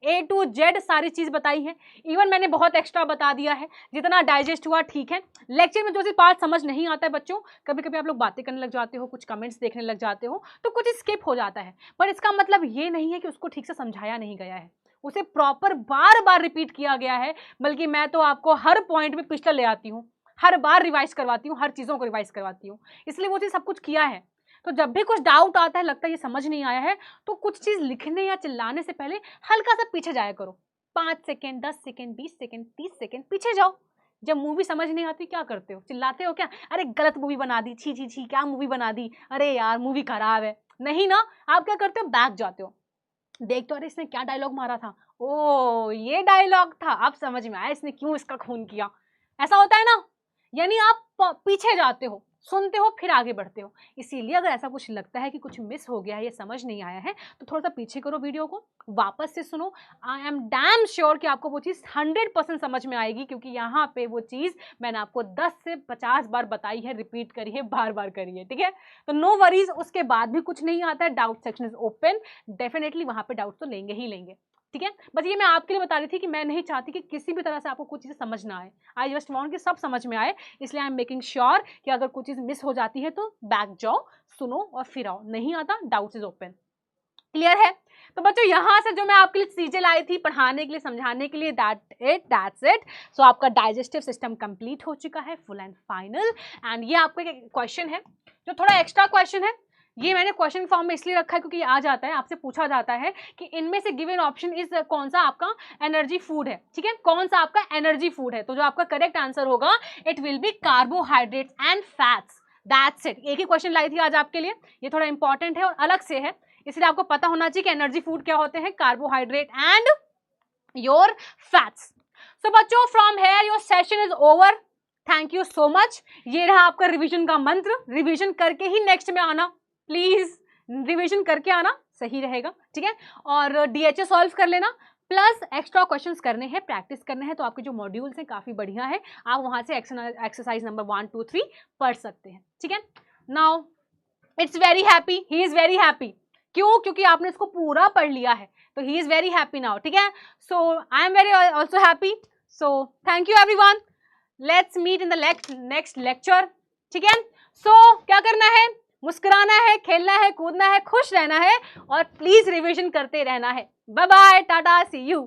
A to Z सारी चीज बताई है, इवन मैंने बहुत एक्स्ट्रा बता दिया है, जितना डाइजेस्ट हुआ ठीक है। लेक्चर में जो सी पार्ट समझ नहीं आता है बच्चों, कभी कभी आप लोग बातें करने लग जाते हो, कुछ कमेंट्स देखने लग जाते हो, तो कुछ स्किप हो जाता है, पर इसका मतलब ये नहीं है कि उसको ठीक से समझाया नहीं गया है, उसे प्रॉपर बार बार रिपीट किया गया है, बल्कि मैं तो आपको हर पॉइंट में पिछला ले आती हूँ, हर बार रिवाइज करवाती हूँ, हर चीज़ों को रिवाइज करवाती हूँ, इसलिए वो चीज़ सब कुछ किया है। तो जब भी कुछ डाउट आता है, लगता है ये समझ नहीं आया है, तो कुछ चीज़ लिखने या चिल्लाने से पहले हल्का सा पीछे जाया करो, 5 सेकेंड 10 सेकेंड 20 सेकेंड 30 सेकेंड पीछे जाओ। जब मूवी समझ नहीं आती क्या करते हो, चिल्लाते हो क्या, अरे गलत मूवी बना दी, छी छी छी क्या मूवी बना दी, अरे यार मूवी खराब है, नहीं ना, आप क्या करते हो, बैक जाते हो, देख तो अरे इसने क्या डायलॉग मारा था, ओ ये डायलॉग था, अब समझ में आया इसने क्यों इसका खून किया, ऐसा होता है ना, यानी आप पीछे जाते हो, सुनते हो, फिर आगे बढ़ते हो। इसीलिए अगर ऐसा कुछ लगता है कि कुछ मिस हो गया है, ये समझ नहीं आया है, तो थोड़ा सा पीछे करो वीडियो को, वापस से सुनो। आई एम डैम श्योर कि आपको वो चीज़ 100% समझ में आएगी, क्योंकि यहाँ पे वो चीज़ मैंने आपको 10 से 50 बार बताई है, रिपीट करी है, बार बार करी है, ठीक है। तो नो वरीज, उसके बाद भी कुछ नहीं आता है, doubt section is open, definitely वहाँ पे डाउट तो लेंगे ही लेंगे, ठीक है। बस ये मैं आपके लिए बता रही थी कि मैं नहीं चाहती कि किसी भी तरह से आपको कुछ चीज़ें समझ ना आए, आई जस्ट वांट कि सब समझ में आए, इसलिए आई एम मेकिंग श्योर कि अगर कुछ चीज़ मिस हो जाती है तो बैक जाओ, सुनो और फिर आओ, नहीं आता डाउट्स इज ओपन, क्लियर है। तो बच्चों यहाँ से जो मैं आपके लिए चीज़ें लाई थी पढ़ाने के लिए, समझाने के लिए, दैट्स इट। सो आपका डाइजेस्टिव सिस्टम कंप्लीट हो चुका है, फुल एंड फाइनल। एंड ये आपका एक क्वेश्चन है जो थोड़ा एक्स्ट्रा क्वेश्चन है, ये मैंने क्वेश्चन फॉर्म में इसलिए रखा है क्योंकि ये आ जाता है, आपसे पूछा जाता है कि इनमें से गिवन ऑप्शन इज कौन सा आपका एनर्जी फूड है, ठीक है, कौन सा आपका एनर्जी फूड है। तो जो आपका करेक्ट आंसर होगा it will B carbohydrates and fats, that's it. एक ही क्वेश्चन लाई थी आज आपके लिए, ये थोड़ा इंपॉर्टेंट है और अलग से है, इसलिए आपको पता होना चाहिए कि एनर्जी फूड क्या होते हैं, कार्बोहाइड्रेट एंड योर फैट्स। सो बच्चों from here your session is over, thank you so much. ये रहा आपका रिविजन का मंत्र, रिविजन करके ही नेक्स्ट में आना, प्लीज रिवीजन करके आना, सही रहेगा, ठीक है। और DHA सॉल्व कर लेना, प्लस एक्स्ट्रा क्वेश्चंस करने हैं, प्रैक्टिस करने हैं, तो आपके जो मॉड्यूल्स हैं काफ़ी बढ़िया है, आप वहाँ से एक्सरसाइज नंबर 1 2 3 पढ़ सकते हैं, ठीक है। Now it's very happy, he is very happy, क्यों? क्योंकि आपने इसको पूरा पढ़ लिया है, तो he is very happy now, ठीक है। So I am very also happy. So thank you everyone, let's meet in the next lecture, ठीक है। सो क्या करना है? मुस्कुराना है, खेलना है, कूदना है, खुश रहना है और प्लीज रिविजन करते रहना है। बाय बाय, टाटा, सी यू।